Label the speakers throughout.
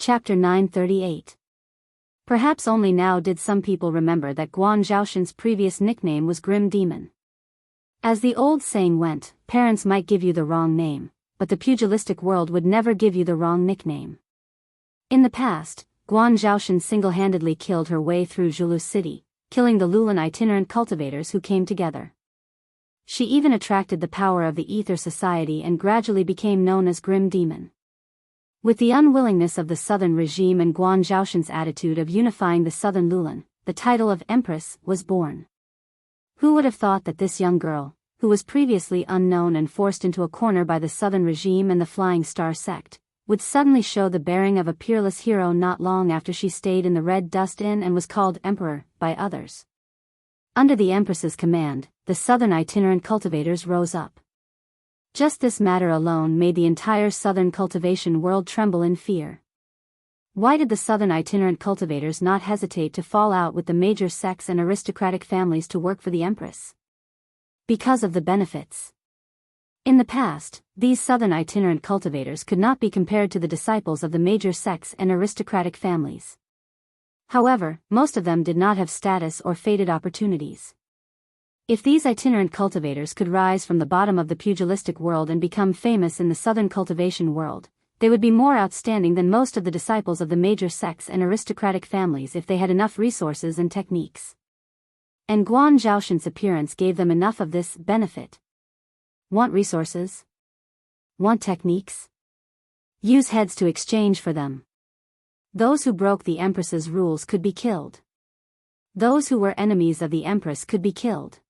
Speaker 1: Chapter 938. Perhaps only now did some people remember that Guan Zhaoshan's previous nickname was Grim Demon. As the old saying went, parents might give you the wrong name, but the pugilistic world would never give you the wrong nickname. In the past, Guan Zhaoshan single-handedly killed her way through Zhulu City, killing the Lulan itinerant cultivators who came together. She even attracted the power of the Ether Society and gradually became known as Grim Demon. With the unwillingness of the southern regime and Guan Zhaoshan's attitude of unifying the southern Lulan, the title of Empress was born. Who would have thought that this young girl, who was previously unknown and forced into a corner by the southern regime and the Flying Star sect, would suddenly show the bearing of a peerless hero not long after she stayed in the Red Dust Inn and was called Emperor by others. Under the Empress's command, the southern itinerant cultivators rose up. Just this matter alone made the entire southern cultivation world tremble in fear. Why did the southern itinerant cultivators not hesitate to fall out with the major sects and aristocratic families to work for the Empress? Because of the benefits. In the past, these southern itinerant cultivators could not be compared to the disciples of the major sects and aristocratic families. However, most of them did not have status or fated opportunities. If these itinerant cultivators could rise from the bottom of the pugilistic world and become famous in the southern cultivation world, they would be more outstanding than most of the disciples of the major sects and aristocratic families if they had enough resources and techniques. And Guan Zhaoshan's appearance gave them enough of this benefit. Want resources? Want techniques? Use heads to exchange for them. Those who broke the Empress's rules could be killed. Those who were enemies of the Empress could be killed.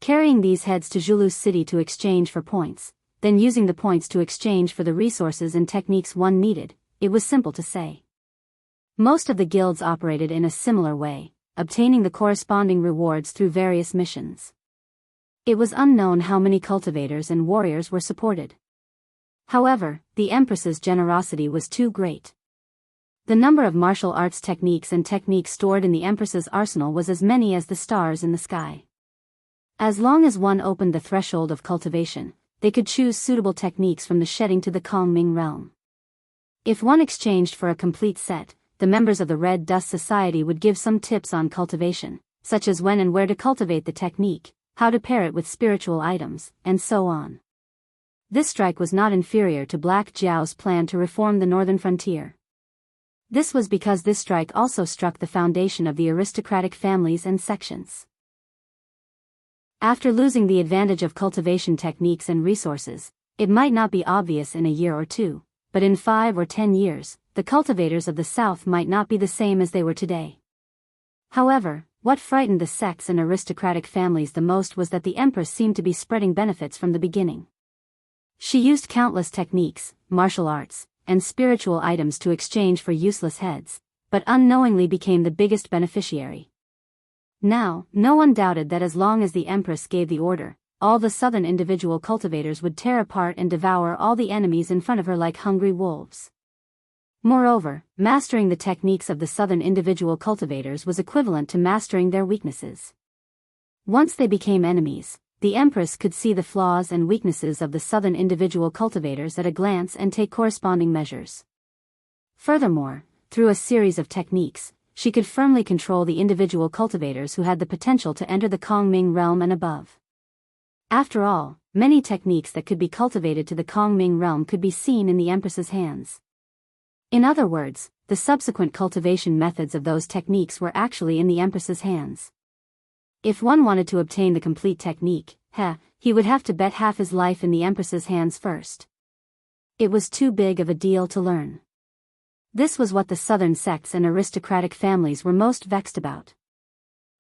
Speaker 1: Carrying these heads to Zhulu City to exchange for points, then using the points to exchange for the resources and techniques one needed, it was simple to say. Most of the guilds operated in a similar way, obtaining the corresponding rewards through various missions. It was unknown how many cultivators and warriors were supported. However, the Empress's generosity was too great. The number of martial arts techniques and techniques stored in the Empress's arsenal was as many as the stars in the sky. As long as one opened the threshold of cultivation, they could choose suitable techniques from the shedding to the Kongming realm. If one exchanged for a complete set, the members of the Red Dust Society would give some tips on cultivation, such as when and where to cultivate the technique, how to pair it with spiritual items, and so on. This strike was not inferior to Black Jiao's plan to reform the northern frontier. This was because this strike also struck the foundation of the aristocratic families and sections. After losing the advantage of cultivation techniques and resources, it might not be obvious in a year or two, but in 5 or 10 years, the cultivators of the South might not be the same as they were today. However, what frightened the sects and aristocratic families the most was that the Empress seemed to be spreading benefits from the beginning. She used countless techniques, martial arts, and spiritual items to exchange for useless heads, but unknowingly became the biggest beneficiary. Now, no one doubted that as long as the Empress gave the order, all the southern individual cultivators would tear apart and devour all the enemies in front of her like hungry wolves. Moreover, mastering the techniques of the southern individual cultivators was equivalent to mastering their weaknesses. Once they became enemies, the Empress could see the flaws and weaknesses of the southern individual cultivators at a glance and take corresponding measures. Furthermore, through a series of techniques, she could firmly control the individual cultivators who had the potential to enter the Kongming realm and above. After all, many techniques that could be cultivated to the Kongming realm could be seen in the Empress's hands. In other words, the subsequent cultivation methods of those techniques were actually in the Empress's hands. If one wanted to obtain the complete technique, he would have to bet half his life in the Empress's hands first. It was too big of a deal to learn. This was what the southern sects and aristocratic families were most vexed about.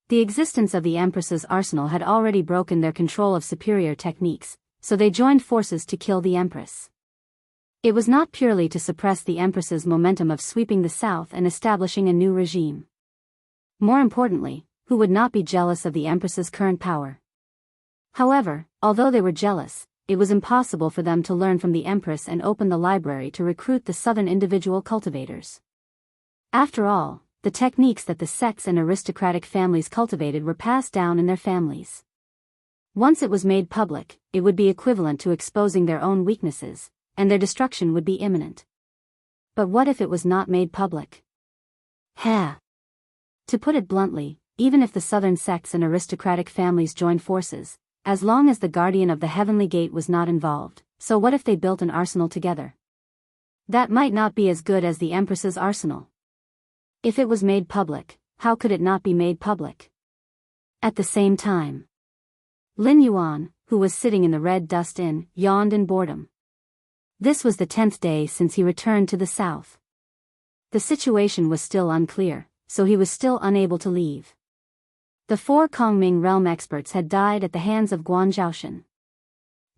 Speaker 1: The existence of the Empress's arsenal had already broken their control of superior techniques, so they joined forces to kill the Empress. It was not purely to suppress the Empress's momentum of sweeping the south and establishing a new regime. More importantly, who would not be jealous of the Empress's current power? However, although they were jealous, it was impossible for them to learn from the Empress and open the library to recruit the southern individual cultivators. After all, the techniques that the sects and aristocratic families cultivated were passed down in their families. Once it was made public, it would be equivalent to exposing their own weaknesses, and their destruction would be imminent. But what if it was not made public? Heh. To put it bluntly, even if the southern sects and aristocratic families joined forces, as long as the guardian of the heavenly gate was not involved, so what if they built an arsenal together? That might not be as good as the Empress's arsenal. If it was made public, how could it not be made public? At the same time, Lin Yuan, who was sitting in the Red Dust Inn, yawned in boredom. This was the 10th day since he returned to the south. The situation was still unclear, so he was still unable to leave. The 4 Kongming realm experts had died at the hands of Guan Zhaoshan.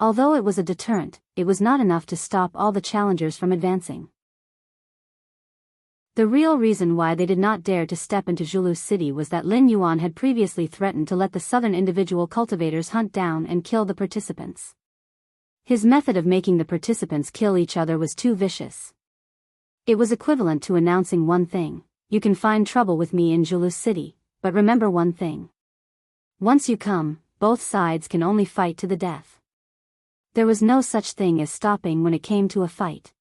Speaker 1: Although it was a deterrent, it was not enough to stop all the challengers from advancing. The real reason why they did not dare to step into Zhulu City was that Lin Yuan had previously threatened to let the southern individual cultivators hunt down and kill the participants. His method of making the participants kill each other was too vicious. It was equivalent to announcing one thing: you can find trouble with me in Zhulu City, but remember one thing. Once you come, both sides can only fight to the death. There was no such thing as stopping when it came to a fight.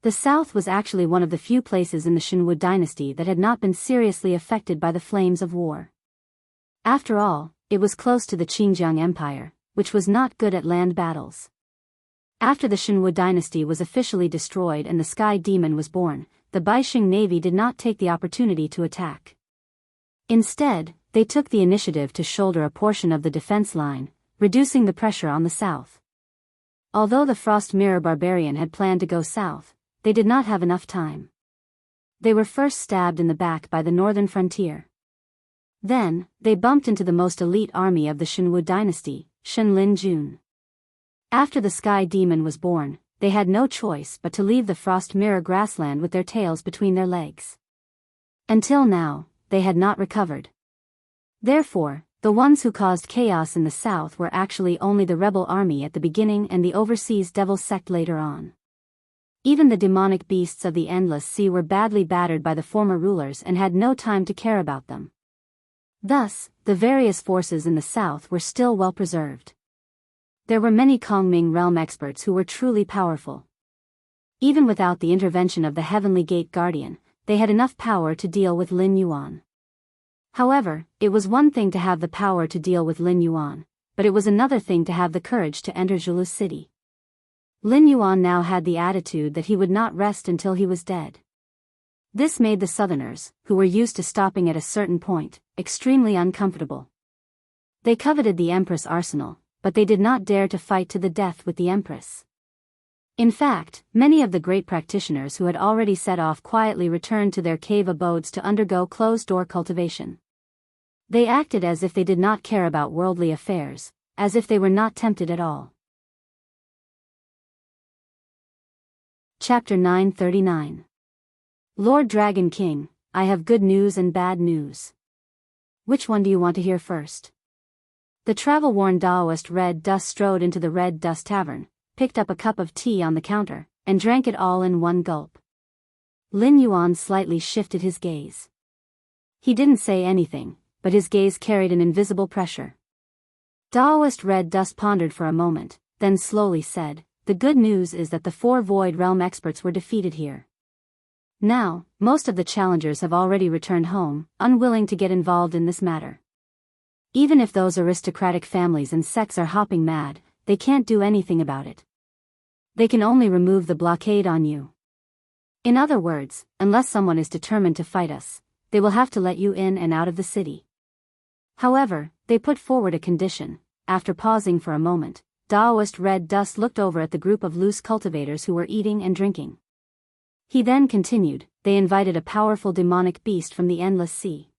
Speaker 1: The south was actually one of the few places in the Shenwu dynasty that had not been seriously affected by the flames of war. After all, it was close to the Qingjiang Empire, which was not good at land battles. After the Shenwu dynasty was officially destroyed and the Sky Demon was born, the Baixing Navy did not take the opportunity to attack. Instead, they took the initiative to shoulder a portion of the defense line, reducing the pressure on the south. Although the Frost Mirror Barbarian had planned to go south, they did not have enough time. They were first stabbed in the back by the northern frontier. Then, they bumped into the most elite army of the Shenwu dynasty, Shenlin Jun. After the Sky Demon was born, they had no choice but to leave the Frost Mirror grassland with their tails between their legs. Until now, they had not recovered. Therefore, the ones who caused chaos in the south were actually only the rebel army at the beginning and the overseas devil sect later on. Even the demonic beasts of the Endless Sea were badly battered by the former rulers and had no time to care about them. Thus, the various forces in the south were still well preserved. There were many Kongming realm experts who were truly powerful. Even without the intervention of the Heavenly Gate Guardian, they had enough power to deal with Lin Yuan. However, it was one thing to have the power to deal with Lin Yuan, but it was another thing to have the courage to enter Zhulu City. Lin Yuan now had the attitude that he would not rest until he was dead. This made the Southerners, who were used to stopping at a certain point, extremely uncomfortable. They coveted the Empress arsenal, but they did not dare to fight to the death with the Empress. In fact, many of the great practitioners who had already set off quietly returned to their cave abodes to undergo closed-door cultivation. They acted as if they did not care about worldly affairs, as if they were not tempted at all. Chapter 939. Lord Dragon King, I have good news and bad news. Which one do you want to hear first? The travel-worn Taoist Red Dust strode into the Red Dust Tavern, picked up a cup of tea on the counter, and drank it all in one gulp. Lin Yuan slightly shifted his gaze. He didn't say anything, but his gaze carried an invisible pressure. Taoist Red Dust pondered for a moment, then slowly said, "The good news is that the 4 Void Realm experts were defeated here. Now, most of the challengers have already returned home, unwilling to get involved in this matter. Even if those aristocratic families and sects are hopping mad, they can't do anything about it. They can only remove the blockade on you. In other words, unless someone is determined to fight us, they will have to let you in and out of the city." However, they put forward a condition. After pausing for a moment, Taoist Red Dust looked over at the group of loose cultivators who were eating and drinking. He then continued, "They invited a powerful demonic beast from the Endless Sea.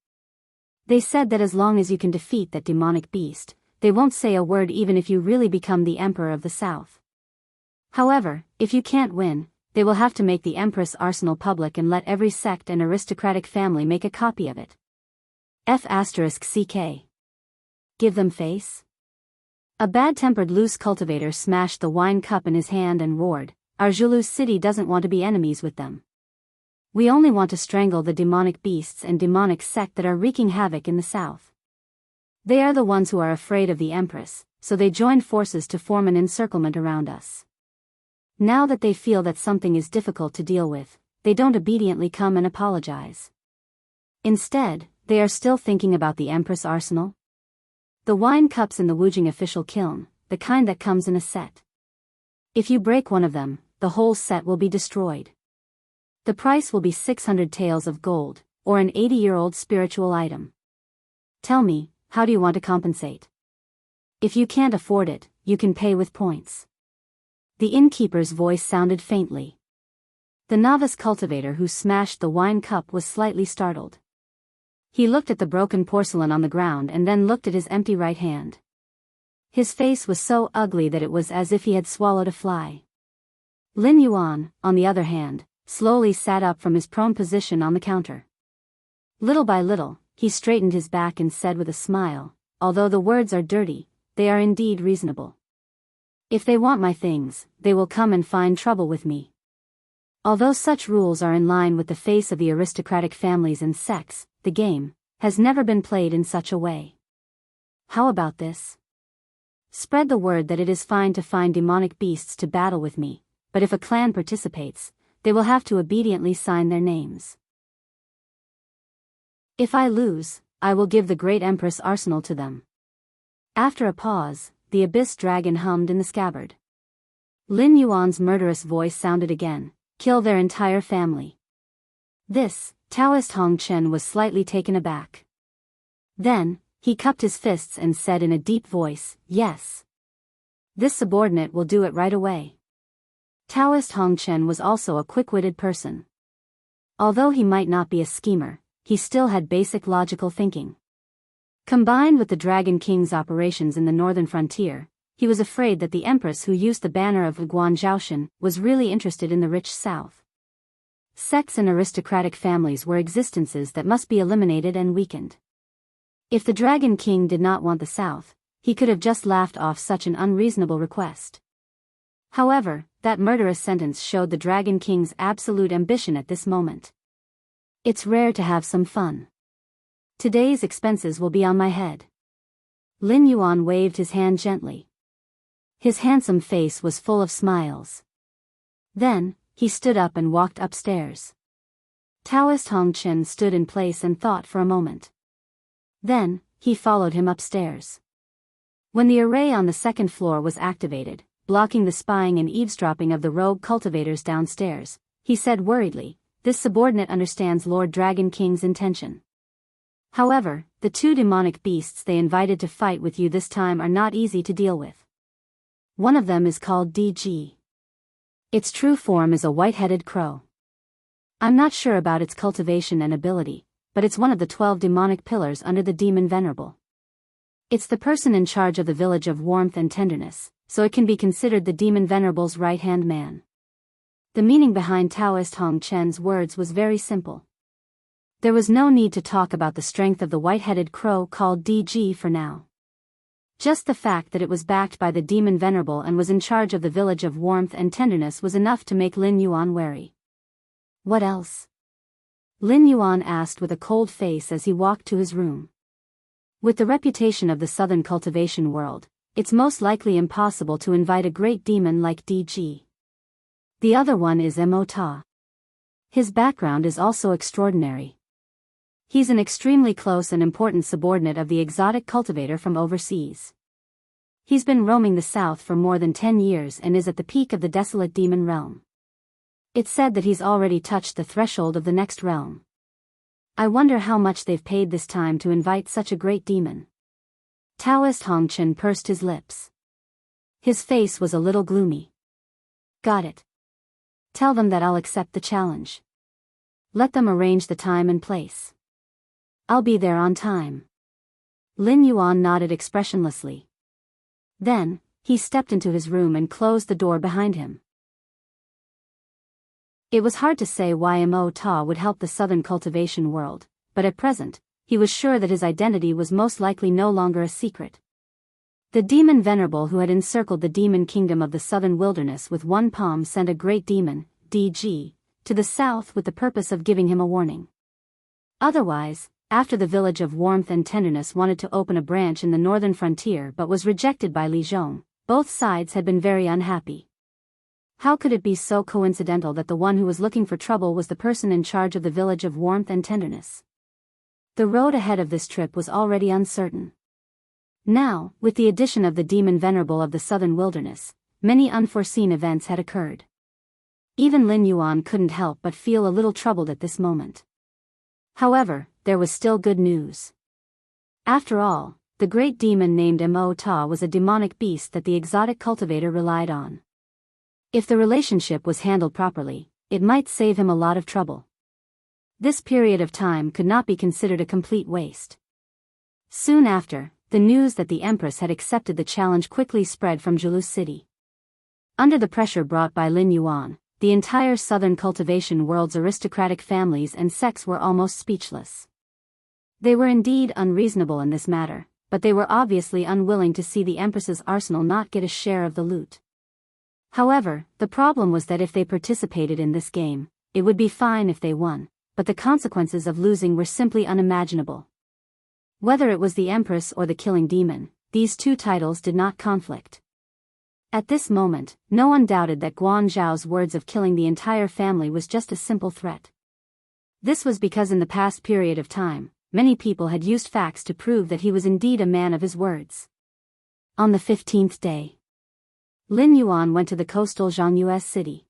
Speaker 1: They said that as long as you can defeat that demonic beast, they won't say a word even if you really become the Emperor of the South. However, if you can't win, they will have to make the Empress arsenal public and let every sect and aristocratic family make a copy of it. F***CK. Give them face?" A bad-tempered loose cultivator smashed the wine cup in his hand and roared, "Our Zhulu City doesn't want to be enemies with them. We only want to strangle the demonic beasts and demonic sect that are wreaking havoc in the south. They are the ones who are afraid of the Empress, so they joined forces to form an encirclement around us. Now that they feel that something is difficult to deal with, they don't obediently come and apologize. Instead, they are still thinking about the Empress arsenal. The wine cups in the Wujing official kiln, the kind that comes in a set. If you break one of them, the whole set will be destroyed. The price will be 600 taels of gold, or an 80-year-old spiritual item. Tell me, how do you want to compensate? If you can't afford it, you can pay with points. The innkeeper's voice sounded faintly. The novice cultivator who smashed the wine cup was slightly startled. He looked at the broken porcelain on the ground and then looked at his empty right hand. His face was so ugly that it was as if he had swallowed a fly. Lin Yuan, on the other hand, slowly sat up from his prone position on the counter. Little by little, he straightened his back and said with a smile, "Although the words are dirty, they are indeed reasonable. If they want my things, they will come and find trouble with me." Although such rules are in line with the face of the aristocratic families and sects, the game has never been played in such a way. How about this? Spread the word that it is fine to find demonic beasts to battle with me, but if a clan participates, they will have to obediently sign their names. If I lose, I will give the great Empress arsenal to them. After a pause, the abyss dragon hummed in the scabbard. Lin Yuan's murderous voice sounded again, "Kill their entire family." This, Taoist Hong Chen was slightly taken aback. Then, he cupped his fists and said in a deep voice, "Yes. This subordinate will do it right away." Taoist Hong Chen was also a quick-witted person. Although he might not be a schemer, he still had basic logical thinking. Combined with the Dragon King's operations in the northern frontier, he was afraid that the Empress who used the banner of Guanzhaoshan was really interested in the rich south. Sects and aristocratic families were existences that must be eliminated and weakened. If the Dragon King did not want the south, he could have just laughed off such an unreasonable request. However, that murderous sentence showed the Dragon King's absolute ambition at this moment. It's rare to have some fun. Today's expenses will be on my head. Lin Yuan waved his hand gently. His handsome face was full of smiles. Then, he stood up and walked upstairs. Taoist Hong Chen stood in place and thought for a moment. Then, he followed him upstairs. When the array on the second floor was activated, blocking the spying and eavesdropping of the rogue cultivators downstairs, he said worriedly, "This subordinate understands Lord Dragon King's intention. However, the two demonic beasts they invited to fight with you this time are not easy to deal with. One of them is called DG. Its true form is a white-headed crow. I'm not sure about its cultivation and ability, but it's one of the 12 demonic pillars under the demon venerable. It's the person in charge of the village of warmth and tenderness, so it can be considered the demon venerable's right-hand man." The meaning behind Taoist Hong Chen's words was very simple. There was no need to talk about the strength of the white-headed crow called DG for now. Just the fact that it was backed by the demon venerable and was in charge of the village of warmth and tenderness was enough to make Lin Yuan wary. "What else?" Lin Yuan asked with a cold face as he walked to his room. With the reputation of the southern cultivation world, it's most likely impossible to invite a great demon like DG. The other one is Mo Ta. His background is also extraordinary. He's an extremely close and important subordinate of the exotic cultivator from overseas. He's been roaming the south for more than 10 years and is at the peak of the desolate demon realm. It's said that he's already touched the threshold of the next realm. I wonder how much they've paid this time to invite such a great demon. Taoist Hong Chen pursed his lips. His face was a little gloomy. "Got it. Tell them that I'll accept the challenge. Let them arrange the time and place. I'll be there on time." Lin Yuan nodded expressionlessly. Then, he stepped into his room and closed the door behind him. It was hard to say why Mo Ta would help the southern cultivation world, but at present, he was sure that his identity was most likely no longer a secret. The demon venerable who had encircled the demon kingdom of the southern wilderness with one palm sent a great demon, DG, to the south with the purpose of giving him a warning. Otherwise, after the village of warmth and tenderness wanted to open a branch in the northern frontier but was rejected by Li Zhong, both sides had been very unhappy. How could it be so coincidental that the one who was looking for trouble was the person in charge of the village of warmth and tenderness? The road ahead of this trip was already uncertain. Now, with the addition of the demon venerable of the southern wilderness, many unforeseen events had occurred. Even Lin Yuan couldn't help but feel a little troubled at this moment. However, there was still good news. After all, the great demon named Mo Ta was a demonic beast that the exotic cultivator relied on. If the relationship was handled properly, it might save him a lot of trouble. This period of time could not be considered a complete waste. Soon after, the news that the Empress had accepted the challenge quickly spread from Julu City. Under the pressure brought by Lin Yuan, the entire southern cultivation world's aristocratic families and sects were almost speechless. They were indeed unreasonable in this matter, but they were obviously unwilling to see the Empress's arsenal not get a share of the loot. However, the problem was that if they participated in this game, it would be fine if they won, but the consequences of losing were simply unimaginable. Whether it was the Empress or the Killing Demon, these two titles did not conflict. At this moment, no one doubted that Guan Zhao's words of killing the entire family was just a simple threat. This was because in the past period of time, many people had used facts to prove that he was indeed a man of his words. On the 15th day, Lin Yuan went to the coastal Zhongyue city.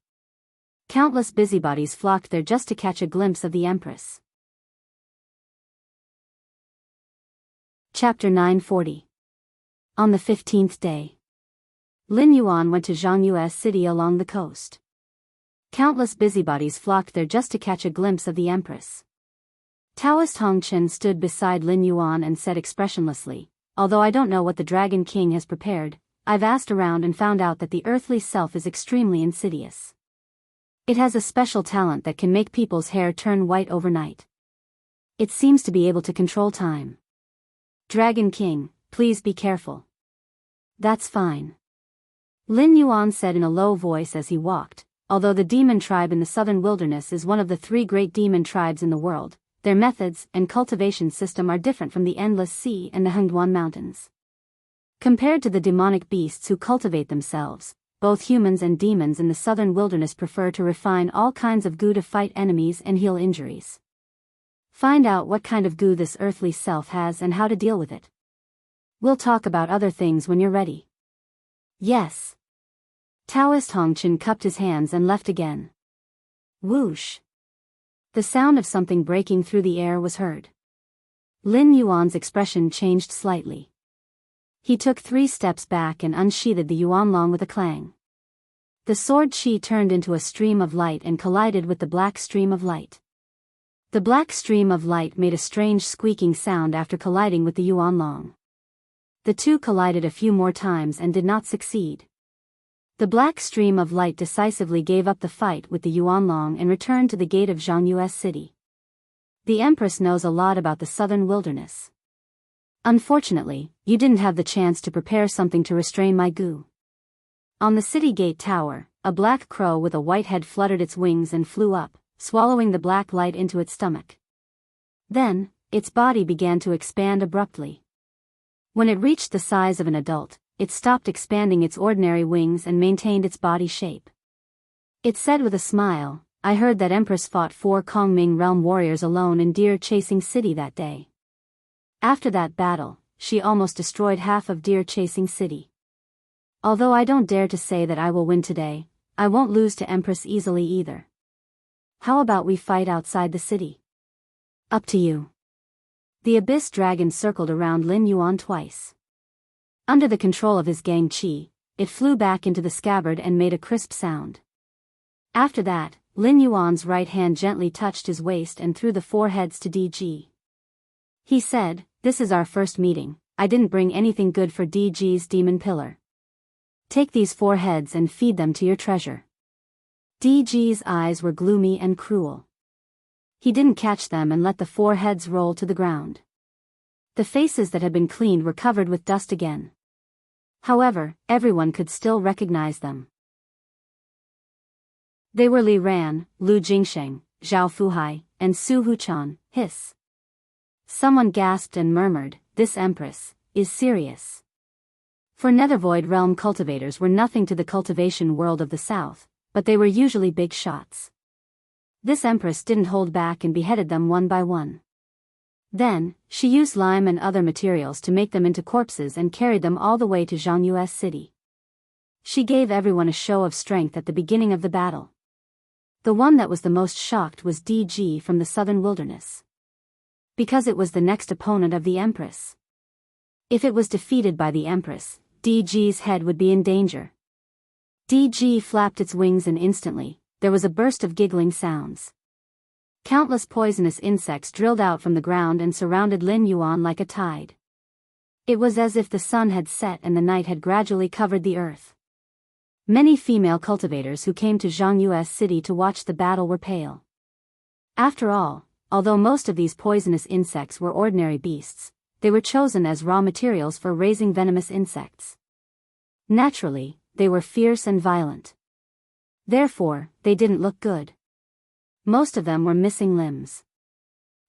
Speaker 1: Countless busybodies flocked there just to catch a glimpse of the Empress. Chapter 940. On the 15th day, Lin Yuan went to Zhongyue city along the coast. Countless busybodies flocked there just to catch a glimpse of the Empress. Taoist Hong Chen stood beside Lin Yuan and said expressionlessly, "Although I don't know what the Dragon King has prepared, I've asked around and found out that the earthly self is extremely insidious. It has a special talent that can make people's hair turn white overnight. It seems to be able to control time. Dragon King, please be careful." "That's fine," Lin Yuan said in a low voice as he walked. Although the demon tribe in the southern wilderness is one of the 3 great demon tribes in the world, their methods and cultivation system are different from the Endless Sea and the Hengduan Mountains. Compared to the demonic beasts who cultivate themselves, both humans and demons in the southern wilderness prefer to refine all kinds of goo to fight enemies and heal injuries. Find out what kind of goo this earthly self has and how to deal with it. We'll talk about other things when you're ready. Yes. Taoist Hongchen cupped his hands and left again. Whoosh. The sound of something breaking through the air was heard. Lin Yuan's expression changed slightly. He took 3 steps back and unsheathed the yuanlong with a clang. The sword chi turned into a stream of light and collided with the black stream of light. The black stream of light made a strange squeaking sound after colliding with the yuanlong. The two collided a few more times and did not succeed. The black stream of light decisively gave up the fight with the yuanlong and returned to the gate of Zhongyue city. The Empress knows a lot about the southern wilderness. Unfortunately, you didn't have the chance to prepare something to restrain my goo. On the city gate tower, a black crow with a white head fluttered its wings and flew up, swallowing the black light into its stomach. Then, its body began to expand abruptly. When it reached the size of an adult, it stopped expanding its ordinary wings and maintained its body shape. It said with a smile, "I heard that Empress fought 4 Kongming realm warriors alone in Deer Chasing City that day. After that battle, she almost destroyed half of Deer Chasing City. Although I don't dare to say that I will win today, I won't lose to Empress easily either. How about we fight outside the city?" "Up to you." The abyss dragon circled around Lin Yuan twice. Under the control of his gang chi, it flew back into the scabbard and made a crisp sound. After that, Lin Yuan's right hand gently touched his waist and threw the 4 heads to DG. He said, "This is our first meeting. I didn't bring anything good for DG's demon pillar. Take these 4 heads and feed them to your treasure." DG's eyes were gloomy and cruel. He didn't catch them and let the 4 heads roll to the ground. The faces that had been cleaned were covered with dust again. However, everyone could still recognize them. They were Li Ran, Lu Jingsheng, Zhao Fuhai, and Su Huchan. Hiss. Someone gasped and murmured, "This Empress is serious." For Nethervoid realm cultivators were nothing to the cultivation world of the south, but they were usually big shots. This empress didn't hold back and beheaded them one by one. Then, she used lime and other materials to make them into corpses and carried them all the way to Zhang City. She gave everyone a show of strength at the beginning of the battle. The one that was the most shocked was DG from the southern wilderness. Because it was the next opponent of the empress. If it was defeated by the empress, DG's head would be in danger. DG flapped its wings and instantly, there was a burst of giggling sounds. Countless poisonous insects drilled out from the ground and surrounded Lin Yuan like a tide. It was as if the sun had set and the night had gradually covered the earth. Many female cultivators who came to Zhang City to watch the battle were pale. After all, although most of these poisonous insects were ordinary beasts, they were chosen as raw materials for raising venomous insects. Naturally, they were fierce and violent. Therefore, they didn't look good. Most of them were missing limbs.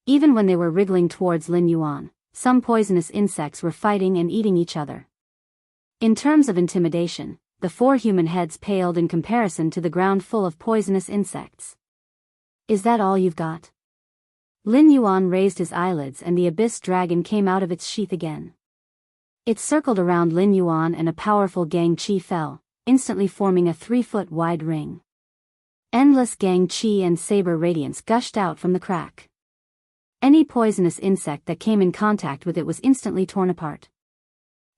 Speaker 1: Even when they were wriggling towards Lin Yuan, some poisonous insects were fighting and eating each other. In terms of intimidation, the 4 human heads paled in comparison to the ground full of poisonous insects. Is that all you've got? Lin Yuan raised his eyelids and the abyss dragon came out of its sheath again. It circled around Lin Yuan and a powerful gang chi fell, instantly forming a 3-foot wide ring. Endless gang chi and saber radiance gushed out from the crack. Any poisonous insect that came in contact with it was instantly torn apart.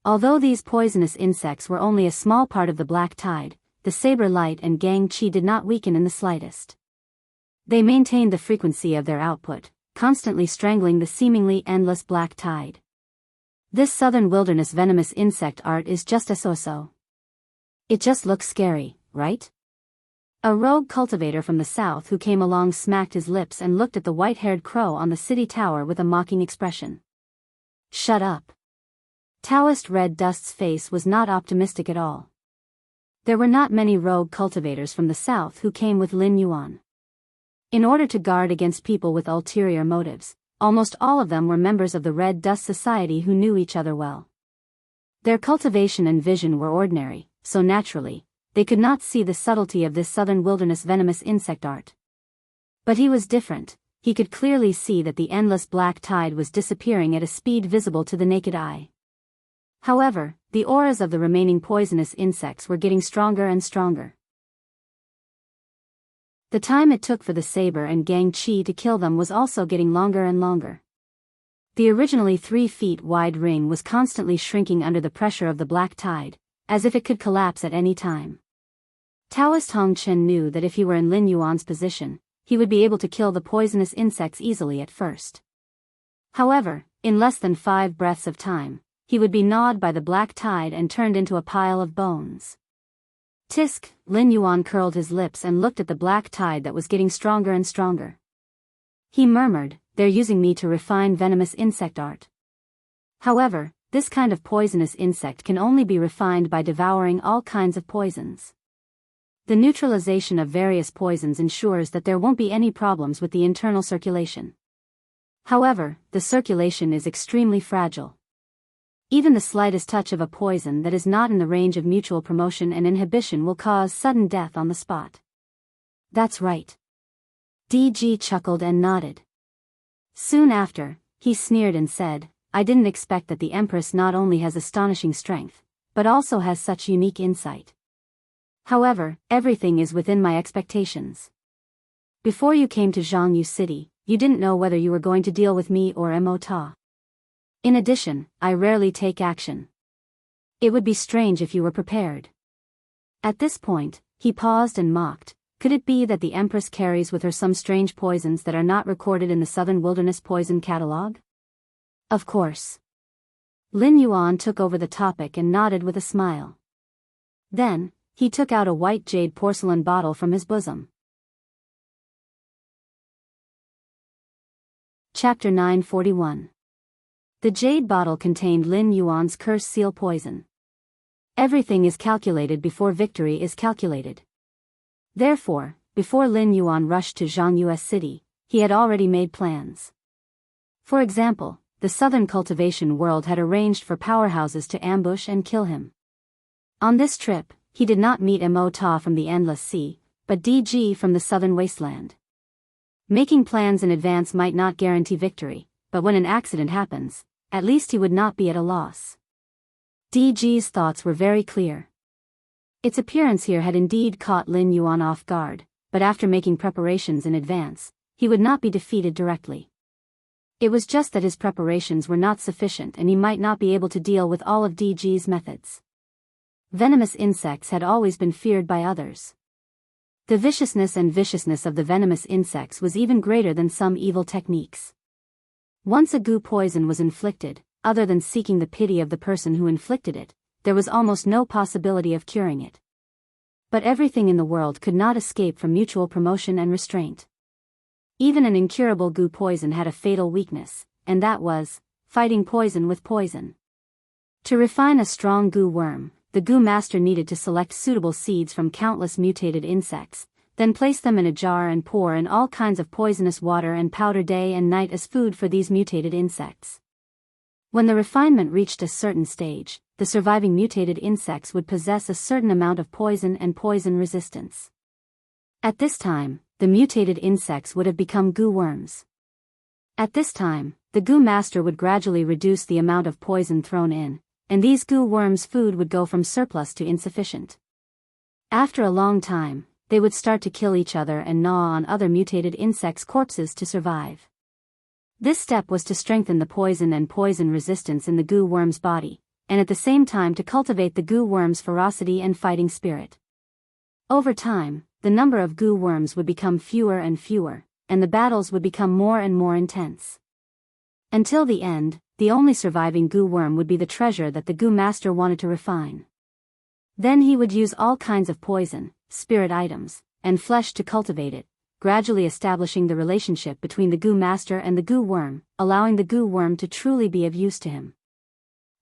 Speaker 1: Although these poisonous insects were only a small part of the black tide, the saber light and gang chi did not weaken in the slightest. They maintained the frequency of their output, constantly strangling the seemingly endless black tide. This southern wilderness venomous insect art is just a so-so. It just looks scary, right? A rogue cultivator from the south who came along smacked his lips and looked at the white-haired crow on the city tower with a mocking expression. Shut up. Taoist Red Dust's face was not optimistic at all. There were not many rogue cultivators from the south who came with Lin Yuan. In order to guard against people with ulterior motives, almost all of them were members of the Red Dust Society who knew each other well. Their cultivation and vision were ordinary, so naturally, they could not see the subtlety of this southern wilderness venomous insect art. But he was different. He could clearly see that the endless black tide was disappearing at a speed visible to the naked eye. However, the auras of the remaining poisonous insects were getting stronger and stronger. The time it took for the saber and gang chi to kill them was also getting longer and longer. The originally 3 feet wide ring was constantly shrinking under the pressure of the black tide, as if it could collapse at any time. Taoist Hong Chen knew that if he were in Lin Yuan's position, he would be able to kill the poisonous insects easily at first. However, in less than 5 breaths of time, he would be gnawed by the black tide and turned into a pile of bones. Tisk, Lin Yuan curled his lips and looked at the black tide that was getting stronger and stronger. He murmured, "They're using me to refine venomous insect art." However, this kind of poisonous insect can only be refined by devouring all kinds of poisons. The neutralization of various poisons ensures that there won't be any problems with the internal circulation. However, the circulation is extremely fragile. Even the slightest touch of a poison that is not in the range of mutual promotion and inhibition will cause sudden death on the spot. That's right. DG chuckled and nodded. Soon after, he sneered and said, "I didn't expect that the Empress not only has astonishing strength, but also has such unique insight. However, everything is within my expectations. Before you came to Zhangyu City, you didn't know whether you were going to deal with me or Mo Ta. In addition, I rarely take action. It would be strange if you were prepared." At this point, he paused and mocked. Could it be that the Empress carries with her some strange poisons that are not recorded in the Southern Wilderness Poison Catalog? Of course. Lin Yuan took over the topic and nodded with a smile. Then, he took out a white jade porcelain bottle from his bosom. Chapter 941. The jade bottle contained Lin Yuan's curse seal poison. Everything is calculated before victory is calculated. Therefore, before Lin Yuan rushed to Zhangyu City, he had already made plans. For example, the Southern Cultivation World had arranged for powerhouses to ambush and kill him. On this trip, he did not meet Mo Ta from the Endless Sea, but DG from the southern wasteland. Making plans in advance might not guarantee victory, but when an accident happens, at least he would not be at a loss. DG's thoughts were very clear. Its appearance here had indeed caught Lin Yuan off guard, but after making preparations in advance, he would not be defeated directly. It was just that his preparations were not sufficient and he might not be able to deal with all of DG's methods. Venomous insects had always been feared by others. The viciousness of the venomous insects was even greater than some evil techniques. Once a goo poison was inflicted, other than seeking the pity of the person who inflicted it, there was almost no possibility of curing it. But everything in the world could not escape from mutual promotion and restraint. Even an incurable goo poison had a fatal weakness, and that was fighting poison with poison. To refine a strong goo worm, the goo master needed to select suitable seeds from countless mutated insects, then place them in a jar and pour in all kinds of poisonous water and powder day and night as food for these mutated insects. When the refinement reached a certain stage, the surviving mutated insects would possess a certain amount of poison and poison resistance. At this time, the mutated insects would have become goo worms. At this time, the goo master would gradually reduce the amount of poison thrown in, and these goo worms' food would go from surplus to insufficient. After a long time, they would start to kill each other and gnaw on other mutated insects' corpses to survive. This step was to strengthen the poison and poison resistance in the goo worm's body, and at the same time to cultivate the goo worm's ferocity and fighting spirit. Over time, the number of goo worms would become fewer and fewer, and the battles would become more and more intense. Until the end, the only surviving goo worm would be the treasure that the goo master wanted to refine. Then he would use all kinds of poison, spirit items, and flesh to cultivate it, gradually establishing the relationship between the goo master and the goo worm, allowing the goo worm to truly be of use to him.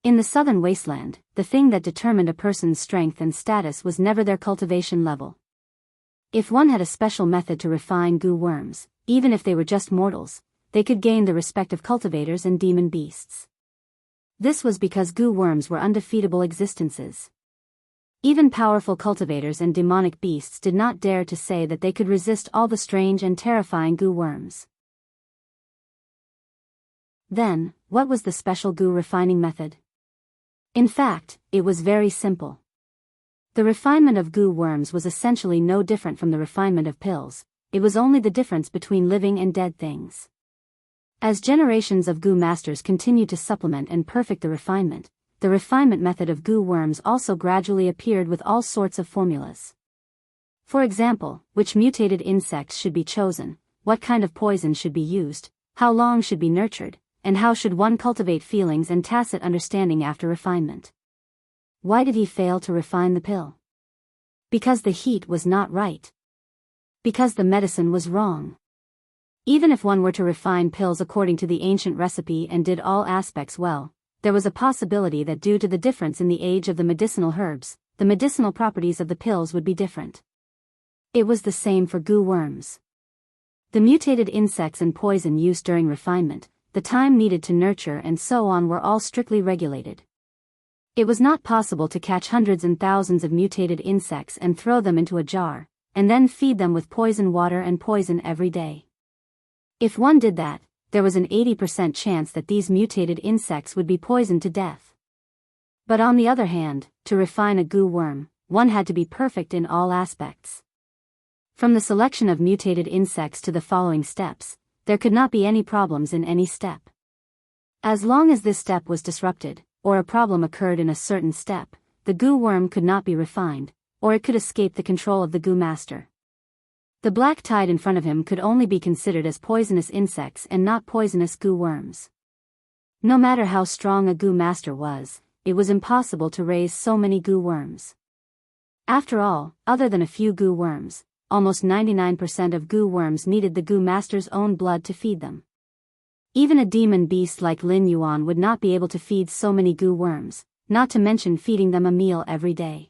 Speaker 1: In the southern wasteland, the thing that determined a person's strength and status was never their cultivation level. If one had a special method to refine goo worms, even if they were just mortals, they could gain the respect of cultivators and demon beasts. This was because goo worms were undefeatable existences. Even powerful cultivators and demonic beasts did not dare to say that they could resist all the strange and terrifying goo worms. Then, what was the special goo refining method? In fact, it was very simple. The refinement of goo worms was essentially no different from the refinement of pills, it was only the difference between living and dead things. As generations of goo masters continued to supplement and perfect the refinement method of goo worms also gradually appeared with all sorts of formulas. For example, which mutated insects should be chosen, what kind of poison should be used, how long should be nurtured, and how should one cultivate feelings and tacit understanding after refinement. Why did he fail to refine the pill? Because the heat was not right. Because the medicine was wrong. Even if one were to refine pills according to the ancient recipe and did all aspects well, there was a possibility that due to the difference in the age of the medicinal herbs, the medicinal properties of the pills would be different. It was the same for goo worms. The mutated insects and poison used during refinement, the time needed to nurture and so on were all strictly regulated. It was not possible to catch hundreds and thousands of mutated insects and throw them into a jar, and then feed them with poison water and poison every day. If one did that, there was an 80% chance that these mutated insects would be poisoned to death. But on the other hand, to refine a goo worm, one had to be perfect in all aspects. From the selection of mutated insects to the following steps, there could not be any problems in any step. As long as this step was disrupted, or a problem occurred in a certain step, the goo worm could not be refined, or it could escape the control of the goo master. The black tide in front of him could only be considered as poisonous insects and not poisonous goo worms. No matter how strong a goo master was, it was impossible to raise so many goo worms. After all, other than a few goo worms, almost 99% of goo worms needed the goo master's own blood to feed them. Even a demon beast like Lin Yuan would not be able to feed so many goo worms, not to mention feeding them a meal every day.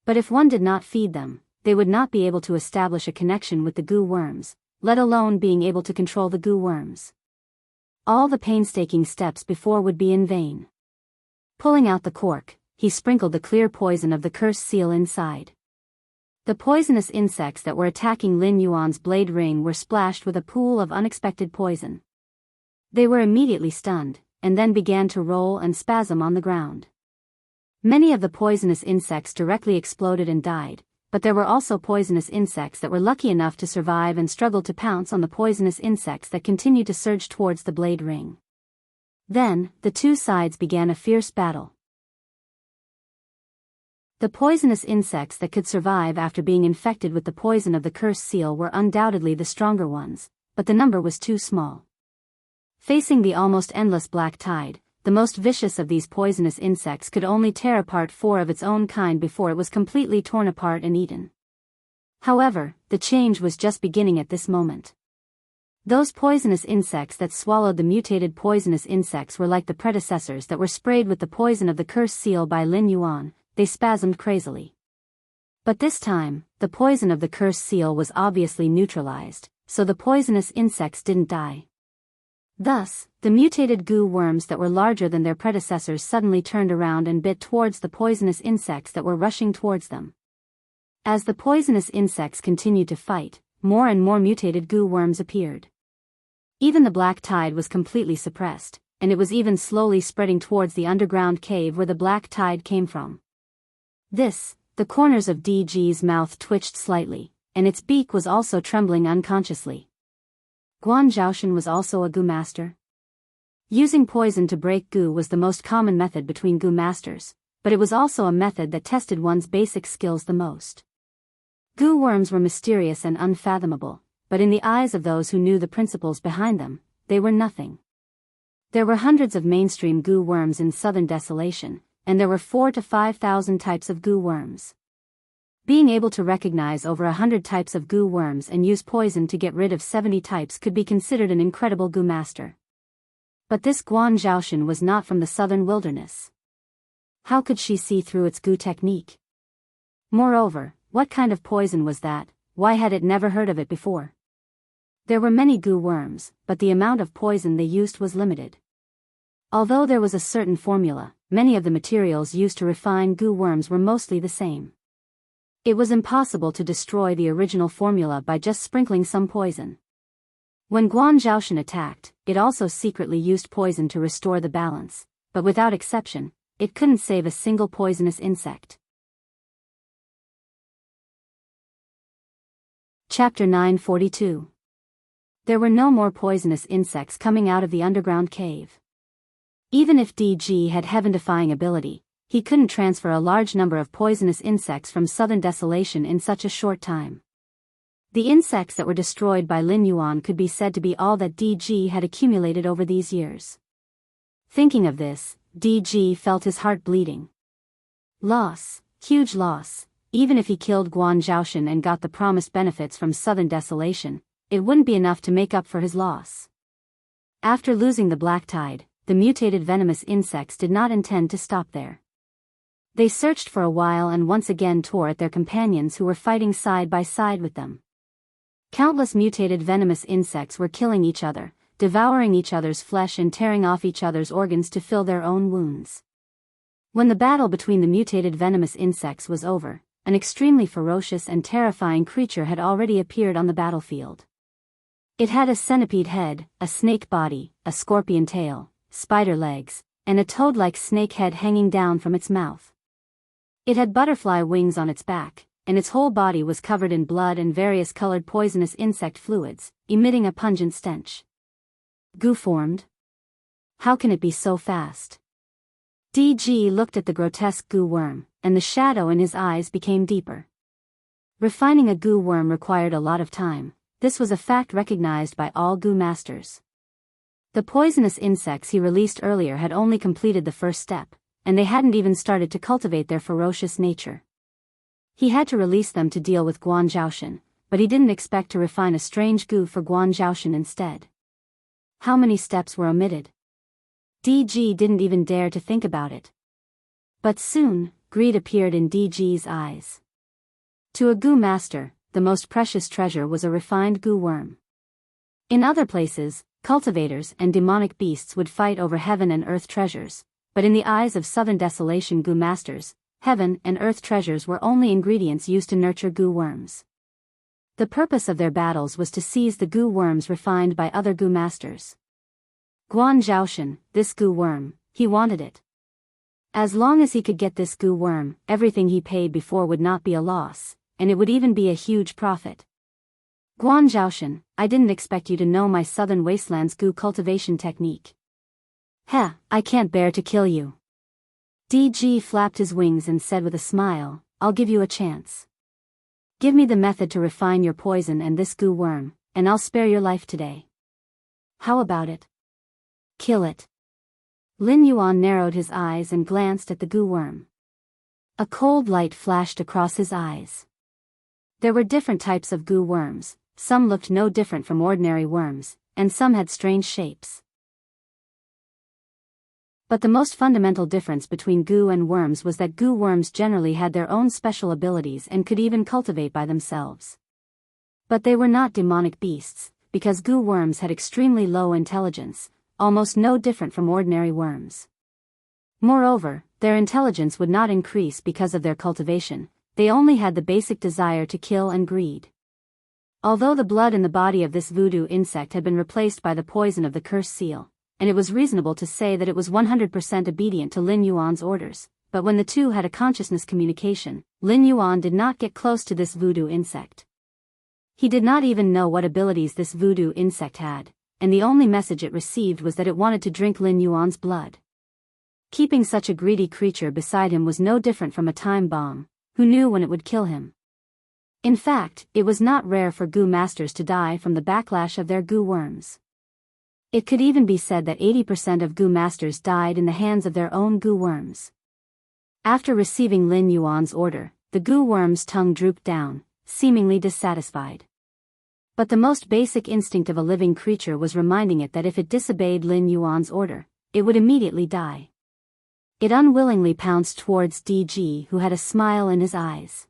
Speaker 1: But if one did not feed them, they would not be able to establish a connection with the goo worms, let alone being able to control the goo worms. All the painstaking steps before would be in vain. Pulling out the cork, he sprinkled the clear poison of the cursed seal inside. The poisonous insects that were attacking Lin Yuan's blade ring were splashed with a pool of unexpected poison. They were immediately stunned, and then began to roll and spasm on the ground. Many of the poisonous insects directly exploded and died, but there were also poisonous insects that were lucky enough to survive and struggled to pounce on the poisonous insects that continued to surge towards the blade ring. Then, the two sides began a fierce battle. The poisonous insects that could survive after being infected with the poison of the cursed seal were undoubtedly the stronger ones, but the number was too small. Facing the almost endless black tide, the most vicious of these poisonous insects could only tear apart 4 of its own kind before it was completely torn apart and eaten. However, the change was just beginning at this moment. Those poisonous insects that swallowed the mutated poisonous insects were like the predecessors that were sprayed with the poison of the cursed seal by Lin Yuan. They spasmed crazily. But this time, the poison of the cursed seal was obviously neutralized, so the poisonous insects didn't die. Thus, the mutated goo worms that were larger than their predecessors suddenly turned around and bit towards the poisonous insects that were rushing towards them. As the poisonous insects continued to fight, more and more mutated goo worms appeared. Even the black tide was completely suppressed, and it was even slowly spreading towards the underground cave where the black tide came from. The corners of DG's mouth twitched slightly, and its beak was also trembling unconsciously. Guan Zhaoshan was also a goo master. Using poison to break goo was the most common method between goo masters, but it was also a method that tested one's basic skills the most. Goo worms were mysterious and unfathomable, but in the eyes of those who knew the principles behind them, they were nothing. There were hundreds of mainstream goo worms in southern Desolation, and there were 4,000 to 5,000 types of goo worms. Being able to recognize over 100 types of goo worms and use poison to get rid of 70 types could be considered an incredible goo master. But this Guan Zhaoshan was not from the southern wilderness. How could she see through its goo technique? Moreover, what kind of poison was that? Why had it never heard of it before? There were many goo worms, but the amount of poison they used was limited. Although there was a certain formula, many of the materials used to refine goo worms were mostly the same. It was impossible to destroy the original formula by just sprinkling some poison. When Guan Zhaoshan attacked, it also secretly used poison to restore the balance, but without exception, it couldn't save a single poisonous insect. Chapter 942. There were no more poisonous insects coming out of the underground cave. Even if DG had heaven-defying ability, he couldn't transfer a large number of poisonous insects from southern Desolation in such a short time. The insects that were destroyed by Lin Yuan could be said to be all that DG had accumulated over these years. Thinking of this, DG felt his heart bleeding. Loss, huge loss. Even if he killed Guan Zhaoshan and got the promised benefits from southern Desolation, it wouldn't be enough to make up for his loss. After losing the black tide, the mutated venomous insects did not intend to stop there. They searched for a while and once again tore at their companions who were fighting side by side with them. Countless mutated venomous insects were killing each other, devouring each other's flesh and tearing off each other's organs to fill their own wounds. When the battle between the mutated venomous insects was over, an extremely ferocious and terrifying creature had already appeared on the battlefield. It had a centipede head, a snake body, a scorpion tail, spider legs, and a toad-like snake head hanging down from its mouth. It had butterfly wings on its back, and its whole body was covered in blood and various colored poisonous insect fluids, emitting a pungent stench. Goo formed? How can it be so fast? DG looked at the grotesque goo worm, and the shadow in his eyes became deeper. Refining a goo worm required a lot of time. This was a fact recognized by all goo masters. The poisonous insects he released earlier had only completed the first step, and they hadn't even started to cultivate their ferocious nature. He had to release them to deal with Guan Zhaoshan, but he didn't expect to refine a strange goo for Guan Zhaoshan instead. How many steps were omitted? DG didn't even dare to think about it. But soon, greed appeared in DG's eyes. To a goo master, the most precious treasure was a refined goo worm. In other places, cultivators and demonic beasts would fight over heaven and earth treasures, but in the eyes of southern Desolation goo masters, heaven, and earth treasures were only ingredients used to nurture goo worms. The purpose of their battles was to seize the goo worms refined by other goo masters. Guan Zhaoshan, this goo worm, he wanted it. As long as he could get this goo worm, everything he paid before would not be a loss, and it would even be a huge profit. Guan Zhaoshan, I didn't expect you to know my southern wastelands goo cultivation technique. Heh, I can't bear to kill you. DG flapped his wings and said with a smile, I'll give you a chance. Give me the method to refine your poison and this goo worm, and I'll spare your life today. How about it? Kill it. Lin Yuan narrowed his eyes and glanced at the goo worm. A cold light flashed across his eyes. There were different types of goo worms, some looked no different from ordinary worms, and some had strange shapes. But the most fundamental difference between goo and worms was that goo worms generally had their own special abilities and could even cultivate by themselves. But they were not demonic beasts, because goo worms had extremely low intelligence, almost no different from ordinary worms. Moreover, their intelligence would not increase because of their cultivation, they only had the basic desire to kill and greed. Although the blood in the body of this voodoo insect had been replaced by the poison of the cursed seal, and it was reasonable to say that it was 100% obedient to Lin Yuan's orders, but when the two had a consciousness communication, Lin Yuan did not get close to this voodoo insect. He did not even know what abilities this voodoo insect had, and the only message it received was that it wanted to drink Lin Yuan's blood. Keeping such a greedy creature beside him was no different from a time bomb, who knew when it would kill him. In fact, it was not rare for goo masters to die from the backlash of their goo worms. It could even be said that 80% of goo masters died in the hands of their own goo worms. After receiving Lin Yuan's order, the goo worm's tongue drooped down, seemingly dissatisfied. But the most basic instinct of a living creature was reminding it that if it disobeyed Lin Yuan's order, it would immediately die. It unwillingly pounced towards DG, who had a smile in his eyes.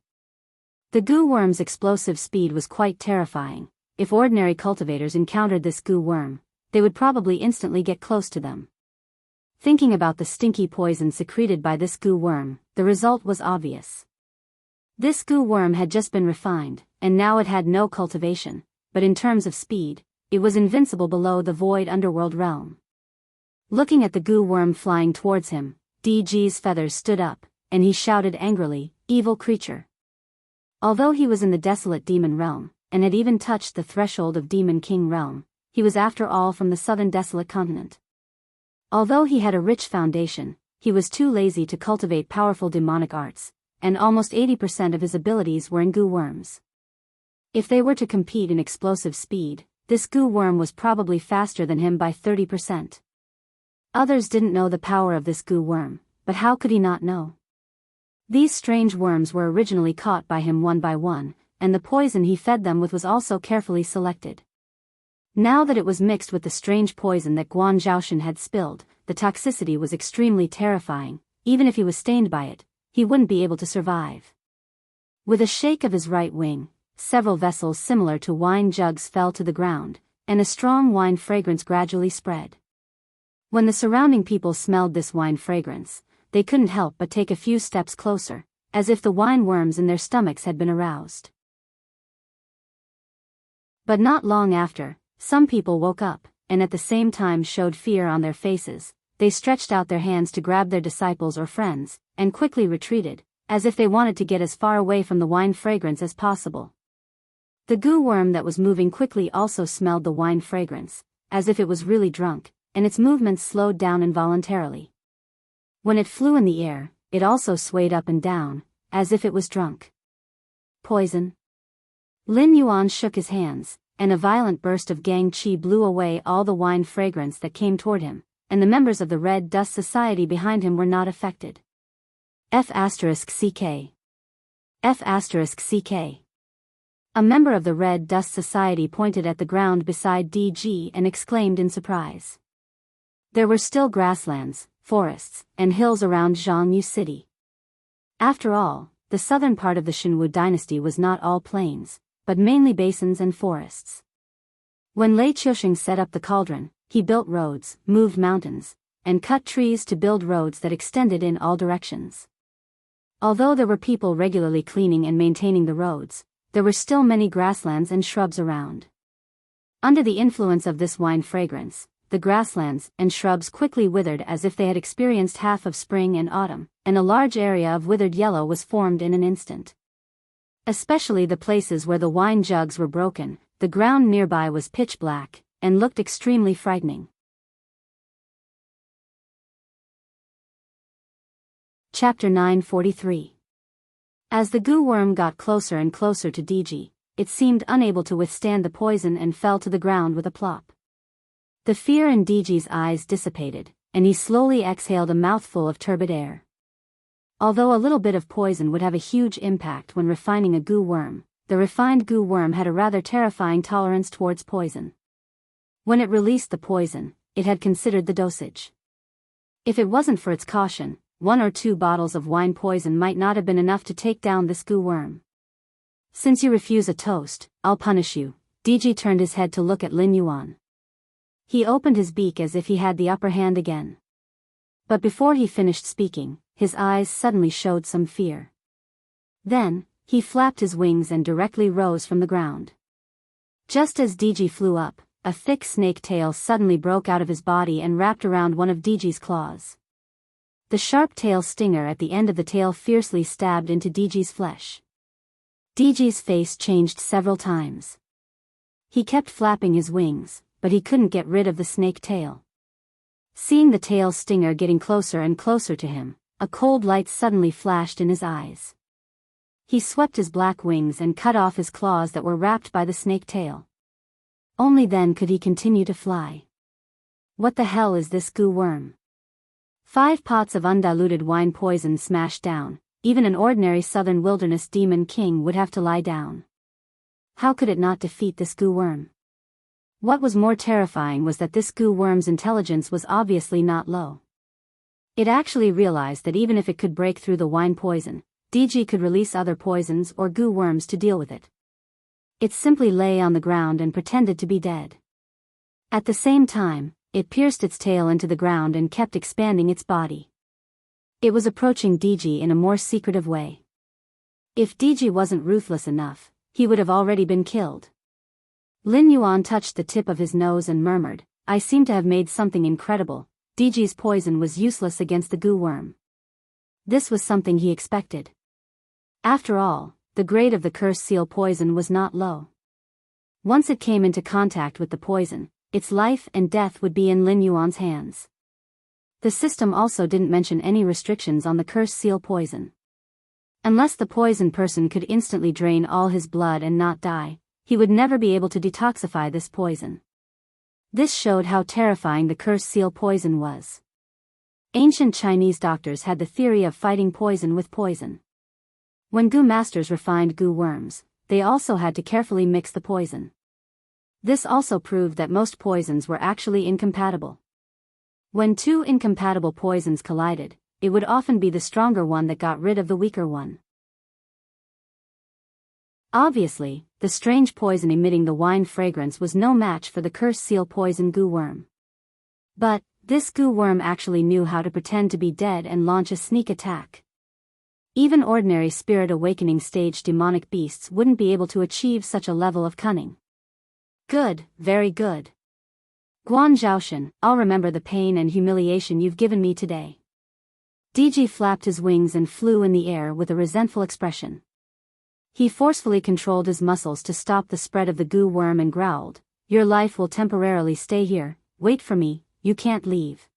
Speaker 1: The goo worm's explosive speed was quite terrifying. If ordinary cultivators encountered this goo worm, they would probably instantly get close to them. Thinking about the stinky poison secreted by this goo worm, the result was obvious. This goo worm had just been refined, and now it had no cultivation, but in terms of speed, it was invincible below the void underworld realm. Looking at the goo worm flying towards him, DG's feathers stood up, and he shouted angrily, "Evil creature!" Although he was in the desolate demon realm, and had even touched the threshold of Demon King realm, he was after all from the southern desolate continent. Although he had a rich foundation, he was too lazy to cultivate powerful demonic arts, and almost 80% of his abilities were in goo worms. If they were to compete in explosive speed, this goo worm was probably faster than him by 30%. Others didn't know the power of this goo worm, but how could he not know? These strange worms were originally caught by him one by one, and the poison he fed them with was also carefully selected. Now that it was mixed with the strange poison that Guan Zhaoshan had spilled, the toxicity was extremely terrifying. Even if he was stained by it, he wouldn't be able to survive. With a shake of his right wing, several vessels similar to wine jugs fell to the ground, and a strong wine fragrance gradually spread. When the surrounding people smelled this wine fragrance, they couldn't help but take a few steps closer, as if the wine worms in their stomachs had been aroused. But not long after, some people woke up, and at the same time showed fear on their faces. They stretched out their hands to grab their disciples or friends, and quickly retreated, as if they wanted to get as far away from the wine fragrance as possible. The goo worm that was moving quickly also smelled the wine fragrance, as if it was really drunk, and its movements slowed down involuntarily. When it flew in the air, it also swayed up and down, as if it was drunk. Poison. Lin Yuan shook his hands, and a violent burst of gang qi blew away all the wine fragrance that came toward him, and the members of the Red Dust Society behind him were not affected. F***CK. F***CK. A member of the Red Dust Society pointed at the ground beside DG and exclaimed in surprise. There were still grasslands, forests, and hills around Zhangyu City. After all, the southern part of the Shenwu dynasty was not all plains, but mainly basins and forests. When Lei Qiusheng set up the cauldron, he built roads, moved mountains, and cut trees to build roads that extended in all directions. Although there were people regularly cleaning and maintaining the roads, there were still many grasslands and shrubs around. Under the influence of this wine fragrance, the grasslands and shrubs quickly withered as if they had experienced half of spring and autumn, and a large area of withered yellow was formed in an instant. Especially the places where the wine jugs were broken, the ground nearby was pitch black, and looked extremely frightening. Chapter 943. As the goo worm got closer and closer to Diji, it seemed unable to withstand the poison and fell to the ground with a plop. The fear in Diji's eyes dissipated, and he slowly exhaled a mouthful of turbid air. Although a little bit of poison would have a huge impact when refining a goo worm, the refined goo worm had a rather terrifying tolerance towards poison. When it released the poison, it had considered the dosage. If it wasn't for its caution, 1 or 2 bottles of wine poison might not have been enough to take down this goo worm. Since you refuse a toast, I'll punish you. Diji turned his head to look at Lin Yuan. He opened his beak as if he had the upper hand again. But before he finished speaking, his eyes suddenly showed some fear. Then, he flapped his wings and directly rose from the ground. Just as Diji flew up, a thick snake tail suddenly broke out of his body and wrapped around one of Diji's claws. The sharp tail stinger at the end of the tail fiercely stabbed into Diji's flesh. Diji's face changed several times. He kept flapping his wings, but he couldn't get rid of the snake tail. Seeing the tail stinger getting closer and closer to him, a cold light suddenly flashed in his eyes. He swept his black wings and cut off his claws that were wrapped by the snake tail. Only then could he continue to fly. What the hell is this goo worm? 5 pots of undiluted wine poison smashed down. Even an ordinary southern wilderness demon king would have to lie down. How could it not defeat this goo worm? What was more terrifying was that this goo worm's intelligence was obviously not low. It actually realized that even if it could break through the wine poison, Diji could release other poisons or goo worms to deal with it. It simply lay on the ground and pretended to be dead. At the same time, it pierced its tail into the ground and kept expanding its body. It was approaching Diji in a more secretive way. If Diji wasn't ruthless enough, he would have already been killed. Lin Yuan touched the tip of his nose and murmured, I seem to have made something incredible. Diji's poison was useless against the goo worm. This was something he expected. After all, the grade of the cursed seal poison was not low. Once it came into contact with the poison, its life and death would be in Lin Yuan's hands. The system also didn't mention any restrictions on the cursed seal poison. Unless the poisoned person could instantly drain all his blood and not die, he would never be able to detoxify this poison. This showed how terrifying the cursed seal poison was. Ancient Chinese doctors had the theory of fighting poison with poison. When goo masters refined goo worms, they also had to carefully mix the poison. This also proved that most poisons were actually incompatible. When 2 incompatible poisons collided, it would often be the stronger one that got rid of the weaker one. Obviously, the strange poison emitting the wine fragrance was no match for the cursed seal poison goo worm. But, this goo worm actually knew how to pretend to be dead and launch a sneak attack. Even ordinary spirit awakening stage demonic beasts wouldn't be able to achieve such a level of cunning. Good, very good. Guan Zhaoshan, I'll remember the pain and humiliation you've given me today. Diji flapped his wings and flew in the air with a resentful expression. He forcefully controlled his muscles to stop the spread of the goo worm and growled, Your life will temporarily stay here, wait for me, you can't leave.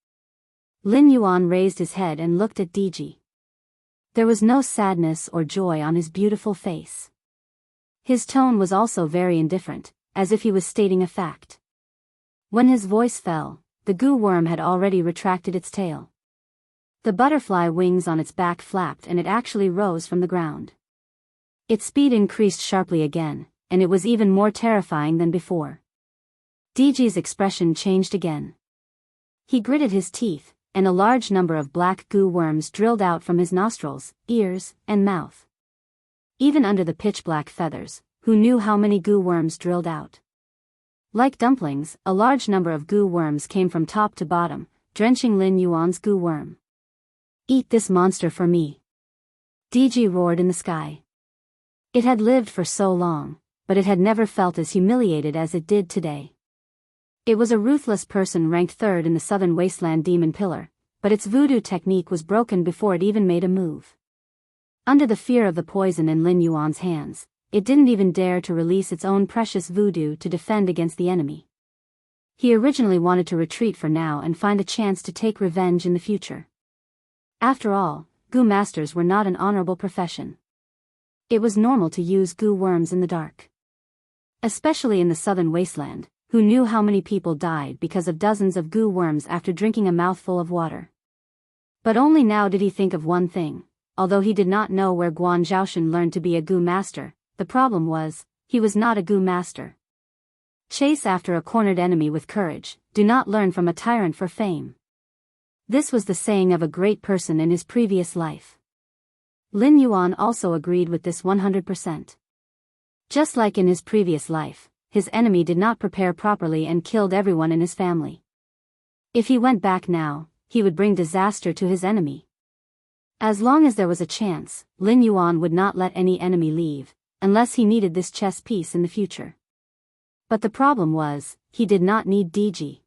Speaker 1: Lin Yuan raised his head and looked at Diji. There was no sadness or joy on his beautiful face. His tone was also very indifferent, as if he was stating a fact. When his voice fell, the goo worm had already retracted its tail. The butterfly wings on its back flapped and it actually rose from the ground. Its speed increased sharply again, and it was even more terrifying than before. Diji's expression changed again. He gritted his teeth, and a large number of black goo worms drilled out from his nostrils, ears, and mouth. Even under the pitch-black feathers, who knew how many goo worms drilled out? Like dumplings, a large number of goo worms came from top to bottom, drenching Lin Yuan's goo worm. Eat this monster for me. DG roared in the sky. It had lived for so long, but it had never felt as humiliated as it did today. It was a ruthless person ranked third in the southern wasteland demon pillar, but its voodoo technique was broken before it even made a move. Under the fear of the poison in Lin Yuan's hands, it didn't even dare to release its own precious voodoo to defend against the enemy. He originally wanted to retreat for now and find a chance to take revenge in the future. After all, goo masters were not an honorable profession. It was normal to use goo worms in the dark. Especially in the southern wasteland, who knew how many people died because of dozens of goo worms after drinking a mouthful of water. But only now did he think of one thing. Although he did not know where Guan Zhaoshan learned to be a goo master, the problem was, he was not a goo master. Chase after a cornered enemy with courage, do not learn from a tyrant for fame. This was the saying of a great person in his previous life. Lin Yuan also agreed with this 100%. Just like in his previous life, his enemy did not prepare properly and killed everyone in his family. If he went back now, he would bring disaster to his enemy. As long as there was a chance, Lin Yuan would not let any enemy leave, unless he needed this chess piece in the future. But the problem was, he did not need DG.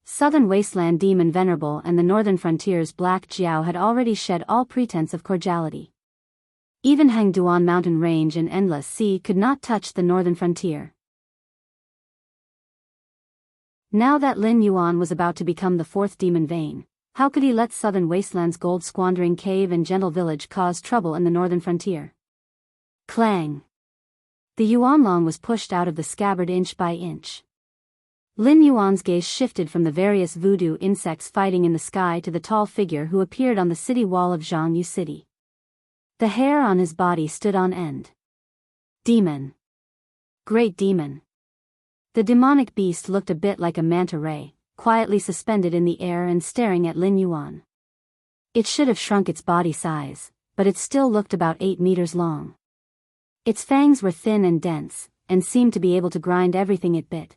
Speaker 1: Southern Wasteland Demon Venerable and the Northern Frontier's Black Jiao had already shed all pretense of cordiality. Even Hangduan Mountain Range and Endless Sea could not touch the Northern Frontier. Now that Lin Yuan was about to become the fourth demon vein, how could he let Southern Wasteland's gold-squandering cave and gentle village cause trouble in the Northern Frontier? Clang! The Yuanlong was pushed out of the scabbard inch by inch. Lin Yuan's gaze shifted from the various voodoo insects fighting in the sky to the tall figure who appeared on the city wall of Zhangyu City. The hair on his body stood on end. Demon. Great demon. The demonic beast looked a bit like a manta ray, quietly suspended in the air and staring at Lin Yuan. It should have shrunk its body size, but it still looked about 8 meters long. Its fangs were thin and dense, and seemed to be able to grind everything it bit.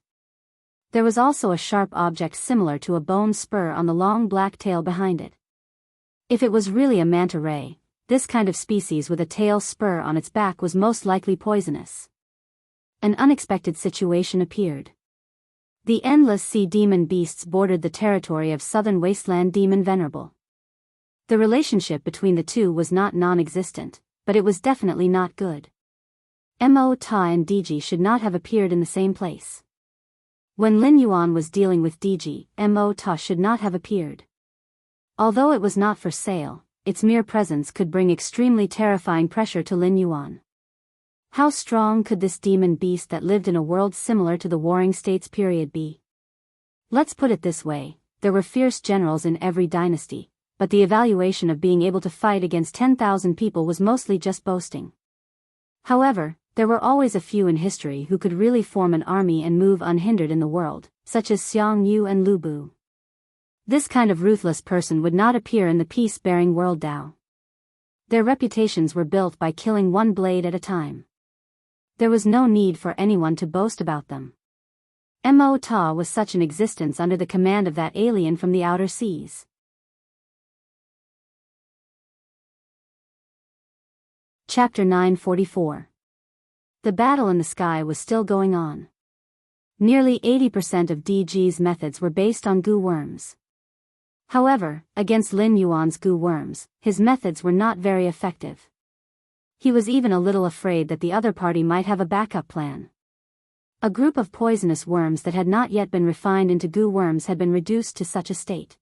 Speaker 1: There was also a sharp object similar to a bone spur on the long black tail behind it. If it was really a manta ray, this kind of species with a tail spur on its back was most likely poisonous. An unexpected situation appeared. The Endless Sea demon beasts bordered the territory of Southern Wasteland Demon Venerable. The relationship between the two was not non-existent, but it was definitely not good. Mo Ta and DG should not have appeared in the same place. When Lin Yuan was dealing with DG, Mo Ta should not have appeared. Although it was not for sale, its mere presence could bring extremely terrifying pressure to Lin Yuan. How strong could this demon beast that lived in a world similar to the Warring States period be? Let's put it this way, there were fierce generals in every dynasty, but the evaluation of being able to fight against 10,000 people was mostly just boasting. However, there were always a few in history who could really form an army and move unhindered in the world, such as Xiang Yu and Lu Bu. This kind of ruthless person would not appear in the peace-bearing world Dao. Their reputations were built by killing one blade at a time. There was no need for anyone to boast about them. Mo Ta was such an existence under the command of that alien from the outer seas. Chapter 944. The battle in the sky was still going on. Nearly 80% of DG's methods were based on goo worms. However, against Lin Yuan's goo worms, his methods were not very effective. He was even a little afraid that the other party might have a backup plan. A group of poisonous worms that had not yet been refined into goo worms had been reduced to such a state.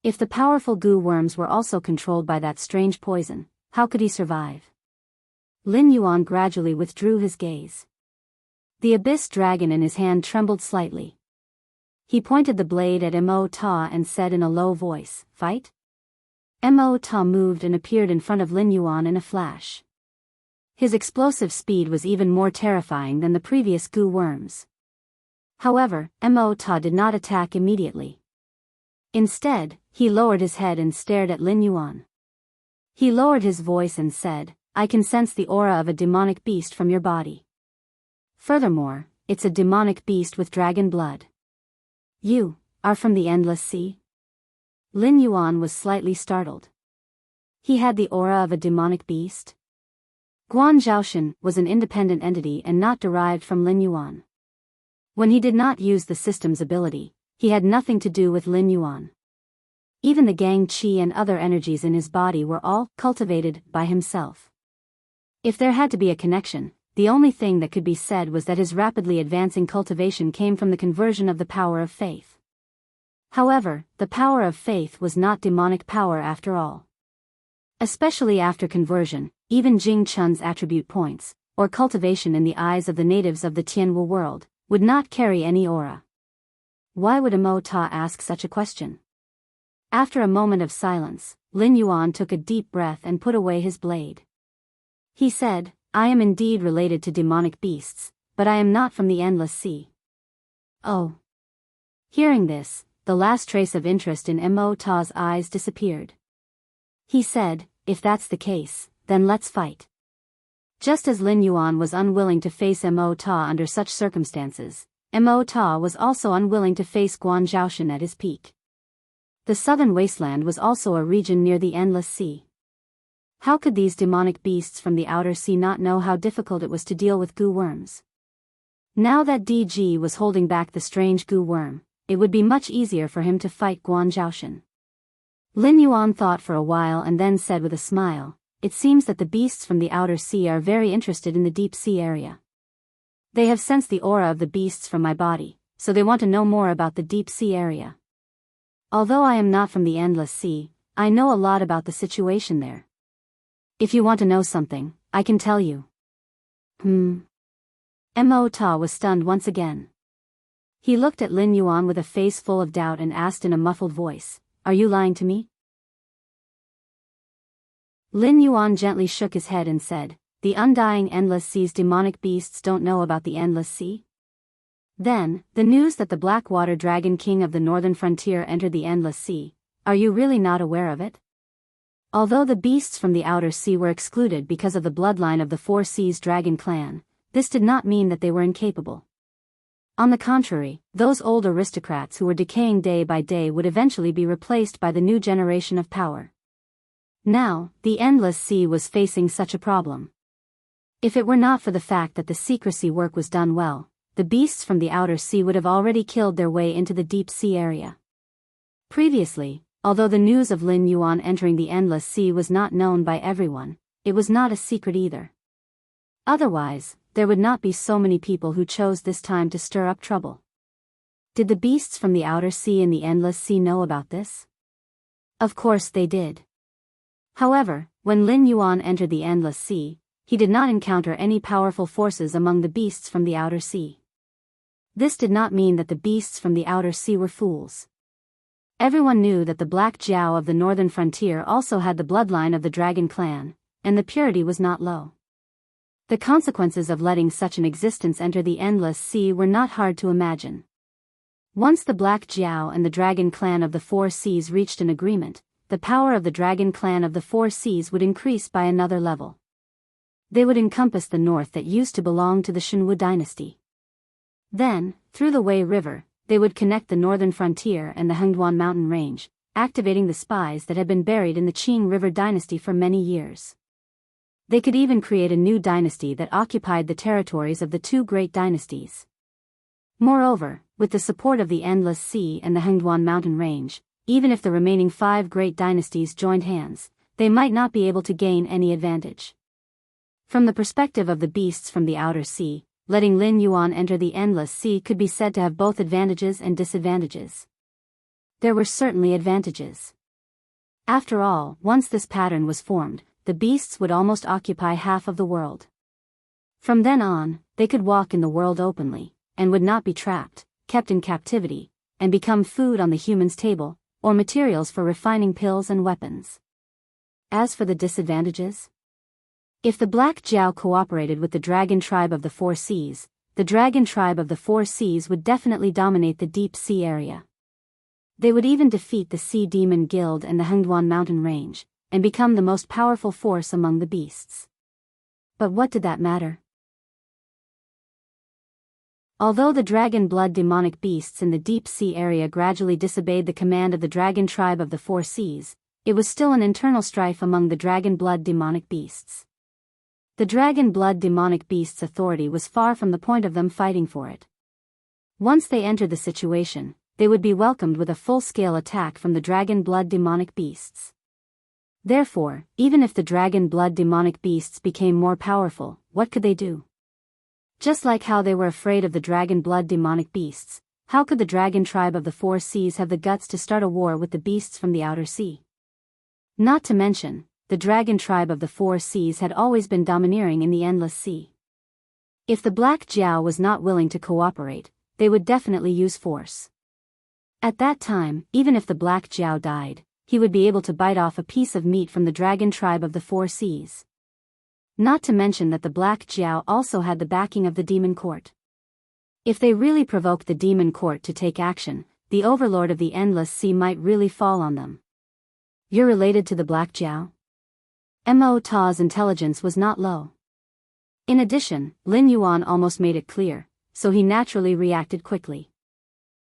Speaker 1: If the powerful goo worms were also controlled by that strange poison, how could he survive? Lin Yuan gradually withdrew his gaze. The abyss dragon in his hand trembled slightly. He pointed the blade at Mo Ta and said in a low voice, "Fight?" Mo Ta moved and appeared in front of Lin Yuan in a flash. His explosive speed was even more terrifying than the previous goo worms. However, Mo Ta did not attack immediately. Instead, he lowered his head and stared at Lin Yuan. He lowered his voice and said, "I can sense the aura of a demonic beast from your body. Furthermore, it's a demonic beast with dragon blood. You are from the Endless Sea?" Lin Yuan was slightly startled. He had the aura of a demonic beast? Guan Zhaoshan was an independent entity and not derived from Lin Yuan. When he did not use the system's ability, he had nothing to do with Lin Yuan. Even the Gang Qi and other energies in his body were all cultivated by himself. If there had to be a connection, the only thing that could be said was that his rapidly advancing cultivation came from the conversion of the power of faith. However, the power of faith was not demonic power after all. Especially after conversion, even Jing Chun's attribute points, or cultivation in the eyes of the natives of the Tianwu world, would not carry any aura. Why would Amo Ta ask such a question? After a moment of silence, Lin Yuan took a deep breath and put away his blade. He said, I am indeed related to demonic beasts, but I am not from the endless sea. Oh. Hearing this, the last trace of interest in Amo Ta's eyes disappeared. He said, if that's the case, then let's fight. Just as Lin Yuan was unwilling to face Amo Ta under such circumstances, Amo Ta was also unwilling to face Guan Zhaoshan at his peak. The southern wasteland was also a region near the endless sea. How could these demonic beasts from the outer sea not know how difficult it was to deal with goo worms? Now that DG was holding back the strange goo worm, it would be much easier for him to fight Guan Zhaoshan. Lin Yuan thought for a while and then said with a smile, it seems that the beasts from the outer sea are very interested in the deep sea area. They have sensed the aura of the beasts from my body, so they want to know more about the deep sea area. Although I am not from the endless sea, I know a lot about the situation there. If you want to know something, I can tell you. Mo Ta was stunned once again. He looked at Lin Yuan with a face full of doubt and asked in a muffled voice, are you lying to me? Lin Yuan gently shook his head and said, the undying endless sea's demonic beasts don't know about the endless sea? Then, the news that the Blackwater Dragon King of the northern frontier entered the endless sea, are you really not aware of it? Although the beasts from the outer sea were excluded because of the bloodline of the Four Seas Dragon clan, this did not mean that they were incapable. On the contrary, those old aristocrats who were decaying day by day would eventually be replaced by the new generation of power. Now, the endless sea was facing such a problem. If it were not for the fact that the secrecy work was done well, the beasts from the outer sea would have already killed their way into the deep sea area. Previously, although the news of Lin Yuan entering the endless sea was not known by everyone, it was not a secret either. Otherwise, there would not be so many people who chose this time to stir up trouble. Did the beasts from the outer sea and the endless sea know about this? Of course they did. However, when Lin Yuan entered the endless sea, he did not encounter any powerful forces among the beasts from the outer sea. This did not mean that the beasts from the outer sea were fools. Everyone knew that the Black Jiao of the northern frontier also had the bloodline of the Dragon clan, and the purity was not low. The consequences of letting such an existence enter the endless sea were not hard to imagine. Once the Black Jiao and the Dragon clan of the Four Seas reached an agreement, the power of the Dragon clan of the Four Seas would increase by another level. They would encompass the north that used to belong to the Shenwu dynasty. Then, through the Wei River, they would connect the northern frontier and the Hengduan mountain range, activating the spies that had been buried in the Qing River dynasty for many years. They could even create a new dynasty that occupied the territories of the two great dynasties. Moreover, with the support of the Endless Sea and the Hengduan mountain range, even if the remaining 5 great dynasties joined hands, they might not be able to gain any advantage. From the perspective of the beasts from the outer sea, letting Lin Yuan enter the Endless Sea could be said to have both advantages and disadvantages. There were certainly advantages. After all, once this pattern was formed, the beasts would almost occupy half of the world. From then on, they could walk in the world openly, and would not be trapped, kept in captivity, and become food on the human's table, or materials for refining pills and weapons. As for the disadvantages, if the Black Jiao cooperated with the Dragon Tribe of the Four Seas, the Dragon Tribe of the Four Seas would definitely dominate the deep sea area. They would even defeat the Sea Demon Guild and the Hengduan mountain range, and become the most powerful force among the beasts. But what did that matter? Although the dragon blood demonic beasts in the deep sea area gradually disobeyed the command of the Dragon Tribe of the Four Seas, it was still an internal strife among the dragon blood demonic beasts. The dragon blood demonic beasts' authority was far from the point of them fighting for it. Once they entered the situation, they would be welcomed with a full-scale attack from the dragon blood demonic beasts. Therefore, even if the dragon blood demonic beasts became more powerful, what could they do? Just like how they were afraid of the dragon blood demonic beasts, how could the dragon tribe of the four seas have the guts to start a war with the beasts from the outer sea? Not to mention, the dragon tribe of the four seas had always been domineering in the endless sea. If the Black Jiao was not willing to cooperate, they would definitely use force. At that time, even if the Black Jiao died, he would be able to bite off a piece of meat from the dragon tribe of the four seas. Not to mention that the Black Jiao also had the backing of the demon court. If they really provoked the demon court to take action, the overlord of the endless sea might really fall on them. You're related to the Black Jiao? Mo Ta's intelligence was not low. In addition, Lin Yuan almost made it clear, so he naturally reacted quickly.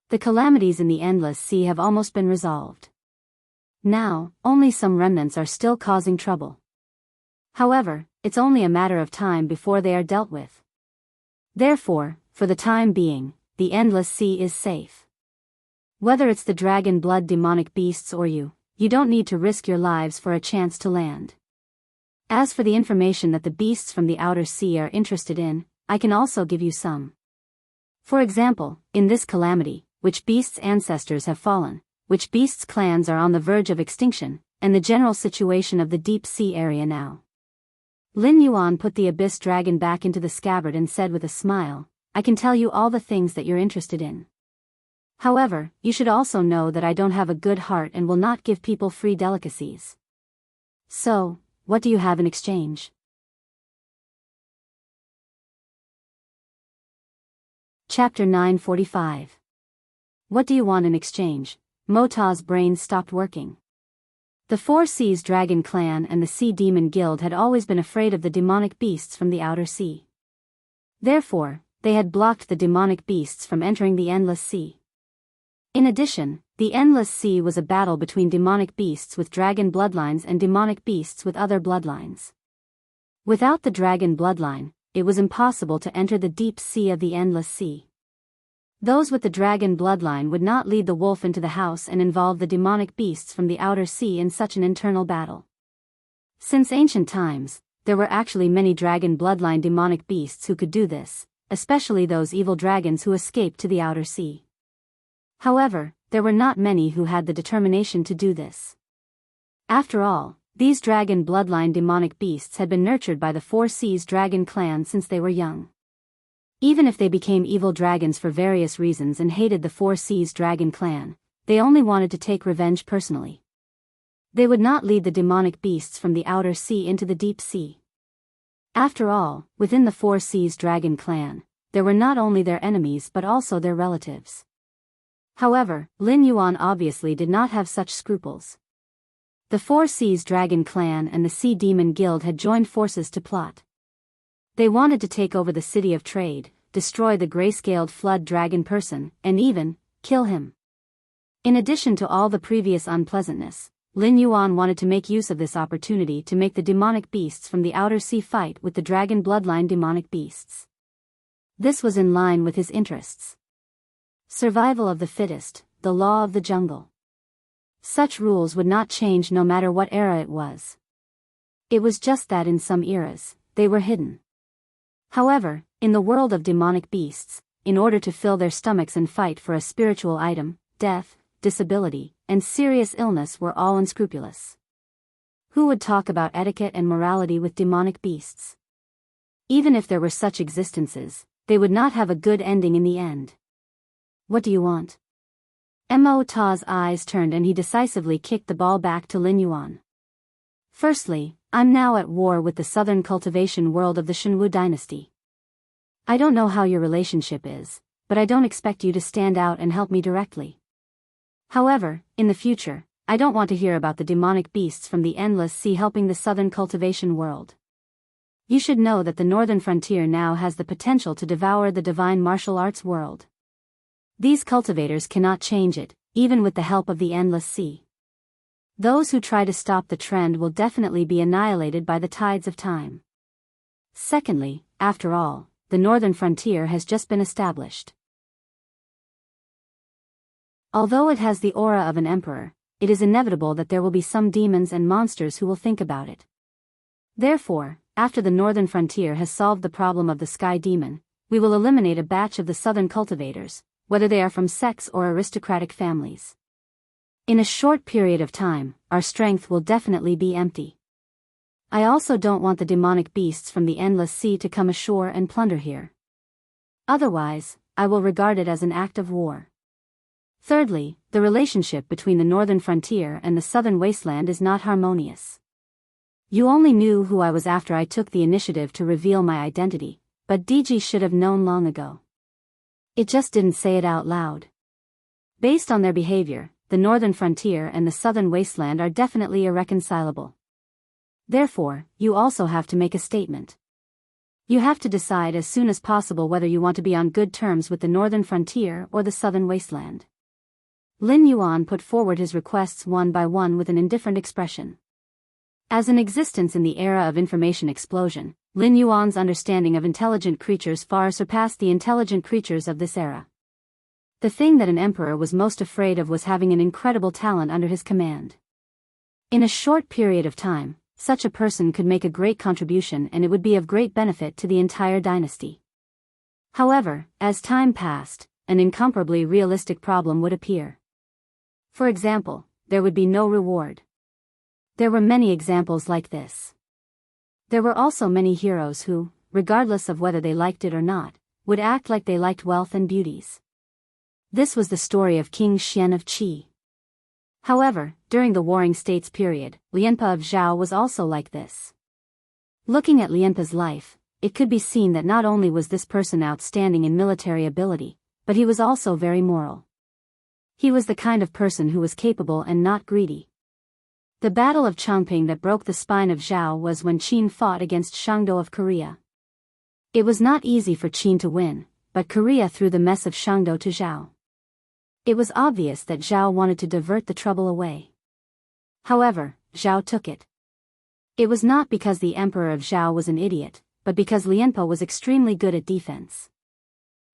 Speaker 1: The calamities in the endless sea have almost been resolved. Now, only some remnants are still causing trouble. However, it's only a matter of time before they are dealt with. Therefore, for the time being, the endless sea is safe. Whether it's the dragon blood demonic beasts or you don't need to risk your lives for a chance to land. As for the information that the beasts from the outer sea are interested in, I can also give you some. For example, in this calamity, which beasts' ancestors have fallen, which beasts' clans are on the verge of extinction, and the general situation of the deep sea area now. Lin Yuan put the abyss dragon back into the scabbard and said with a smile, I can tell you all the things that you're interested in. However, you should also know that I don't have a good heart and will not give people free delicacies. So, what do you have in exchange? Chapter 945. What do you want in exchange? Mo Ta's brain stopped working. The Four Seas Dragon Clan and the Sea Demon Guild had always been afraid of the demonic beasts from the outer sea. Therefore, they had blocked the demonic beasts from entering the Endless Sea. In addition, the Endless Sea was a battle between demonic beasts with dragon bloodlines and demonic beasts with other bloodlines. Without the dragon bloodline, it was impossible to enter the deep sea of the Endless Sea. Those with the dragon bloodline would not lead the wolf into the house and involve the demonic beasts from the outer sea in such an internal battle. Since ancient times, there were actually many dragon bloodline demonic beasts who could do this, especially those evil dragons who escaped to the outer sea. However, there were not many who had the determination to do this. After all, these dragon bloodline demonic beasts had been nurtured by the Four Seas Dragon Clan since they were young. Even if they became evil dragons for various reasons and hated the Four Seas Dragon Clan, they only wanted to take revenge personally. They would not lead the demonic beasts from the outer sea into the deep sea. After all, within the Four Seas Dragon Clan, there were not only their enemies but also their relatives. However, Lin Yuan obviously did not have such scruples. The Four Seas Dragon Clan and the Sea Demon Guild had joined forces to plot. They wanted to take over the City of Trade, destroy the gray-scaled flood dragon person, and even kill him. In addition to all the previous unpleasantness, Lin Yuan wanted to make use of this opportunity to make the demonic beasts from the outer sea fight with the dragon bloodline demonic beasts. This was in line with his interests. Survival of the fittest, the law of the jungle. Such rules would not change no matter what era it was. It was just that in some eras, they were hidden. However, in the world of demonic beasts, in order to fill their stomachs and fight for a spiritual item, death, disability, and serious illness were all unscrupulous. Who would talk about etiquette and morality with demonic beasts? Even if there were such existences, they would not have a good ending in the end. What do you want? Mo Ta's eyes turned and he decisively kicked the ball back to Lin Yuan. Firstly, I'm now at war with the southern cultivation world of the Shenwu dynasty. I don't know how your relationship is, but I don't expect you to stand out and help me directly. However, in the future, I don't want to hear about the demonic beasts from the Endless Sea helping the southern cultivation world. You should know that the northern frontier now has the potential to devour the divine martial arts world. These cultivators cannot change it, even with the help of the Endless Sea. Those who try to stop the trend will definitely be annihilated by the tides of time. Secondly, after all, the northern frontier has just been established. Although it has the aura of an emperor, it is inevitable that there will be some demons and monsters who will think about it. Therefore, after the northern frontier has solved the problem of the sky demon, we will eliminate a batch of the southern cultivators, whether they are from sects or aristocratic families. In a short period of time, our strength will definitely be empty. I also don't want the demonic beasts from the endless sea to come ashore and plunder here. Otherwise, I will regard it as an act of war. Thirdly, the relationship between the northern frontier and the southern wasteland is not harmonious. You only knew who I was after I took the initiative to reveal my identity, but DG should have known long ago. It just didn't say it out loud. Based on their behavior, the northern frontier and the southern wasteland are definitely irreconcilable. Therefore, you also have to make a statement. You have to decide as soon as possible whether you want to be on good terms with the northern frontier or the southern wasteland. Lin Yuan put forward his requests one by one with an indifferent expression. As an existence in the era of information explosion, Lin Yuan's understanding of intelligent creatures far surpassed the intelligent creatures of this era. The thing that an emperor was most afraid of was having an incredible talent under his command. In a short period of time, such a person could make a great contribution and it would be of great benefit to the entire dynasty. However, as time passed, an incomparably realistic problem would appear. For example, there would be no reward. There were many examples like this. There were also many heroes who, regardless of whether they liked it or not, would act like they liked wealth and beauties. This was the story of King Xian of Qi. However, during the Warring States period, Lianpa of Zhao was also like this. Looking at Lianpa's life, it could be seen that not only was this person outstanding in military ability, but he was also very moral. He was the kind of person who was capable and not greedy. The Battle of Chongping that broke the spine of Zhao was when Qin fought against Shangdo of Korea. It was not easy for Qin to win, but Korea threw the mess of Shangdo to Zhao. It was obvious that Zhao wanted to divert the trouble away. However, Zhao took it. It was not because the emperor of Zhao was an idiot, but because Lianpa was extremely good at defense.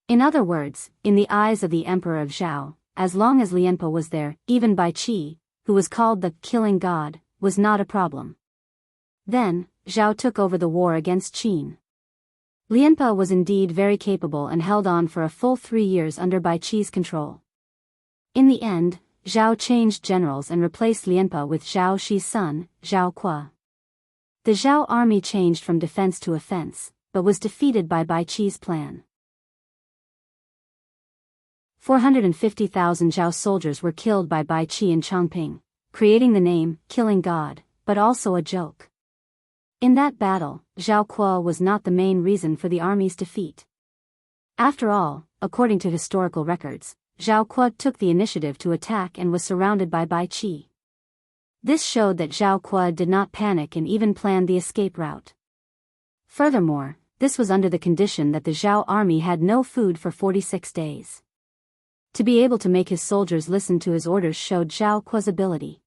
Speaker 1: In other words, in the eyes of the emperor of Zhao, as long as Lianpa was there, even Bai Qi, who was called the killing god, was not a problem. Then, Zhao took over the war against Qin. Lianpa was indeed very capable and held on for a full 3 years under Bai Qi's control. In the end, Zhao changed generals and replaced Lianpa with Zhao Shi's son, Zhao Kuo. The Zhao army changed from defense to offense, but was defeated by Bai Qi's plan. 450,000 Zhao soldiers were killed by Bai Qi in Chongping, creating the name, killing god, but also a joke. In that battle, Zhao Kuo was not the main reason for the army's defeat. After all, according to historical records, Zhao Kuo took the initiative to attack and was surrounded by Bai Qi. This showed that Zhao Kuo did not panic and even planned the escape route. Furthermore, this was under the condition that the Zhao army had no food for 46 days. To be able to make his soldiers listen to his orders showed Zhao Kuo's ability.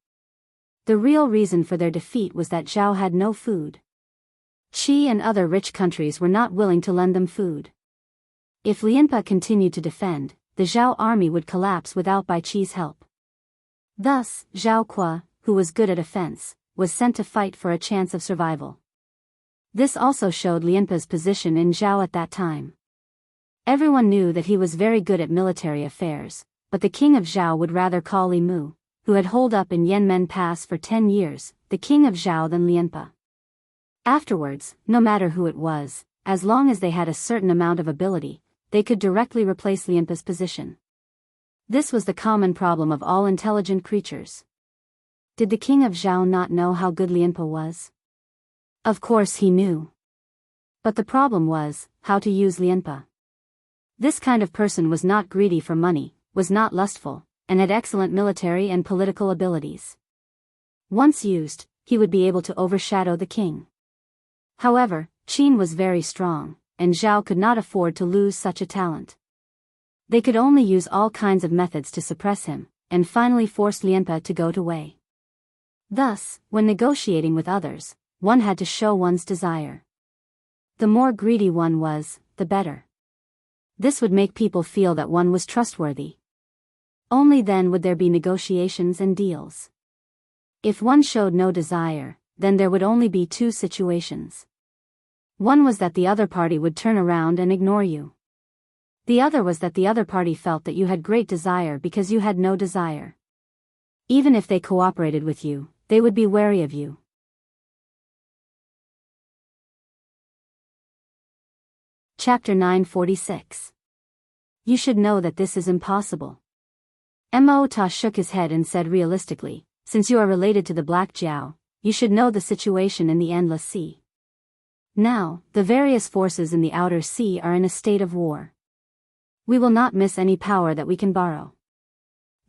Speaker 1: The real reason for their defeat was that Zhao had no food. Qi and other rich countries were not willing to lend them food. If Lianpa continued to defend, the Zhao army would collapse without Bai Qi's help. Thus, Zhao Kuo, who was good at offense, was sent to fight for a chance of survival. This also showed Lianpa's position in Zhao at that time. Everyone knew that he was very good at military affairs, but the king of Zhao would rather call Li Mu, who had holed up in Yanmen Pass for 10 years, the king of Zhao than Lianpa. Afterwards, no matter who it was, as long as they had a certain amount of ability, they could directly replace Lianpa's position. This was the common problem of all intelligent creatures. Did the king of Zhao not know how good Lianpa was? Of course he knew. But the problem was, how to use Lianpa. This kind of person was not greedy for money, was not lustful, and had excellent military and political abilities. Once used, he would be able to overshadow the king. However, Qin was very strong, and Zhao could not afford to lose such a talent. They could only use all kinds of methods to suppress him, and finally force Lianpa to go to Wei. Thus, when negotiating with others, one had to show one's desire. The more greedy one was, the better. This would make people feel that one was trustworthy. Only then would there be negotiations and deals. If one showed no desire, then there would only be two situations. One was that the other party would turn around and ignore you. The other was that the other party felt that you had great desire because you had no desire. Even if they cooperated with you, they would be wary of you. Chapter 946. You should know that this is impossible. Mo-ta shook his head and said realistically, since you are related to the Black Jiao, you should know the situation in the Endless Sea. Now, the various forces in the Outer Sea are in a state of war. We will not miss any power that we can borrow.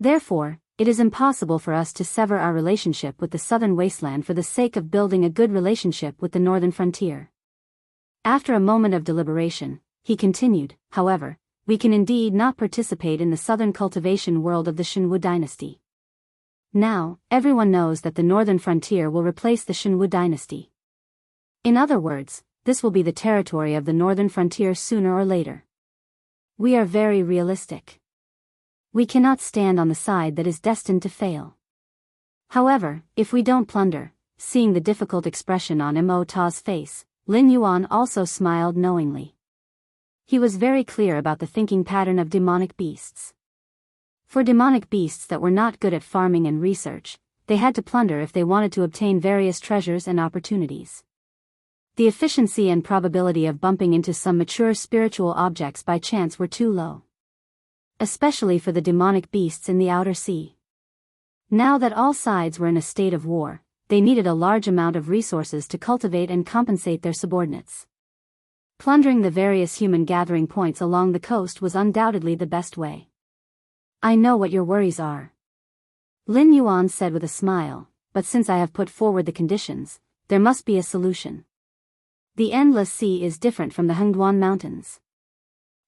Speaker 1: Therefore, it is impossible for us to sever our relationship with the southern wasteland for the sake of building a good relationship with the northern frontier. After a moment of deliberation, he continued, however, we can indeed not participate in the southern cultivation world of the Shenwu dynasty. Now, everyone knows that the northern frontier will replace the Shenwu dynasty. In other words, this will be the territory of the northern frontier sooner or later. We are very realistic. We cannot stand on the side that is destined to fail. However, if we don't plunder, seeing the difficult expression on Mo-ta's face, Lin Yuan also smiled knowingly. He was very clear about the thinking pattern of demonic beasts. For demonic beasts that were not good at farming and research, they had to plunder if they wanted to obtain various treasures and opportunities. The efficiency and probability of bumping into some mature spiritual objects by chance were too low. Especially for the demonic beasts in the Outer Sea. Now that all sides were in a state of war, they needed a large amount of resources to cultivate and compensate their subordinates. Plundering the various human gathering points along the coast was undoubtedly the best way. I know what your worries are. Lin Yuan said with a smile, but since I have put forward the conditions, there must be a solution. The Endless Sea is different from the Hengduan Mountains.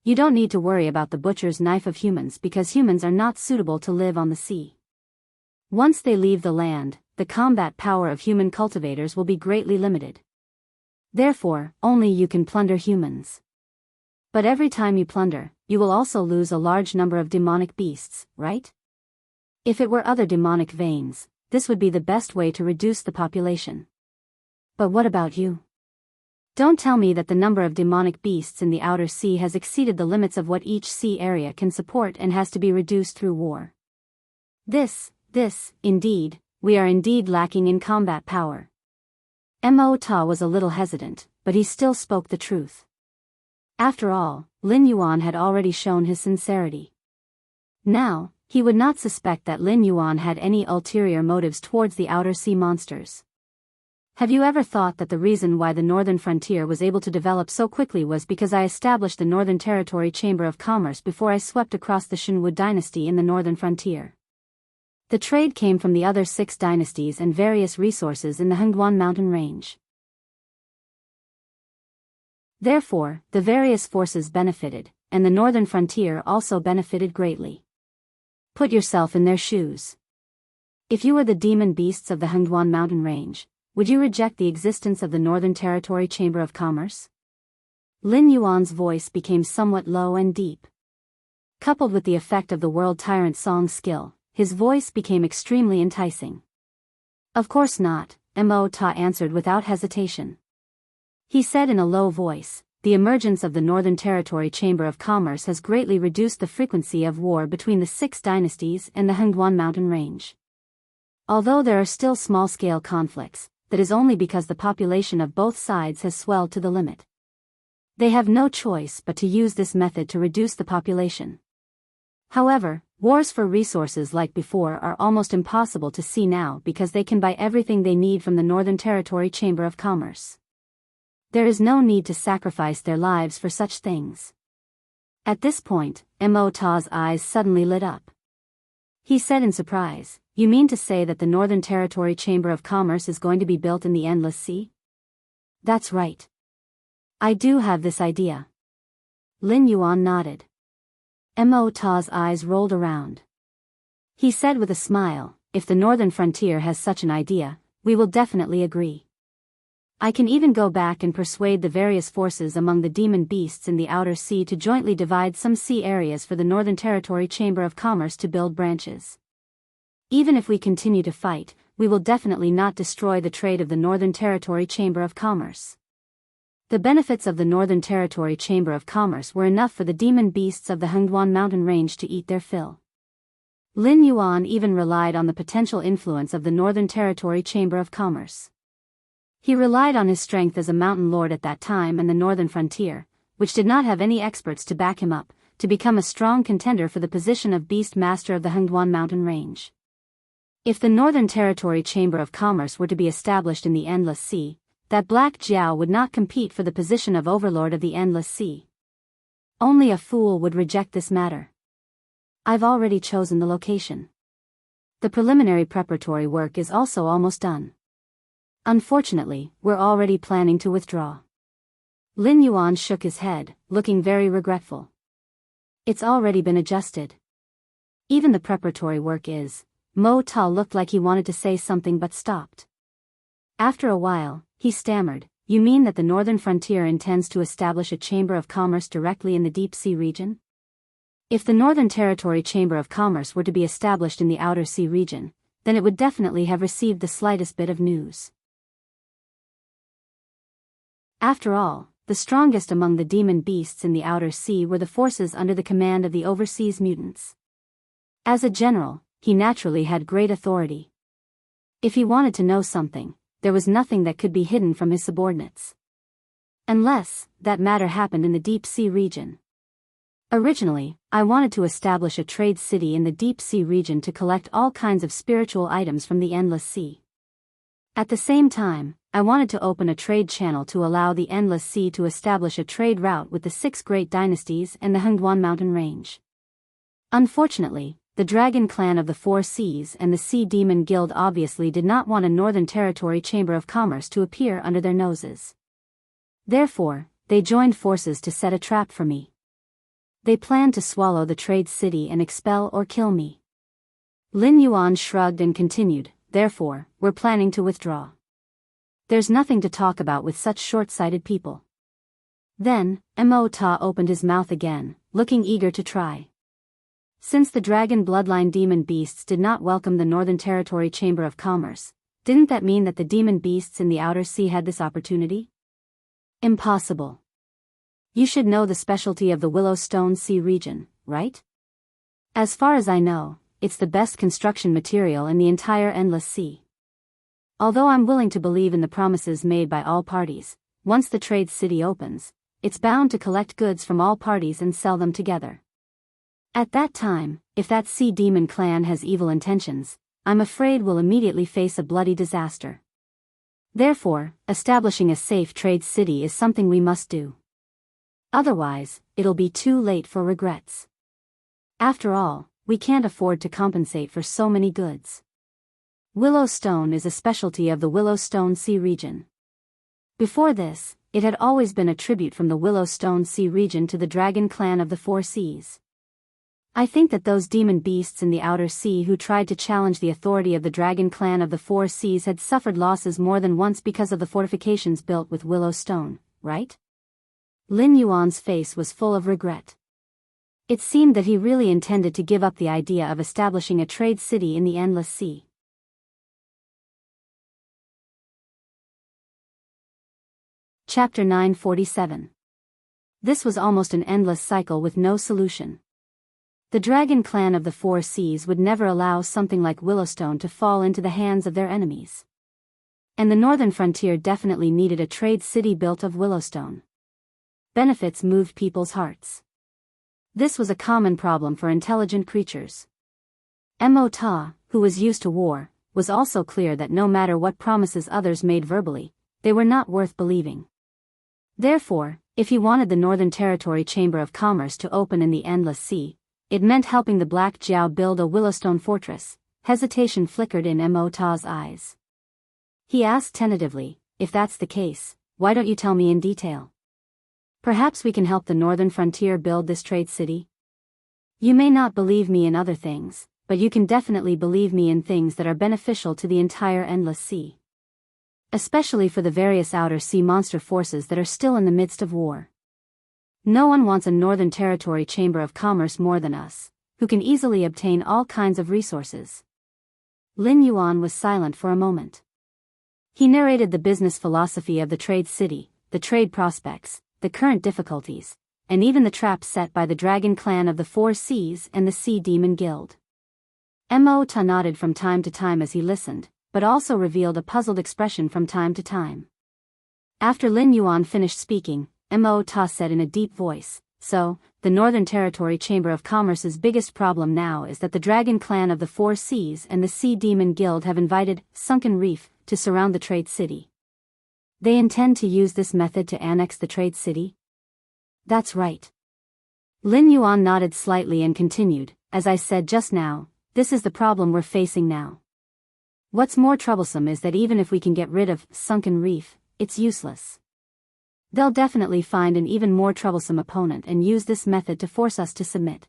Speaker 1: You don't need to worry about the butcher's knife of humans because humans are not suitable to live on the sea. Once they leave the land, the combat power of human cultivators will be greatly limited. Therefore, only you can plunder humans. But every time you plunder, you will also lose a large number of demonic beasts, right? If it were other demonic veins, this would be the best way to reduce the population. But what about you? Don't tell me that the number of demonic beasts in the Outer Sea has exceeded the limits of what each sea area can support and has to be reduced through war. Indeed, we are indeed lacking in combat power. Mo-ta was a little hesitant, but he still spoke the truth. After all, Lin Yuan had already shown his sincerity. Now, he would not suspect that Lin Yuan had any ulterior motives towards the Outer Sea monsters. Have you ever thought that the reason why the northern frontier was able to develop so quickly was because I established the Northern Territory Chamber of Commerce before I swept across the Shenwu dynasty in the northern frontier? The trade came from the other 6 dynasties and various resources in the Hengduan mountain range. Therefore, the various forces benefited, and the northern frontier also benefited greatly. Put yourself in their shoes. If you were the demon beasts of the Hengduan mountain range, would you reject the existence of the Northern Territory Chamber of Commerce? Lin Yuan's voice became somewhat low and deep. Coupled with the effect of the World Tyrant Song's skill, his voice became extremely enticing. Of course not, Mo-ta answered without hesitation. He said in a low voice, the emergence of the Northern Territory Chamber of Commerce has greatly reduced the frequency of war between the 6 dynasties and the Hengduan mountain range. Although there are still small-scale conflicts, that is only because the population of both sides has swelled to the limit. They have no choice but to use this method to reduce the population. However, wars for resources like before are almost impossible to see now because they can buy everything they need from the Northern Territory Chamber of Commerce. There is no need to sacrifice their lives for such things. At this point, Mo-ta's eyes suddenly lit up. He said in surprise, you mean to say that the Northern Territory Chamber of Commerce is going to be built in the Endless Sea? That's right. I do have this idea. Lin Yuan nodded. Mo-ta's eyes rolled around. He said with a smile, if the northern frontier has such an idea, we will definitely agree. I can even go back and persuade the various forces among the demon beasts in the outer sea to jointly divide some sea areas for the Northern Territory Chamber of Commerce to build branches. Even if we continue to fight, we will definitely not destroy the trade of the Northern Territory Chamber of Commerce. The benefits of the Northern Territory Chamber of Commerce were enough for the demon beasts of the Hengduan mountain range to eat their fill. Lin Yuan even relied on the potential influence of the Northern Territory Chamber of Commerce. He relied on his strength as a mountain lord at that time and the northern frontier, which did not have any experts to back him up, to become a strong contender for the position of Beast Master of the Hengduan mountain range. If the Northern Territory Chamber of Commerce were to be established in the Endless Sea, that Black Jiao would not compete for the position of Overlord of the Endless Sea. Only a fool would reject this matter. I've already chosen the location. The preliminary preparatory work is also almost done. Unfortunately, we're already planning to withdraw. Lin Yuan shook his head, looking very regretful. It's already been adjusted. Even the preparatory work is. Mo Ta looked like he wanted to say something but stopped. After a while, he stammered, "You mean that the northern frontier intends to establish a chamber of commerce directly in the deep sea region?" If the Northern Territory Chamber of Commerce were to be established in the outer sea region, then it would definitely have received the slightest bit of news. After all, the strongest among the demon beasts in the outer sea were the forces under the command of the overseas mutants. As a general, he naturally had great authority. If he wanted to know something, there was nothing that could be hidden from his subordinates. Unless that matter happened in the deep sea region. Originally, I wanted to establish a trade city in the deep sea region to collect all kinds of spiritual items from the Endless Sea. At the same time, I wanted to open a trade channel to allow the Endless Sea to establish a trade route with the 6 great dynasties and the Hengduan mountain range. Unfortunately, the Dragon Clan of the Four Seas and the Sea Demon Guild obviously did not want a Northern Territory Chamber of Commerce to appear under their noses. Therefore, they joined forces to set a trap for me. They planned to swallow the trade city and expel or kill me. Lin Yuan shrugged and continued, "Therefore, we're planning to withdraw. There's nothing to talk about with such short-sighted people." Then, Mo Ta opened his mouth again, looking eager to try. Since the dragon bloodline demon beasts did not welcome the Northern Territory Chamber of Commerce, didn't that mean that the demon beasts in the outer sea had this opportunity? Impossible. You should know the specialty of the Willowstone Sea region, right? As far as I know, it's the best construction material in the entire Endless Sea. Although I'm willing to believe in the promises made by all parties, once the trade city opens, it's bound to collect goods from all parties and sell them together. At that time, if that Sea Demon clan has evil intentions, I'm afraid we'll immediately face a bloody disaster. Therefore, establishing a safe trade city is something we must do. Otherwise, it'll be too late for regrets. After all, we can't afford to compensate for so many goods. Willowstone is a specialty of the Willowstone Sea region. Before this, it had always been a tribute from the Willowstone Sea region to the Dragon Clan of the Four Seas. I think that those demon beasts in the outer sea who tried to challenge the authority of the Dragon Clan of the Four Seas had suffered losses more than once because of the fortifications built with Willowstone, right? Lin Yuan's face was full of regret. It seemed that he really intended to give up the idea of establishing a trade city in the Endless Sea. Chapter 947. This was almost an endless cycle with no solution. The Dragon Clan of the Four Seas would never allow something like Willowstone to fall into the hands of their enemies. And the northern frontier definitely needed a trade city built of Willowstone. Benefits moved people's hearts. This was a common problem for intelligent creatures. Mo Ta, who was used to war, was also clear that no matter what promises others made verbally, they were not worth believing. Therefore, if he wanted the Northern Territory Chamber of Commerce to open in the Endless Sea, it meant helping the Black Jiao build a Willowstone fortress. Hesitation flickered in Mo Ta's eyes. He asked tentatively, "If that's the case, why don't you tell me in detail? Perhaps we can help the Northern Frontier build this trade city." "You may not believe me in other things, but you can definitely believe me in things that are beneficial to the entire endless sea. Especially for the various outer sea monster forces that are still in the midst of war. No one wants a Northern Territory Chamber of Commerce more than us, who can easily obtain all kinds of resources. Lin Yuan was silent for a moment. He narrated the business philosophy of the trade city, the trade prospects, the current difficulties, and even the traps set by the Dragon Clan of the Four Seas and the Sea Demon Guild. Mo Ta nodded from time to time as he listened, but also revealed a puzzled expression from time to time. After Lin Yuan finished speaking, Mo Ta said in a deep voice, "So, the Northern Territory Chamber of Commerce's biggest problem now is that the Dragon Clan of the Four Seas and the Sea Demon Guild have invited Sunken Reef to surround the trade city. They intend to use this method to annex the trade city?" "That's right." Lin Yuan nodded slightly and continued, "As I said just now, this is the problem we're facing now. What's more troublesome is that even if we can get rid of Sunken Reef, it's useless. They'll definitely find an even more troublesome opponent and use this method to force us to submit.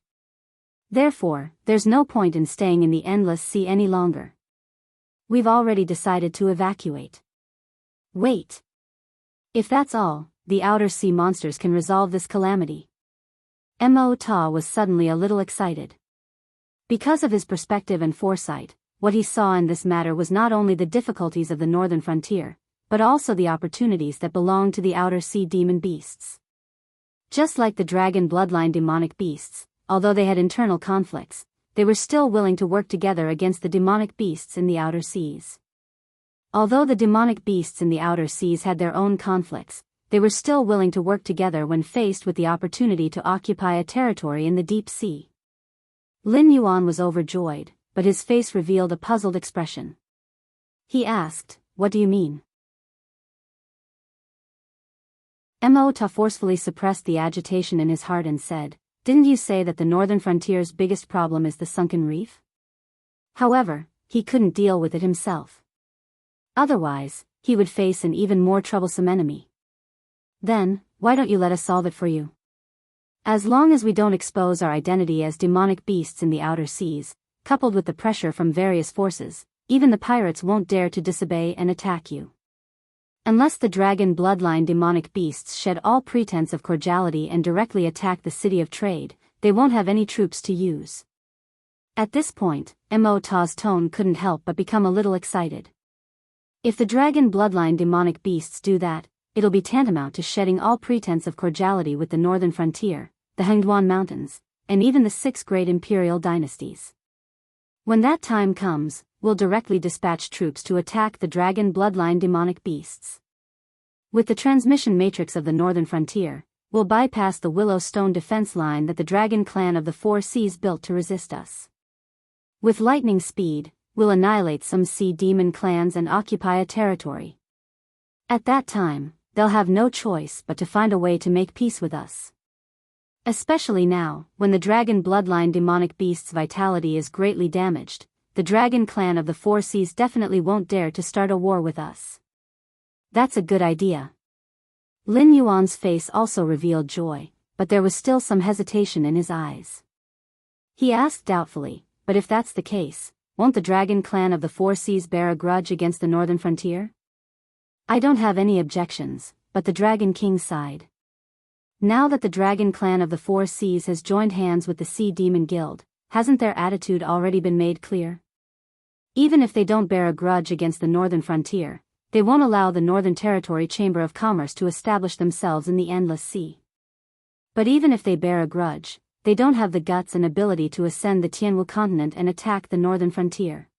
Speaker 1: Therefore, there's no point in staying in the endless sea any longer. We've already decided to evacuate." "Wait. If that's all, the outer sea monsters can resolve this calamity." Mo Ta was suddenly a little excited. Because of his perspective and foresight, what he saw in this matter was not only the difficulties of the northern frontier, but also the opportunities that belonged to the outer sea demon beasts. Just like the dragon bloodline demonic beasts, although they had internal conflicts, they were still willing to work together against the demonic beasts in the outer seas. Although the demonic beasts in the outer seas had their own conflicts, they were still willing to work together when faced with the opportunity to occupy a territory in the deep sea. Lin Yuan was overjoyed, but his face revealed a puzzled expression. He asked, "What do you mean?" Mo Ta forcefully suppressed the agitation in his heart and said, "Didn't you say that the northern frontier's biggest problem is the sunken reef?" However, he couldn't deal with it himself. Otherwise, he would face an even more troublesome enemy. "Then, why don't you let us solve it for you? As long as we don't expose our identity as demonic beasts in the outer seas, coupled with the pressure from various forces, even the pirates won't dare to disobey and attack you. Unless the dragon bloodline demonic beasts shed all pretense of cordiality and directly attack the city of trade, they won't have any troops to use." At this point, Mo Ta's tone couldn't help but become a little excited. If the dragon bloodline demonic beasts do that, it'll be tantamount to shedding all pretense of cordiality with the northern frontier, the Hengduan Mountains, and even the 6 great imperial dynasties. When that time comes, we'll directly dispatch troops to attack the dragon bloodline demonic beasts. With the transmission matrix of the northern frontier, we'll bypass the willow stone defense line that the dragon clan of the Four Seas built to resist us. With lightning speed, we'll annihilate some sea demon clans and occupy a territory. At that time, they'll have no choice but to find a way to make peace with us. Especially now, when the dragon bloodline demonic beast's vitality is greatly damaged, the dragon clan of the Four Seas definitely won't dare to start a war with us. That's a good idea. Lin Yuan's face also revealed joy, but there was still some hesitation in his eyes. He asked doubtfully, "But if that's the case, won't the dragon clan of the Four Seas bear a grudge against the northern frontier?" "I don't have any objections," but the Dragon King sighed. Now that the dragon clan of the Four Seas has joined hands with the Sea Demon Guild, hasn't their attitude already been made clear? Even if they don't bear a grudge against the northern frontier, they won't allow the Northern Territory Chamber of Commerce to establish themselves in the Endless Sea. But even if they bear a grudge, they don't have the guts and ability to ascend the Tianwu continent and attack the northern frontier.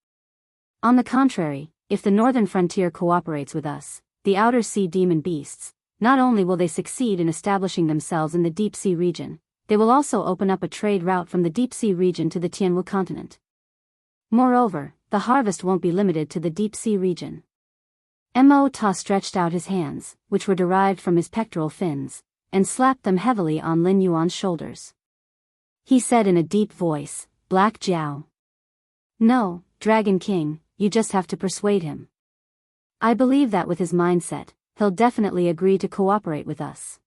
Speaker 1: On the contrary, if the northern frontier cooperates with us, the outer sea demon beasts, not only will they succeed in establishing themselves in the deep sea region, they will also open up a trade route from the deep sea region to the Tianwu continent. Moreover, the harvest won't be limited to the deep sea region. Mo Ta stretched out his hands, which were derived from his pectoral fins, and slapped them heavily on Lin Yuan's shoulders. He said in a deep voice, "Black Jiao. No, Dragon King, you just have to persuade him. I believe that with his mindset, he'll definitely agree to cooperate with us.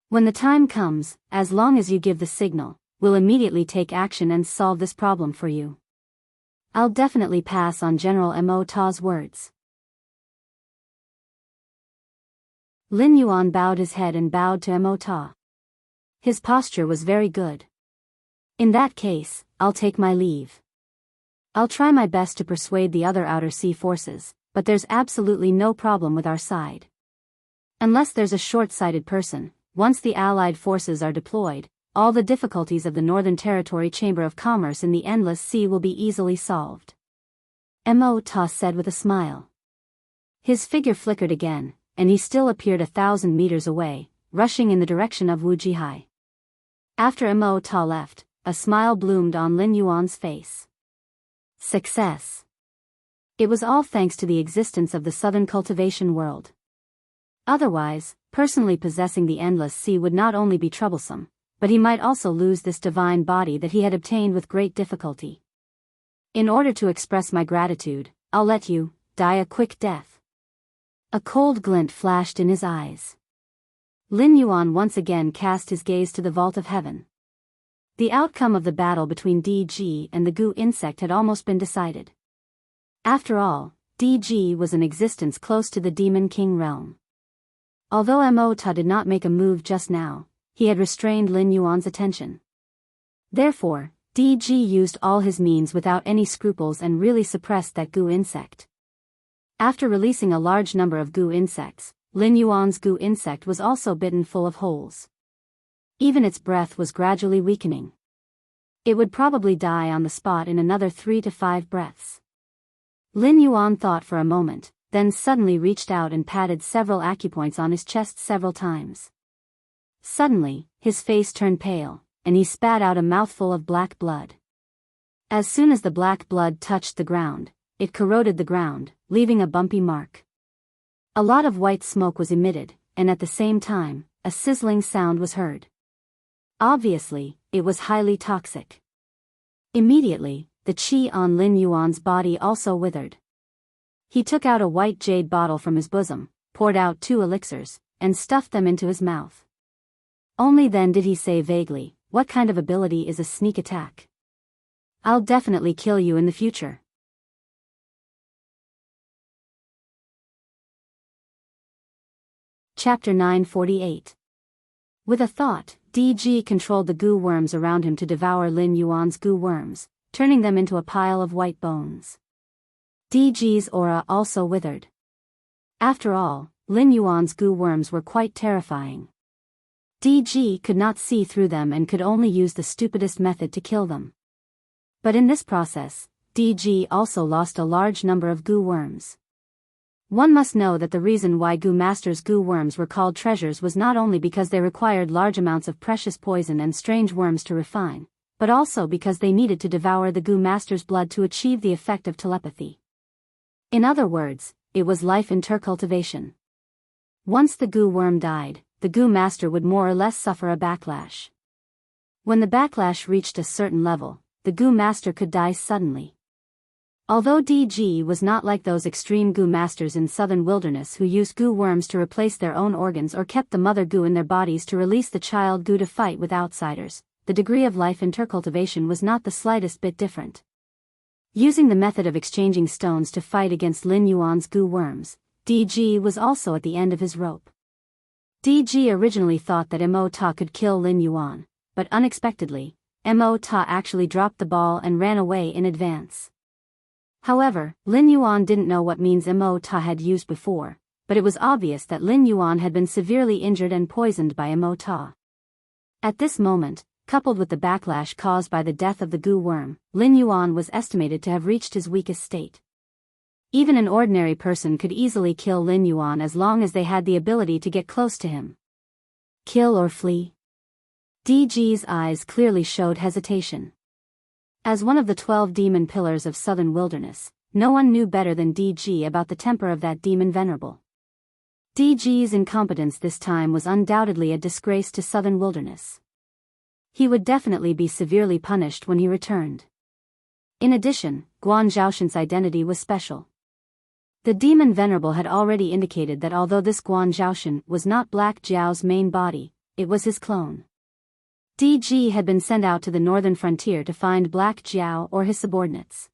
Speaker 1: When the time comes, as long as you give the signal, we'll immediately take action and solve this problem for you." I'll definitely pass on General Mo Ta's words. Lin Yuan bowed his head and bowed to Mo Ta. His posture was very good. In that case, I'll take my leave. I'll try my best to persuade the other outer sea forces, but there's absolutely no problem with our side. Unless there's a short-sighted person, once the Allied forces are deployed, all the difficulties of the Northern Territory Chamber of Commerce in the Endless Sea will be easily solved. Mo Ta said with a smile. His figure flickered again, and he still appeared 1,000 meters away, rushing in the direction of Wu Jihai. After Mo Ta left, a smile bloomed on Lin Yuan's face. Success. It was all thanks to the existence of the Southern Cultivation World. Otherwise, personally possessing the Endless Sea would not only be troublesome, but he might also lose this divine body that he had obtained with great difficulty. In order to express my gratitude, I'll let you die a quick death. A cold glint flashed in his eyes. Lin Yuan once again cast his gaze to the vault of heaven. The outcome of the battle between DG and the goo insect had almost been decided. After all, DG was in existence close to the Demon King realm. Although Mo Ta did not make a move just now, he had restrained Lin Yuan's attention. Therefore, DG used all his means without any scruples and really suppressed that goo insect. After releasing a large number of goo insects, Lin Yuan's goo insect was also bitten full of holes. Even its breath was gradually weakening. It would probably die on the spot in another 3 to 5 breaths. Lin Yuan thought for a moment, then suddenly reached out and patted several acupoints on his chest several times. Suddenly, his face turned pale, and he spat out a mouthful of black blood. As soon as the black blood touched the ground, it corroded the ground, leaving a bumpy mark. A lot of white smoke was emitted, and at the same time, a sizzling sound was heard. Obviously, it was highly toxic. Immediately, the qi on Lin Yuan's body also withered. He took out a white jade bottle from his bosom, poured out 2 elixirs, and stuffed them into his mouth. Only then did he say vaguely, "What kind of ability is a sneak attack? I'll definitely kill you in the future." Chapter 948. With a thought, DG controlled the goo worms around him to devour Lin Yuan's goo worms, turning them into a pile of white bones. DG's aura also withered. After all, Lin Yuan's goo worms were quite terrifying. DG could not see through them and could only use the stupidest method to kill them. But in this process, DG also lost a large number of goo worms. One must know that the reason why Goo Master's goo worms were called treasures was not only because they required large amounts of precious poison and strange worms to refine, but also because they needed to devour the Goo Master's blood to achieve the effect of telepathy. In other words, it was life intercultivation. Once the goo worm died, the Goo Master would more or less suffer a backlash. When the backlash reached a certain level, the Goo Master could die suddenly. Although DG was not like those extreme goo masters in southern wilderness who used goo worms to replace their own organs or kept the mother goo in their bodies to release the child goo to fight with outsiders, the degree of life intercultivation was not the slightest bit different. Using the method of exchanging stones to fight against Lin Yuan's goo worms, DG was also at the end of his rope. DG originally thought that Mo Ta could kill Lin Yuan, but unexpectedly, Mo Ta actually dropped the ball and ran away in advance. However, Lin Yuan didn't know what means Mo Ta had used before, but it was obvious that Lin Yuan had been severely injured and poisoned by Mo Ta. At this moment, coupled with the backlash caused by the death of the goo worm, Lin Yuan was estimated to have reached his weakest state. Even an ordinary person could easily kill Lin Yuan as long as they had the ability to get close to him. Kill or flee? DG's eyes clearly showed hesitation. As one of the 12 demon pillars of southern wilderness, no one knew better than DG about the temper of that demon venerable. DG's incompetence this time was undoubtedly a disgrace to southern wilderness. He would definitely be severely punished when he returned. In addition, Guan Zhaoshan's identity was special. The demon venerable had already indicated that although this Guan Zhaoshan was not Black Jiao's main body, it was his clone. DG had been sent out to the northern frontier to find Black Jiao or his subordinates.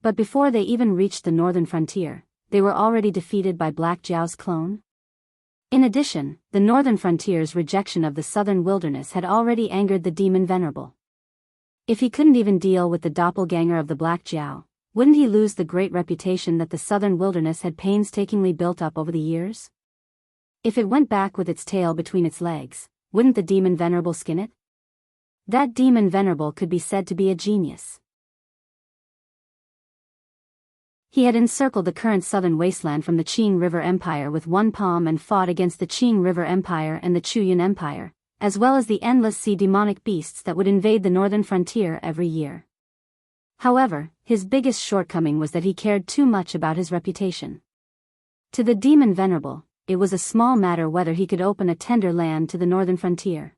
Speaker 1: But before they even reached the northern frontier, they were already defeated by Black Zhao's clone. In addition, the northern frontier's rejection of the southern wilderness had already angered the demon Venerable. If he couldn't even deal with the doppelganger of the Black Zhao, wouldn't he lose the great reputation that the southern wilderness had painstakingly built up over the years? If it went back with its tail between its legs, wouldn't the demon Venerable skin it? That demon Venerable could be said to be a genius. He had encircled the current southern wasteland from the Qing River Empire with one palm and fought against the Qing River Empire and the Chuyun Empire, as well as the endless sea demonic beasts that would invade the northern frontier every year. However, his biggest shortcoming was that he cared too much about his reputation. To the demon Venerable, it was a small matter whether he could open a tender land to the northern frontier.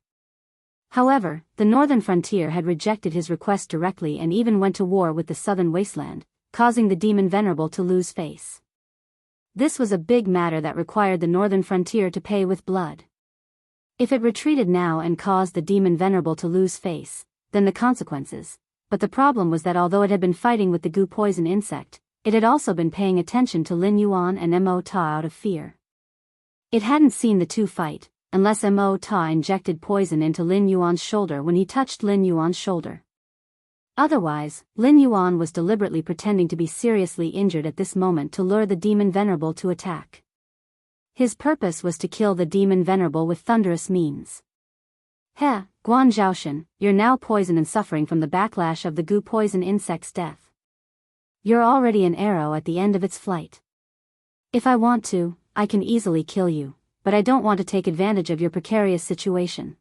Speaker 1: However, the northern frontier had rejected his request directly and even went to war with the southern wasteland, causing the demon Venerable to lose face. This was a big matter that required the northern frontier to pay with blood. If it retreated now and caused the demon Venerable to lose face, then the consequences. But the problem was that although it had been fighting with the goo poison insect, it had also been paying attention to Lin Yuan and Mo Ta out of fear. It hadn't seen the two fight, unless Mo Ta injected poison into Lin Yuan's shoulder when he touched Lin Yuan's shoulder. Otherwise, Lin Yuan was deliberately pretending to be seriously injured at this moment to lure the demon Venerable to attack. His purpose was to kill the demon Venerable with thunderous means. Guan Zhaoshan, you're now poisoned and suffering from the backlash of the goo poison insect's death. You're already an arrow at the end of its flight. If I want to, I can easily kill you, but I don't want to take advantage of your precarious situation.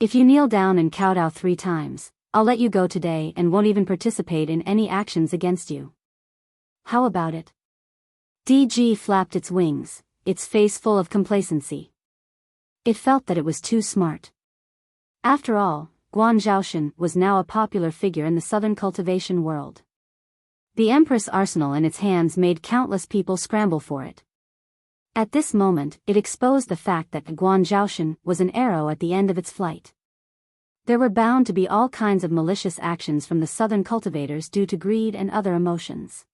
Speaker 1: If you kneel down and kowtow 3 times, I'll let you go today and won't even participate in any actions against you. How about it? DG flapped its wings, its face full of complacency. It felt that it was too smart. After all, Guan Zhaoshan was now a popular figure in the southern cultivation world. The Empress' arsenal in its hands made countless people scramble for it. At this moment, it exposed the fact that Guan Zhaoshan was an arrow at the end of its flight. There were bound to be all kinds of malicious actions from the southern cultivators due to greed and other emotions.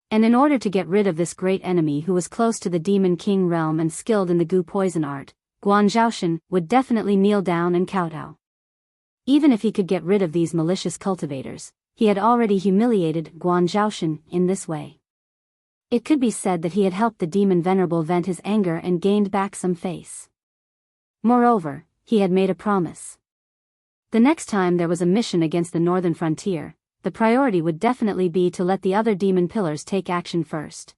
Speaker 1: And in order to get rid of this great enemy who was close to the Demon King realm and skilled in the goo poison art, Guan Zhaoshan would definitely kneel down and kowtow. Even if he could get rid of these malicious cultivators, he had already humiliated Guan Zhaoshan in this way. It could be said that he had helped the demon Venerable vent his anger and gained back some face. Moreover, he had made a promise. The next time there was a mission against the northern frontier, the priority would definitely be to let the other demon pillars take action first.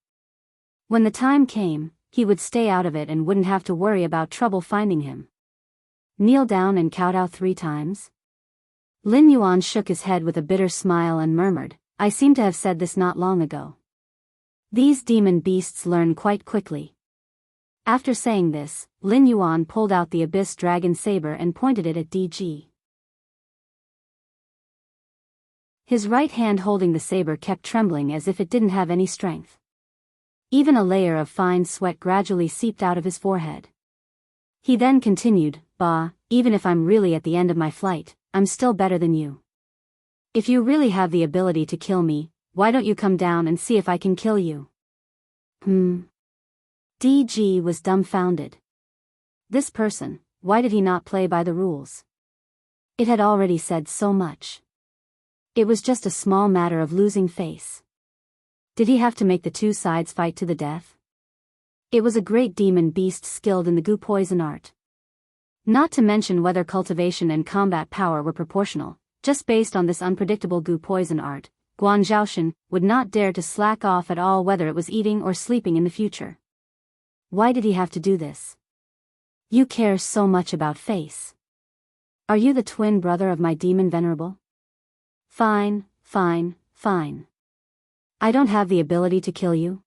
Speaker 1: When the time came, he would stay out of it and wouldn't have to worry about trouble finding him. Kneel down and kowtow 3 times? Lin Yuan shook his head with a bitter smile and murmured, I seem to have said this not long ago. These demon beasts learn quite quickly. After saying this, Lin Yuan pulled out the Abyss Dragon Saber and pointed it at DG. His right hand holding the saber kept trembling as if it didn't have any strength. Even a layer of fine sweat gradually seeped out of his forehead. He then continued, Bah, even if I'm really at the end of my flight, I'm still better than you. If you really have the ability to kill me, why don't you come down and see if I can kill you? DG was dumbfounded. This person, why did he not play by the rules? It had already said so much. It was just a small matter of losing face. Did he have to make the two sides fight to the death? It was a great demon beast skilled in the goo poison art. Not to mention whether cultivation and combat power were proportional, just based on this unpredictable goo poison art, Guan Zhaoshan would not dare to slack off at all whether it was eating or sleeping in the future. Why did he have to do this? You care so much about face. Are you the twin brother of my demon Venerable? Fine. I don't have the ability to kill you?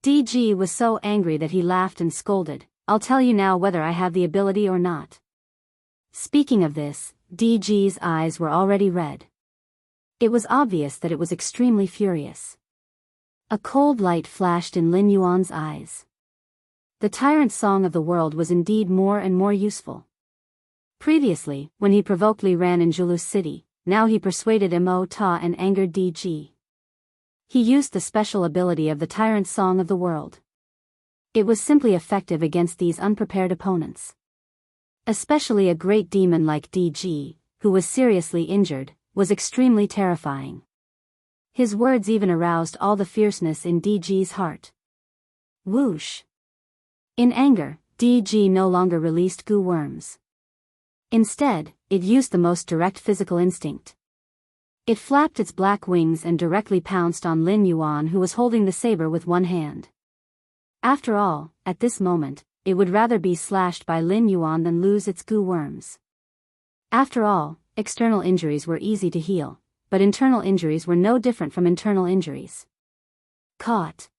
Speaker 1: DG was so angry that he laughed and scolded, I'll tell you now whether I have the ability or not. Speaking of this, DG's eyes were already red. It was obvious that it was extremely furious. A cold light flashed in Lin Yuan's eyes. The tyrant song of the world was indeed more and more useful. Previously, when he provoked Li Ran in Julus City, now he persuaded Mo Ta and angered DG. He used the special ability of the tyrant song of the world. It was simply effective against these unprepared opponents. Especially a great demon like DG, who was seriously injured, was extremely terrifying. His words even aroused all the fierceness in DG's heart. Whoosh! In anger, DG no longer released goo worms. Instead, it used the most direct physical instinct. It flapped its black wings and directly pounced on Lin Yuan, who was holding the saber with one hand. After all, at this moment, it would rather be slashed by Lin Yuan than lose its goo worms. After all, external injuries were easy to heal, but internal injuries were no different from internal injuries. Caught.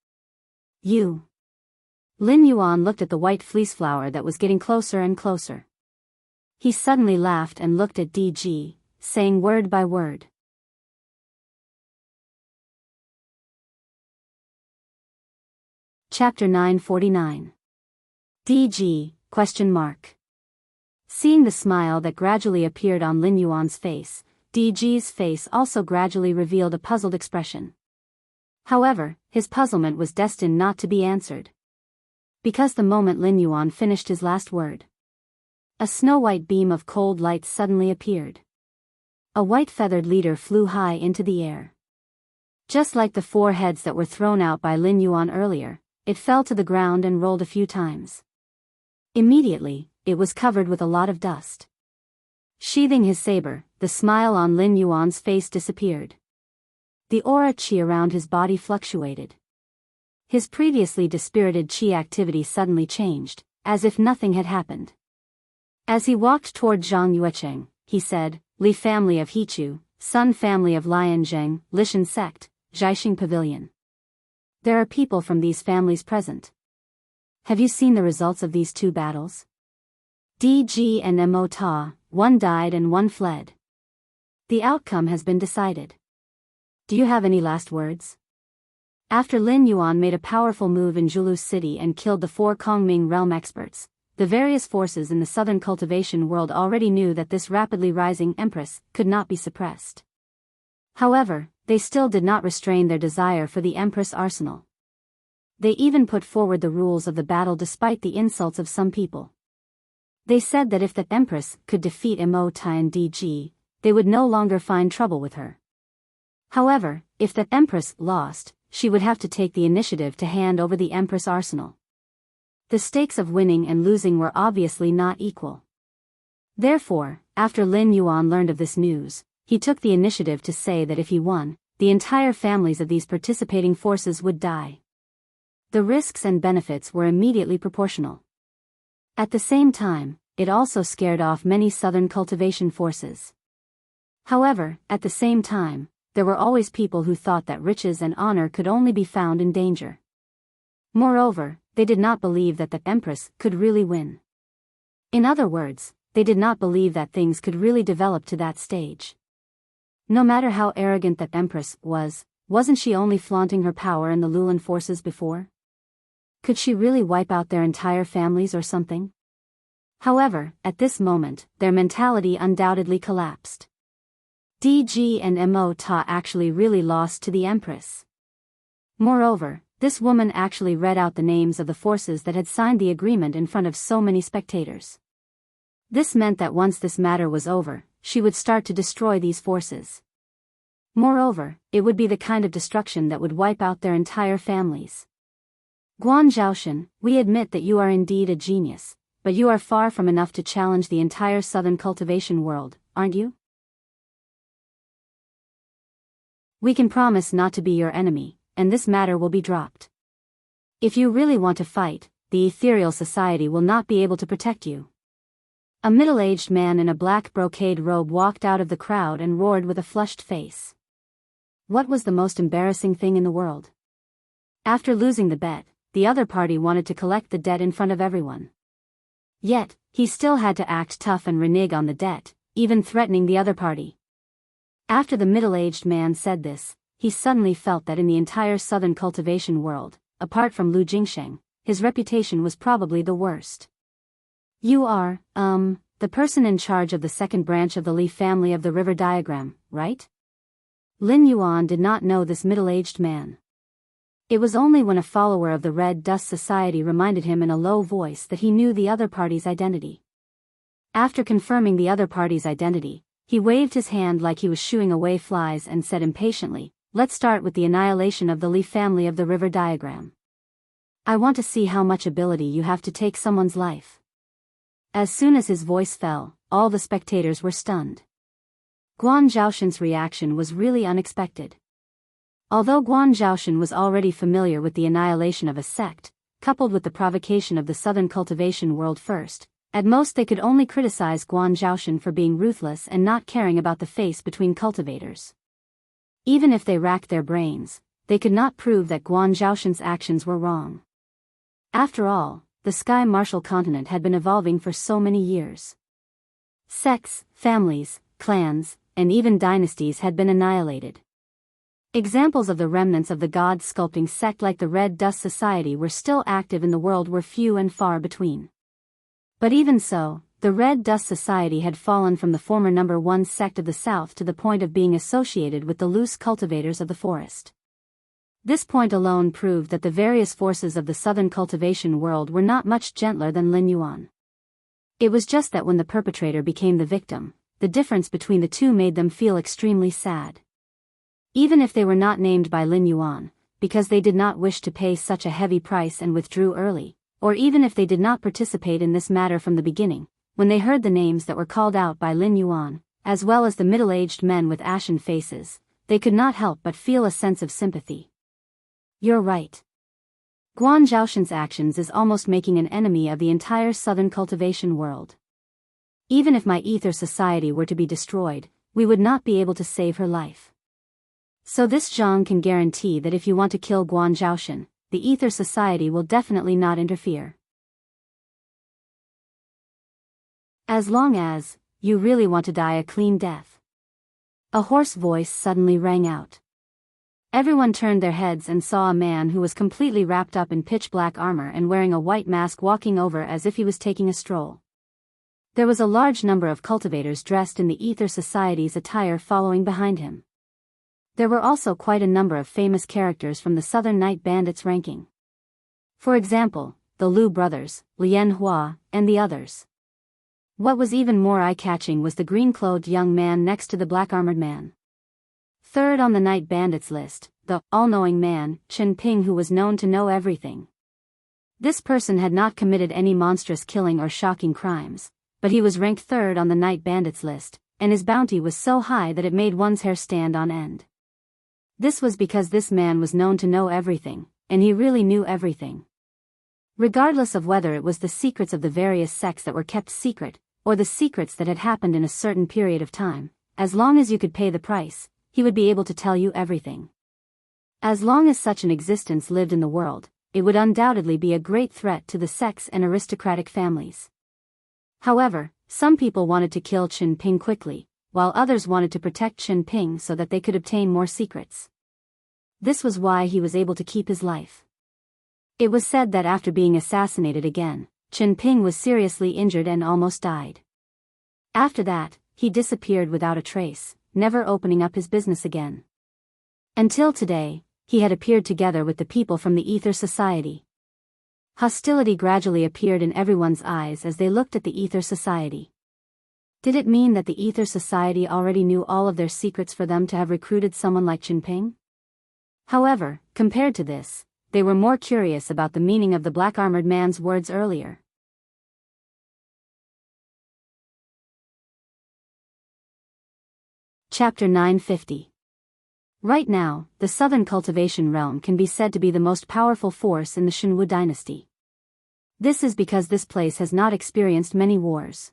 Speaker 1: You. Lin Yuan looked at the white fleece flower that was getting closer and closer. He suddenly laughed and looked at DG, saying word by word. Chapter 949. DG, ? Seeing the smile that gradually appeared on Lin Yuan's face, DG's face also gradually revealed a puzzled expression. However, his puzzlement was destined not to be answered. Because the moment Lin Yuan finished his last word, a snow-white beam of cold light suddenly appeared. A white-feathered leader flew high into the air. Just like the 4 heads that were thrown out by Lin Yuan earlier, it fell to the ground and rolled a few times. Immediately, it was covered with a lot of dust. Sheathing his saber, the smile on Lin Yuan's face disappeared. The aura qi around his body fluctuated. His previously dispirited qi activity suddenly changed, as if nothing had happened. As he walked toward Zhang Yuecheng, he said, Li family of Hichu, Sun family of Lianzheng, Lishan sect, Zhaixing pavilion. There are people from these families present. Have you seen the results of these 2 battles? DG and Mo Ta, one died and one fled. The outcome has been decided. Do you have any last words? After Lin Yuan made a powerful move in Zhulu City and killed the 4 Kongming realm experts, the various forces in the southern cultivation world already knew that this rapidly rising empress could not be suppressed. However, they still did not restrain their desire for the empress arsenal. They even put forward the rules of the battle despite the insults of some people. They said that if the empress could defeat Mo Ta and DG, they would no longer find trouble with her. However, if the empress lost, she would have to take the initiative to hand over the empress arsenal. The stakes of winning and losing were obviously not equal. Therefore, after Lin Yuan learned of this news, he took the initiative to say that if he won, the entire families of these participating forces would die. The risks and benefits were immediately proportional. At the same time, it also scared off many southern cultivation forces. However, at the same time, there were always people who thought that riches and honor could only be found in danger. Moreover, they did not believe that the empress could really win. In other words, they did not believe that things could really develop to that stage. No matter how arrogant that empress was, wasn't she only flaunting her power in the Lulan forces before? Could she really wipe out their entire families or something? However, at this moment, their mentality undoubtedly collapsed. DG and Mo Ta actually really lost to the empress. Moreover, this woman actually read out the names of the forces that had signed the agreement in front of so many spectators. This meant that once this matter was over, she would start to destroy these forces. Moreover, it would be the kind of destruction that would wipe out their entire families. Guan Zhaoshan, we admit that you are indeed a genius, but you are far from enough to challenge the entire southern cultivation world, aren't you? We can promise not to be your enemy, and this matter will be dropped. If you really want to fight, the ethereal society will not be able to protect you. A middle-aged man in a black brocade robe walked out of the crowd and roared with a flushed face. What was the most embarrassing thing in the world? After losing the bet, the other party wanted to collect the debt in front of everyone. Yet, he still had to act tough and renege on the debt, even threatening the other party. After the middle-aged man said this, he suddenly felt that in the entire southern cultivation world, apart from Lu Jingsheng, his reputation was probably the worst. You are, the person in charge of the second branch of the Li family of the river diagram, right? Lin Yuan did not know this middle-aged man. It was only when a follower of the Red Dust Society reminded him in a low voice that he knew the other party's identity. After confirming the other party's identity, he waved his hand like he was shooing away flies and said impatiently, "Let's start with the annihilation of the leaf family of the river diagram. I want to see how much ability you have to take someone's life." As soon as his voice fell, all the spectators were stunned. Guan Zhaoshan's reaction was really unexpected. Although Guan Zhaoshan was already familiar with the annihilation of a sect, coupled with the provocation of the southern cultivation world first, at most they could only criticize Guan Zhaoshan for being ruthless and not caring about the face between cultivators. Even if they racked their brains, they could not prove that Guan Zhaoshan's actions were wrong. After all, the Sky Martial continent had been evolving for so many years. Sects, families, clans, and even dynasties had been annihilated. Examples of the remnants of the god-sculpting sect like the Red Dust Society were still active in the world were few and far between. But even so, the Red Dust Society had fallen from the former number one sect of the south to the point of being associated with the loose cultivators of the forest. This point alone proved that the various forces of the southern cultivation world were not much gentler than Lin Yuan. It was just that when the perpetrator became the victim, the difference between the two made them feel extremely sad. Even if they were not named by Lin Yuan, because they did not wish to pay such a heavy price and withdrew early, or even if they did not participate in this matter from the beginning, when they heard the names that were called out by Lin Yuan, as well as the middle-aged men with ashen faces, they could not help but feel a sense of sympathy. You're right. Guan Zhaoshan's actions is almost making an enemy of the entire southern cultivation world. Even if my ether society were to be destroyed, we would not be able to save her life. So this Zhang can guarantee that if you want to kill Guan Zhaoshan, the Ether Society will definitely not interfere. As long as you really want to die a clean death. A hoarse voice suddenly rang out. Everyone turned their heads and saw a man who was completely wrapped up in pitch-black armor and wearing a white mask walking over as if he was taking a stroll. There was a large number of cultivators dressed in the Ether Society's attire following behind him. There were also quite a number of famous characters from the Southern Night Bandits ranking. For example, the Liu brothers, Lian Hua, and the others. What was even more eye-catching was the green-clothed young man next to the black-armored man. Third on the Night Bandits list, the all-knowing man, Chen Ping, who was known to know everything. This person had not committed any monstrous killing or shocking crimes, but he was ranked third on the Night Bandits list, and his bounty was so high that it made one's hair stand on end. This was because this man was known to know everything, and he really knew everything. Regardless of whether it was the secrets of the various sects that were kept secret, or the secrets that had happened in a certain period of time, as long as you could pay the price, he would be able to tell you everything. As long as such an existence lived in the world, it would undoubtedly be a great threat to the sects and aristocratic families. However, some people wanted to kill Chen Ping quickly, while others wanted to protect Chen Ping so that they could obtain more secrets. This was why he was able to keep his life. It was said that after being assassinated again, Chen Ping was seriously injured and almost died. After that, he disappeared without a trace, never opening up his business again. Until today, he had appeared together with the people from the Ether Society. Hostility gradually appeared in everyone's eyes as they looked at the Ether Society. Did it mean that the Ether Society already knew all of their secrets for them to have recruited someone like Chen Ping? However, compared to this, they were more curious about the meaning of the black-armored man's words earlier. Chapter 950. Right now, the Southern Cultivation Realm can be said to be the most powerful force in the Shenwu dynasty. This is because this place has not experienced many wars.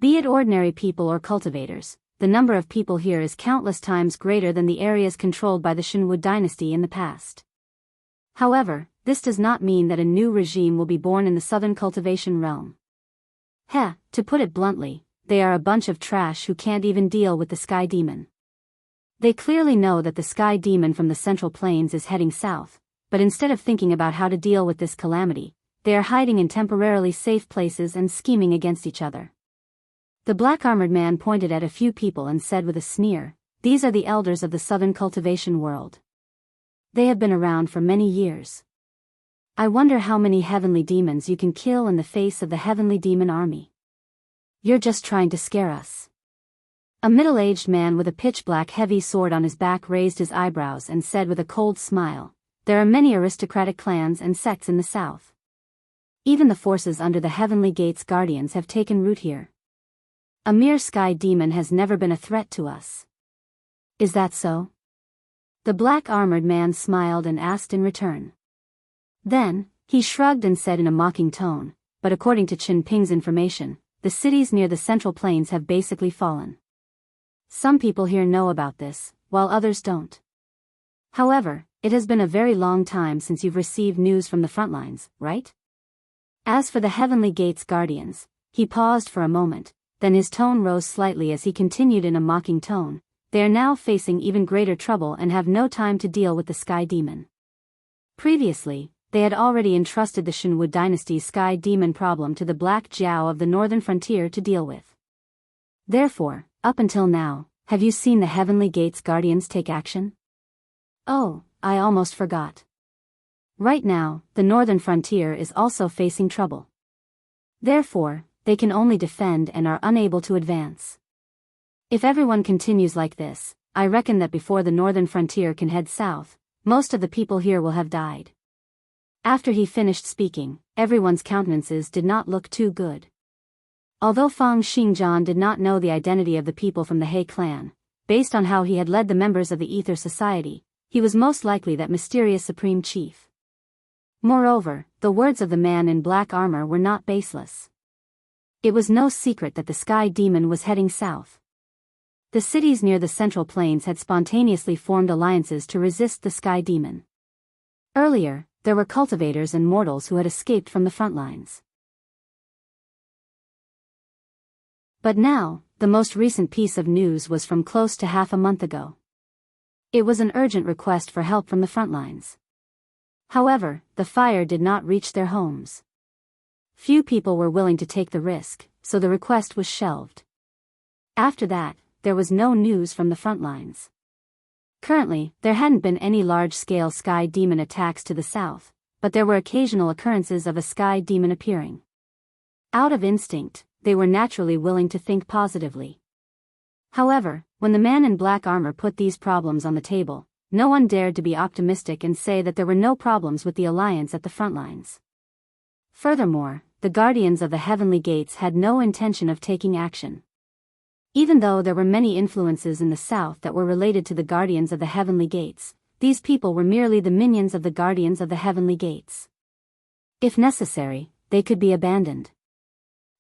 Speaker 1: Be it ordinary people or cultivators, the number of people here is countless times greater than the areas controlled by the Shenwu dynasty in the past. However, this does not mean that a new regime will be born in the Southern Cultivation Realm. To put it bluntly, they are a bunch of trash who can't even deal with the Sky Demon. They clearly know that the Sky Demon from the Central Plains is heading south, but instead of thinking about how to deal with this calamity, they are hiding in temporarily safe places and scheming against each other. The black-armored man pointed at a few people and said with a sneer, these are the elders of the southern cultivation world. They have been around for many years. I wonder how many heavenly demons you can kill in the face of the heavenly demon army. You're just trying to scare us. A middle-aged man with a pitch-black heavy sword on his back raised his eyebrows and said with a cold smile, "There are many aristocratic clans and sects in the south. Even the forces under the Heavenly Gates guardians have taken root here. A mere sky demon has never been a threat to us." "Is that so?" The black-armored man smiled and asked in return. Then, he shrugged and said in a mocking tone, "But according to Qin Ping's information, the cities near the Central Plains have basically fallen. Some people here know about this, while others don't. However, it has been a very long time since you've received news from the front lines, right? As for the Heavenly Gates guardians," he paused for a moment, then his tone rose slightly as he continued in a mocking tone, "they are now facing even greater trouble and have no time to deal with the Sky Demon. Previously, they had already entrusted the Shenwu dynasty's Sky Demon problem to the Black Jiao of the northern frontier to deal with. Therefore, up until now, have you seen the Heavenly Gates guardians take action? Oh, I almost forgot. Right now, the northern frontier is also facing trouble. Therefore, they can only defend and are unable to advance. If everyone continues like this, I reckon that before the northern frontier can head south, most of the people here will have died." After he finished speaking, everyone's countenances did not look too good. Although Fang Xingjian did not know the identity of the people from the He clan, based on how he had led the members of the Ether Society, he was most likely that mysterious supreme chief. Moreover, the words of the man in black armor were not baseless. It was no secret that the Sky Demon was heading south. The cities near the Central Plains had spontaneously formed alliances to resist the Sky Demon. Earlier, there were cultivators and mortals who had escaped from the front lines. But now, the most recent piece of news was from close to half a month ago. It was an urgent request for help from the front lines. However, the fire did not reach their homes. Few people were willing to take the risk, so the request was shelved. After that, there was no news from the front lines. Currently, there hadn't been any large-scale Sky Demon attacks to the south, but there were occasional occurrences of a Sky Demon appearing. Out of instinct, they were naturally willing to think positively. However, when the man in black armor put these problems on the table, no one dared to be optimistic and say that there were no problems with the alliance at the front lines. Furthermore, the guardians of the Heavenly Gates had no intention of taking action. Even though there were many influences in the south that were related to the guardians of the Heavenly Gates, these people were merely the minions of the guardians of the Heavenly Gates. If necessary, they could be abandoned.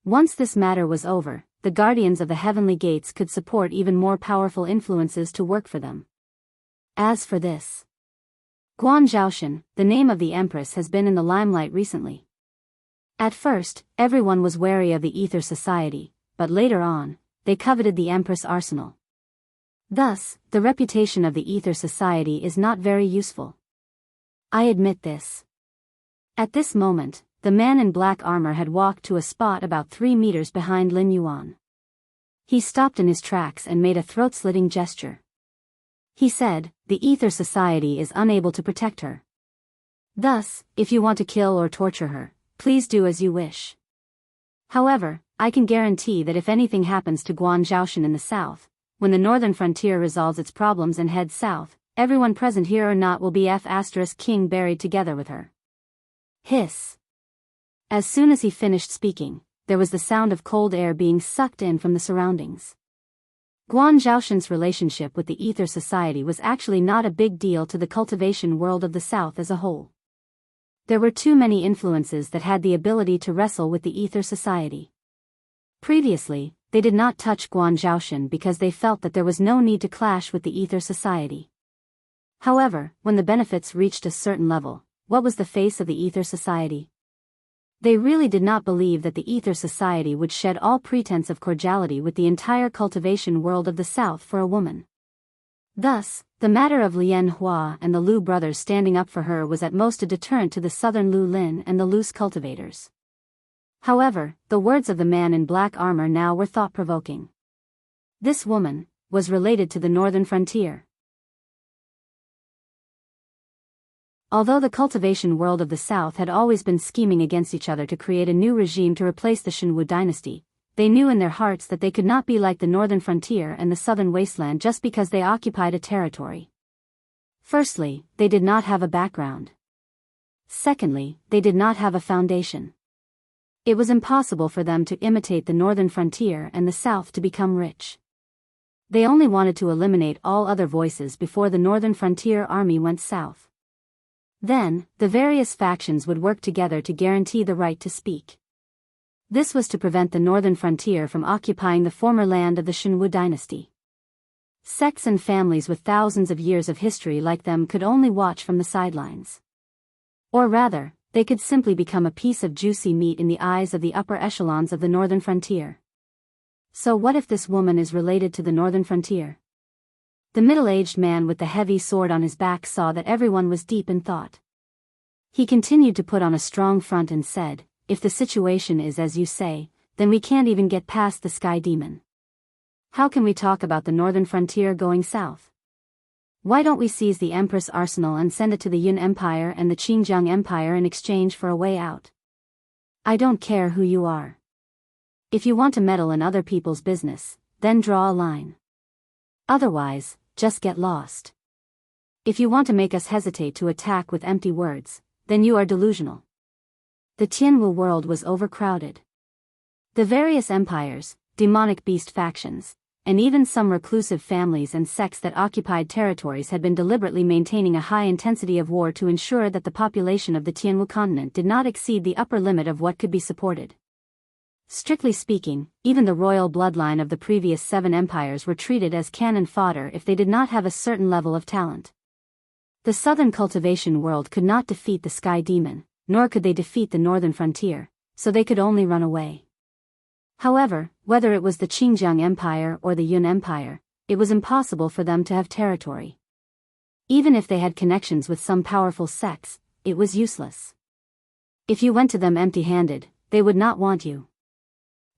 Speaker 1: Once this matter was over, the guardians of the Heavenly Gates could support even more powerful influences to work for them. As for this, Guan Zhaoshan, the name of the Empress, has been in the limelight recently. At first, everyone was wary of the Ether Society, but later on, they coveted the Empress arsenal. Thus, the reputation of the Ether Society is not very useful. I admit this. At this moment, the man in black armor had walked to a spot about 3 meters behind Lin Yuan. He stopped in his tracks and made a throat-slitting gesture. He said, "The Ether Society is unable to protect her. Thus, if you want to kill or torture her, please do as you wish. However, I can guarantee that if anything happens to Guan Zhaoshan in the south, when the northern frontier resolves its problems and heads south, everyone present here or not will be King buried together with her." Hiss. As soon as he finished speaking, there was the sound of cold air being sucked in from the surroundings. Guan Zhaoshan's relationship with the Ether Society was actually not a big deal to the cultivation world of the South as a whole. There were too many influences that had the ability to wrestle with the Ether Society. Previously, they did not touch Guan Zhaoshan because they felt that there was no need to clash with the Ether Society. However, when the benefits reached a certain level, what was the face of the Ether Society? They really did not believe that the Ether Society would shed all pretense of cordiality with the entire cultivation world of the South for a woman. Thus, the matter of Lian Hua and the Lu brothers standing up for her was at most a deterrent to the southern Lu Lin and the loose cultivators. However, the words of the man in black armor now were thought-provoking. This woman, was related to the northern frontier. Although the cultivation world of the south had always been scheming against each other to create a new regime to replace the Shinwu dynasty, they knew in their hearts that they could not be like the northern frontier and the southern wasteland just because they occupied a territory. Firstly, they did not have a background. Secondly, they did not have a foundation. It was impossible for them to imitate the northern frontier and the south to become rich. They only wanted to eliminate all other voices before the northern frontier army went south. Then, the various factions would work together to guarantee the right to speak. This was to prevent the northern frontier from occupying the former land of the Shinwu dynasty. Sects and families with thousands of years of history like them could only watch from the sidelines. Or rather, they could simply become a piece of juicy meat in the eyes of the upper echelons of the northern frontier. So what if this woman is related to the northern frontier? The middle-aged man with the heavy sword on his back saw that everyone was deep in thought. He continued to put on a strong front and said, "If the situation is as you say, then we can't even get past the sky demon. How can we talk about the northern frontier going south? Why don't we seize the Empress arsenal and send it to the Yun Empire and the Qinjiang Empire in exchange for a way out? I don't care who you are. If you want to meddle in other people's business, then draw a line. Otherwise, just get lost. If you want to make us hesitate to attack with empty words, then you are delusional." The Tianwu world was overcrowded. The various empires, demonic beast factions, and even some reclusive families and sects that occupied territories had been deliberately maintaining a high intensity of war to ensure that the population of the Tianwu continent did not exceed the upper limit of what could be supported. Strictly speaking, even the royal bloodline of the previous 7 empires were treated as cannon fodder if they did not have a certain level of talent. The southern cultivation world could not defeat the sky demon, nor could they defeat the northern frontier, so they could only run away. However, whether it was the Qinjiang Empire or the Yun Empire, it was impossible for them to have territory. Even if they had connections with some powerful sects, it was useless. If you went to them empty-handed, they would not want you.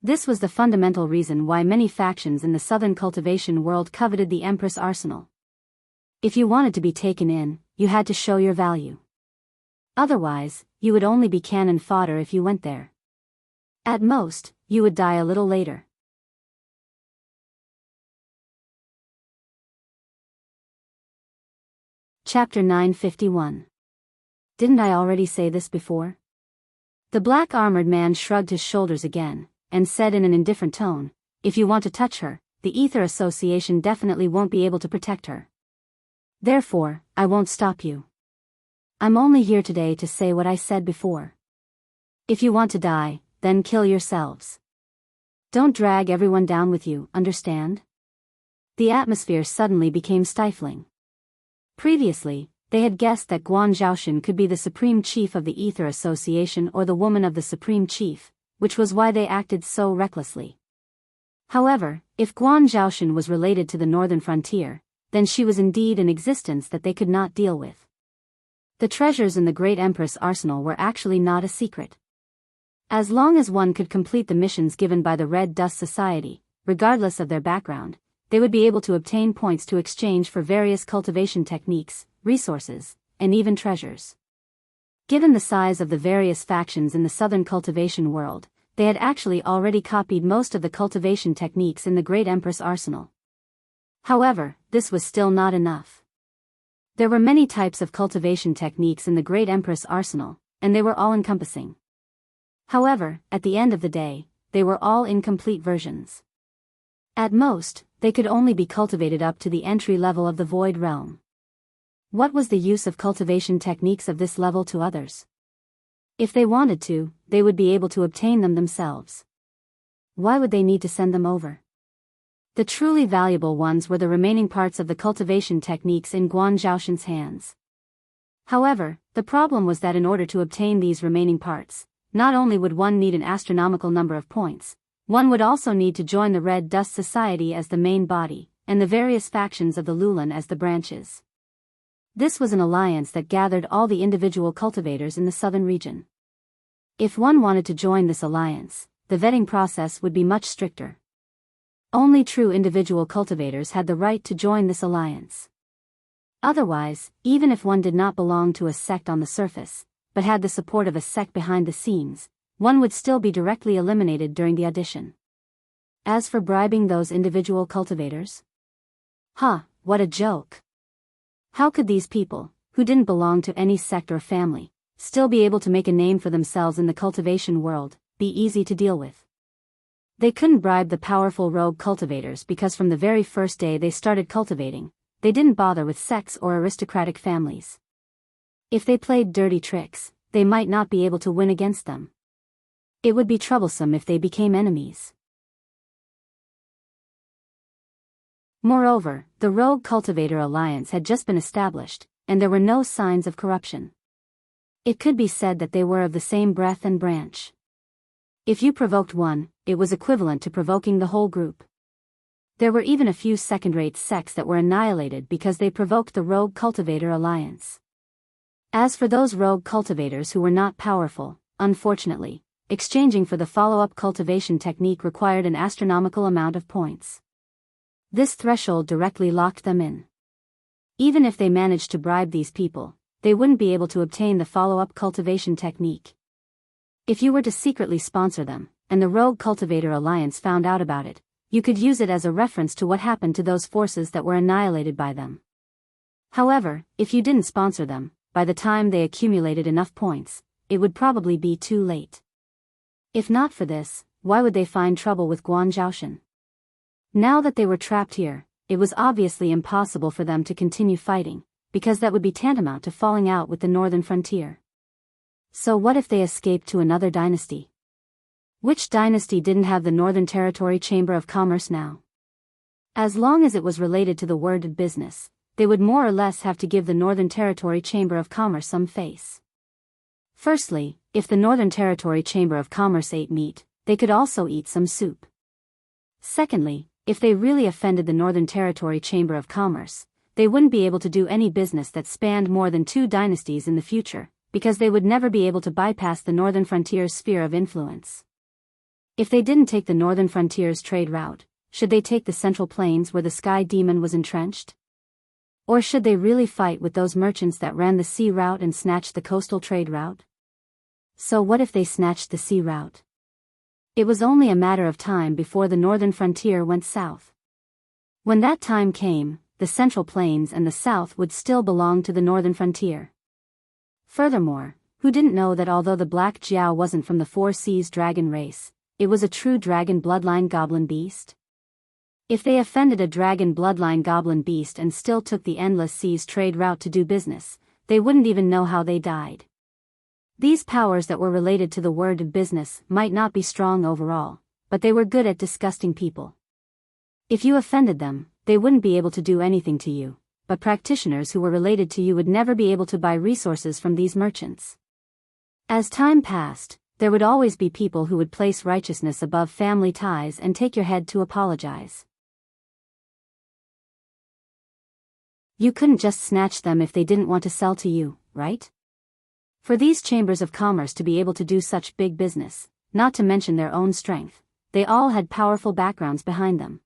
Speaker 1: This was the fundamental reason why many factions in the southern cultivation world coveted the Empress arsenal. If you wanted to be taken in, you had to show your value. Otherwise, you would only be cannon fodder if you went there. At most, you would die a little later. Chapter 951. Didn't I already say this before? The black-armored man shrugged his shoulders again, and said in an indifferent tone, "If you want to touch her, the Ether Association definitely won't be able to protect her. Therefore, I won't stop you. I'm only here today to say what I said before. If you want to die, then kill yourselves. Don't drag everyone down with you, understand?" The atmosphere suddenly became stifling. Previously, they had guessed that Guan Zhaoshan could be the Supreme Chief of the Ether Association or the woman of the Supreme Chief, which was why they acted so recklessly. However, if Guan Zhaoshan was related to the northern frontier, then she was indeed an existence that they could not deal with. The treasures in the Great Empress arsenal were actually not a secret. As long as one could complete the missions given by the Red Dust Society, regardless of their background, they would be able to obtain points to exchange for various cultivation techniques, resources, and even treasures. Given the size of the various factions in the southern cultivation world, they had actually already copied most of the cultivation techniques in the Great Empress arsenal. However, this was still not enough. There were many types of cultivation techniques in the Great Empress arsenal, and they were all-encompassing. However, at the end of the day, they were all incomplete versions. At most, they could only be cultivated up to the entry level of the Void Realm. What was the use of cultivation techniques of this level to others? If they wanted to, they would be able to obtain them themselves. Why would they need to send them over? The truly valuable ones were the remaining parts of the cultivation techniques in Guan Zhaoshan's hands. However, the problem was that in order to obtain these remaining parts, not only would one need an astronomical number of points, one would also need to join the Red Dust Society as the main body, and the various factions of the Lulan as the branches. This was an alliance that gathered all the individual cultivators in the southern region. If one wanted to join this alliance, the vetting process would be much stricter. Only true individual cultivators had the right to join this alliance. Otherwise, even if one did not belong to a sect on the surface, but had the support of a sect behind the scenes, one would still be directly eliminated during the audition. As for bribing those individual cultivators? What a joke. How could these people, who didn't belong to any sect or family, still be able to make a name for themselves in the cultivation world, be easy to deal with? They couldn't bribe the powerful rogue cultivators because from the very first day they started cultivating, they didn't bother with sects or aristocratic families. If they played dirty tricks, they might not be able to win against them. It would be troublesome if they became enemies. Moreover, the Rogue Cultivator Alliance had just been established, and there were no signs of corruption. It could be said that they were of the same breath and branch. If you provoked one, it was equivalent to provoking the whole group. There were even a few second-rate sects that were annihilated because they provoked the Rogue Cultivator Alliance. As for those rogue cultivators who were not powerful, unfortunately, exchanging for the follow-up cultivation technique required an astronomical amount of points. This threshold directly locked them in. Even if they managed to bribe these people, they wouldn't be able to obtain the follow-up cultivation technique. If you were to secretly sponsor them, and the Rogue Cultivator Alliance found out about it, you could use it as a reference to what happened to those forces that were annihilated by them. However, if you didn't sponsor them, by the time they accumulated enough points, it would probably be too late. If not for this, why would they find trouble with Guan Zhaoshan? Now that they were trapped here, it was obviously impossible for them to continue fighting, because that would be tantamount to falling out with the northern frontier. So what if they escaped to another dynasty? Which dynasty didn't have the Northern Territory Chamber of Commerce now? As long as it was related to the word of business, they would more or less have to give the Northern Territory Chamber of Commerce some face. Firstly, if the Northern Territory Chamber of Commerce ate meat, they could also eat some soup. Secondly, if they really offended the Northern Territory Chamber of Commerce, they wouldn't be able to do any business that spanned more than 2 dynasties in the future, because they would never be able to bypass the Northern Frontier's sphere of influence. If they didn't take the Northern Frontier's trade route, should they take the Central Plains where the Sky Demon was entrenched? Or should they really fight with those merchants that ran the sea route and snatched the coastal trade route? So what if they snatched the sea route? It was only a matter of time before the Northern Frontier went south. When that time came, the Central Plains and the South would still belong to the Northern Frontier. Furthermore, who didn't know that although the Black Jiao wasn't from the Four Seas dragon race, it was a true dragon bloodline goblin beast? If they offended a dragon bloodline goblin beast and still took the Endless Seas trade route to do business, they wouldn't even know how they died. These powers that were related to the word of business might not be strong overall, but they were good at disgusting people. If you offended them, they wouldn't be able to do anything to you, but practitioners who were related to you would never be able to buy resources from these merchants. As time passed, there would always be people who would place righteousness above family ties and take your head to apologize. You couldn't just snatch them if they didn't want to sell to you, right? For these chambers of commerce to be able to do such big business, not to mention their own strength, they all had powerful backgrounds behind them.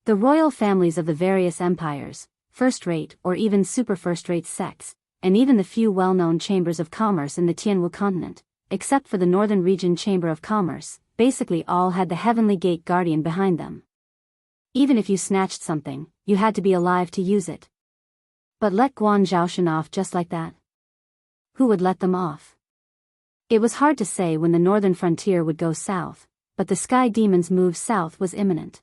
Speaker 1: The royal families of the various empires, first-rate or even super first-rate sects, and even the few well-known chambers of commerce in the Tianwu continent, except for the Northern Region Chamber of Commerce, basically all had the Heavenly Gate Guardian behind them. Even if you snatched something, you had to be alive to use it. But let Guan Zhaoshan off just like that? Who would let them off? It was hard to say when the Northern Frontier would go south, but the Sky Demon's move south was imminent.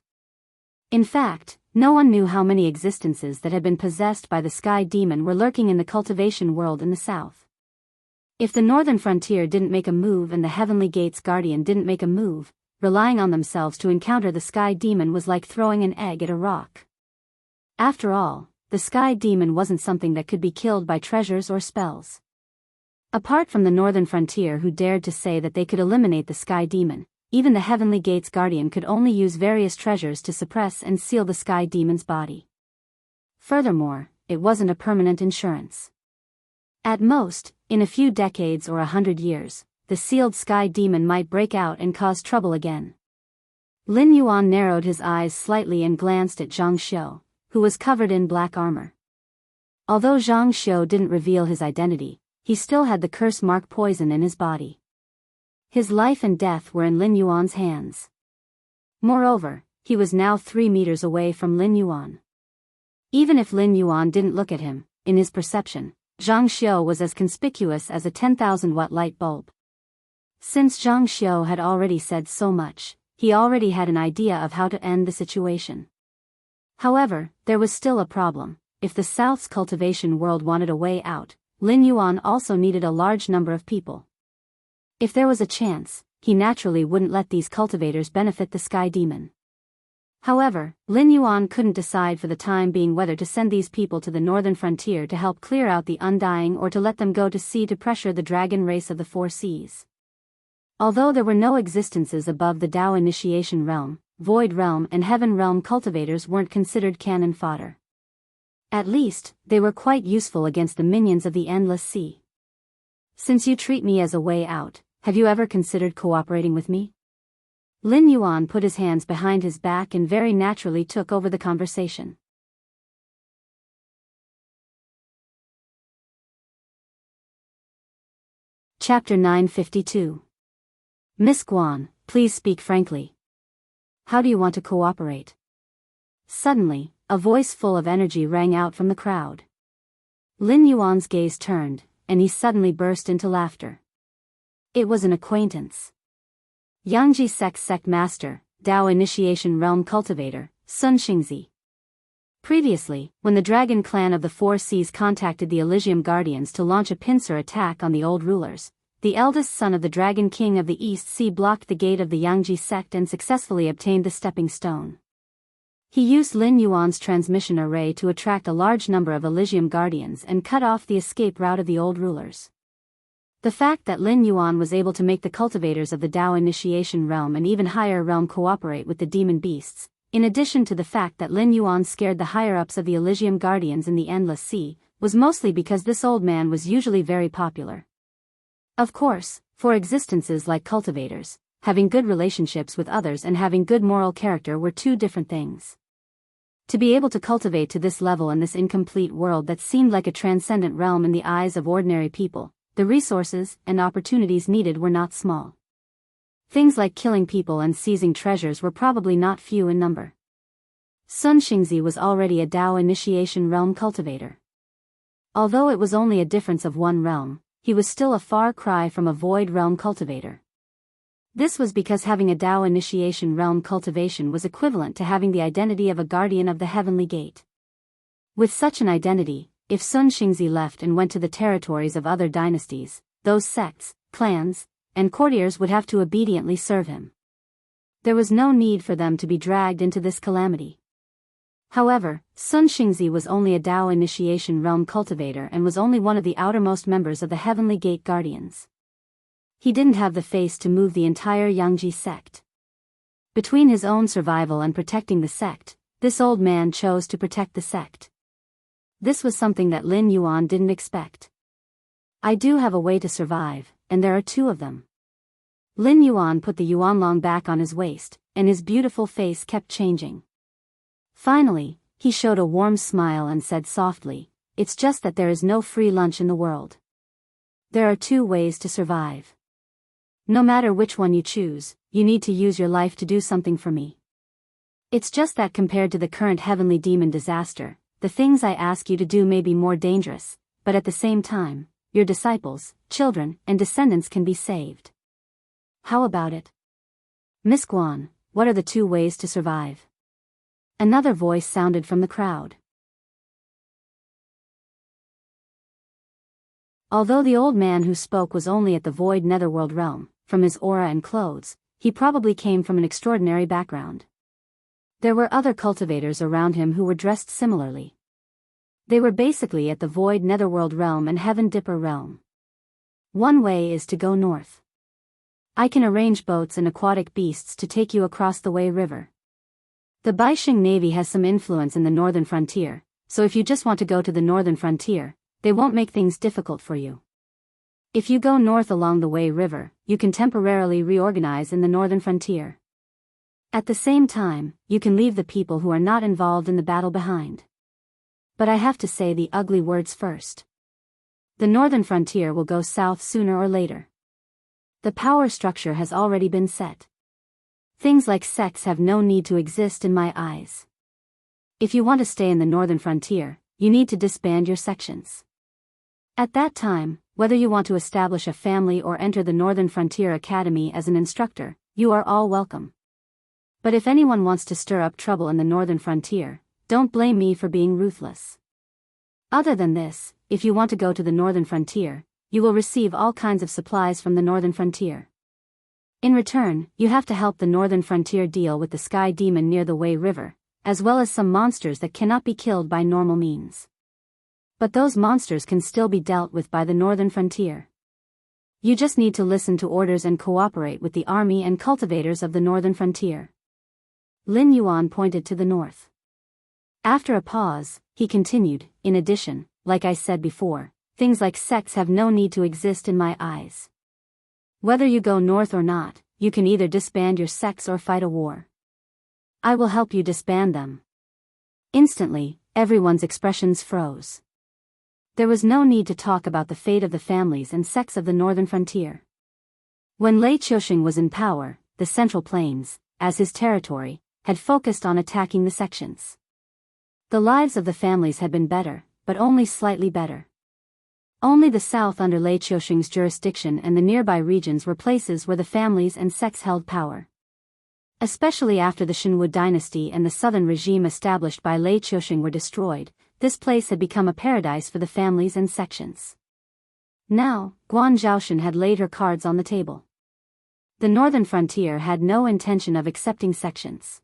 Speaker 1: In fact, no one knew how many existences that had been possessed by the Sky Demon were lurking in the cultivation world in the south. If the Northern Frontier didn't make a move and the Heavenly Gate's Guardian didn't make a move, relying on themselves to encounter the Sky Demon was like throwing an egg at a rock. After all, the Sky Demon wasn't something that could be killed by treasures or spells. Apart from the Northern Frontier who dared to say that they could eliminate the Sky Demon, even the Heavenly Gate's Guardian could only use various treasures to suppress and seal the Sky Demon's body. Furthermore, it wasn't a permanent insurance. At most, in a few decades or 100 years, the sealed Sky Demon might break out and cause trouble again. Lin Yuan narrowed his eyes slightly and glanced at Zhang Xiu, who was covered in black armor. Although Zhang Xiu didn't reveal his identity, he still had the curse mark poison in his body. His life and death were in Lin Yuan's hands. Moreover, he was now 3 meters away from Lin Yuan. Even if Lin Yuan didn't look at him, in his perception, Zhang Xiu was as conspicuous as a 10,000-watt light bulb. Since Zhang Xiu had already said so much, he already had an idea of how to end the situation. However, there was still a problem. If the South's cultivation world wanted a way out, Lin Yuan also needed a large number of people. If there was a chance, he naturally wouldn't let these cultivators benefit the Sky Demon. However, Lin Yuan couldn't decide for the time being whether to send these people to the northern frontier to help clear out the Undying or to let them go to sea to pressure the dragon race of the Four Seas. Although there were no existences above the Tao Initiation Realm, Void Realm and Heaven Realm cultivators weren't considered cannon fodder. At least, they were quite useful against the minions of the Endless Sea. Since you treat me as a way out, have you ever considered cooperating with me? Lin Yuan put his hands behind his back and very naturally took over the conversation. Chapter 952. Miss Guan, please speak frankly. How do you want to cooperate? Suddenly, a voice full of energy rang out from the crowd. Lin Yuan's gaze turned, and he suddenly burst into laughter. It was an acquaintance. Yangji Sect Master, Tao Initiation Realm Cultivator, Sun Xingzi. Previously, when the Dragon Clan of the Four Seas contacted the Elysium Guardians to launch a pincer attack on the old rulers, the eldest son of the Dragon King of the East Sea blocked the gate of the Yangji sect and successfully obtained the stepping stone. He used Lin Yuan's transmission array to attract a large number of Elysium Guardians and cut off the escape route of the old rulers. The fact that Lin Yuan was able to make the cultivators of the Tao Initiation Realm and even higher realm cooperate with the demon beasts, in addition to the fact that Lin Yuan scared the higher-ups of the Elysium Guardians in the Endless Sea, was mostly because this old man was usually very popular. Of course, for existences like cultivators, having good relationships with others and having good moral character were two different things. To be able to cultivate to this level in this incomplete world that seemed like a transcendent realm in the eyes of ordinary people, the resources and opportunities needed were not small. Things like killing people and seizing treasures were probably not few in number. Sun Xingzi was already a Tao Initiation Realm cultivator. Although it was only a difference of one realm, he was still a far cry from a Void Realm cultivator. This was because having a Tao Initiation Realm cultivation was equivalent to having the identity of a guardian of the Heavenly Gate. With such an identity, if Sun Xingzi left and went to the territories of other dynasties, those sects, clans, and courtiers would have to obediently serve him. There was no need for them to be dragged into this calamity. However, Sun Xingzi was only a Tao Initiation Realm cultivator and was only one of the outermost members of the Heavenly Gate Guardians. He didn't have the face to move the entire Yangji sect. Between his own survival and protecting the sect, this old man chose to protect the sect. This was something that Lin Yuan didn't expect. I do have a way to survive, and there are two of them. Lin Yuan put the yuanlong back on his waist, and his beautiful face kept changing. Finally, he showed a warm smile and said softly, "It's just that there is no free lunch in the world. There are two ways to survive. No matter which one you choose, you need to use your life to do something for me. It's just that compared to the current heavenly demon disaster, the things I ask you to do may be more dangerous, but at the same time, your disciples, children, and descendants can be saved. How about it? Miss Guan, what are the two ways to survive?" Another voice sounded from the crowd. Although the old man who spoke was only at the void netherworld realm, from his aura and clothes, he probably came from an extraordinary background. There were other cultivators around him who were dressed similarly. They were basically at the void netherworld realm and heaven dipper realm. One way is to go north. I can arrange boats and aquatic beasts to take you across the Wei River. The Baixing Navy has some influence in the northern frontier, so if you just want to go to the northern frontier, they won't make things difficult for you. If you go north along the Wei River, you can temporarily reorganize in the northern frontier. At the same time, you can leave the people who are not involved in the battle behind. But I have to say the ugly words first. The northern frontier will go south sooner or later. The power structure has already been set. Things like sects have no need to exist in my eyes. If you want to stay in the northern frontier, you need to disband your sections. At that time, whether you want to establish a family or enter the Northern Frontier Academy as an instructor, you are all welcome. But if anyone wants to stir up trouble in the Northern Frontier, don't blame me for being ruthless. Other than this, if you want to go to the Northern Frontier, you will receive all kinds of supplies from the Northern Frontier. In return, you have to help the Northern Frontier deal with the Sky Demon near the Wei River, as well as some monsters that cannot be killed by normal means. But those monsters can still be dealt with by the Northern Frontier. You just need to listen to orders and cooperate with the army and cultivators of the Northern Frontier. Lin Yuan pointed to the north. After a pause, he continued, in addition, like I said before, things like sects have no need to exist in my eyes. Whether you go north or not, you can either disband your sects or fight a war. I will help you disband them. Instantly, everyone's expressions froze. There was no need to talk about the fate of the families and sects of the Northern Frontier. When Lei Qiusheng was in power, the Central Plains, as his territory, had focused on attacking the sections. The lives of the families had been better, but only slightly better. Only the south under Lei Qiusheng's jurisdiction and the nearby regions were places where the families and sects held power. Especially after the Shenwu dynasty and the southern regime established by Lei Qiusheng were destroyed, this place had become a paradise for the families and sections. Now, Guan Zhaoshan had laid her cards on the table. The Northern Frontier had no intention of accepting sections.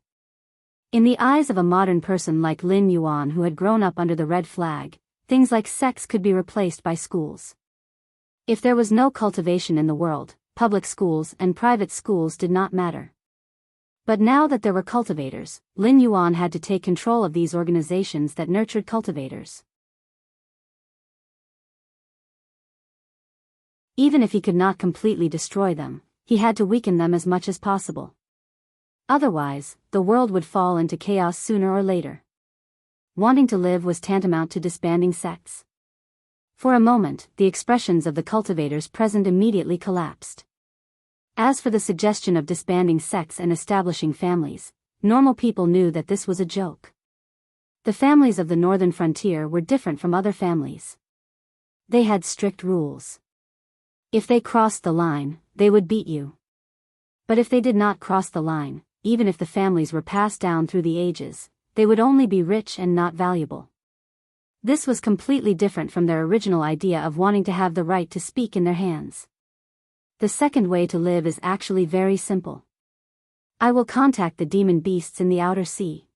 Speaker 1: In the eyes of a modern person like Lin Yuan who had grown up under the red flag, things like sects could be replaced by schools. If there was no cultivation in the world, public schools and private schools did not matter. But now that there were cultivators, Lin Yuan had to take control of these organizations that nurtured cultivators. Even if he could not completely destroy them, he had to weaken them as much as possible. Otherwise, the world would fall into chaos sooner or later. Wanting to live was tantamount to disbanding sects. For a moment, the expressions of the cultivators present immediately collapsed. As for the suggestion of disbanding sects and establishing families, normal people knew that this was a joke. The families of the Northern Frontier were different from other families. They had strict rules. If they crossed the line, they would beat you. But if they did not cross the line, even if the families were passed down through the ages, they would only be rich and not valuable. This was completely different from their original idea of wanting to have the right to speak in their hands. The second way to live is actually very simple. I will contact the demon beasts in the outer sea.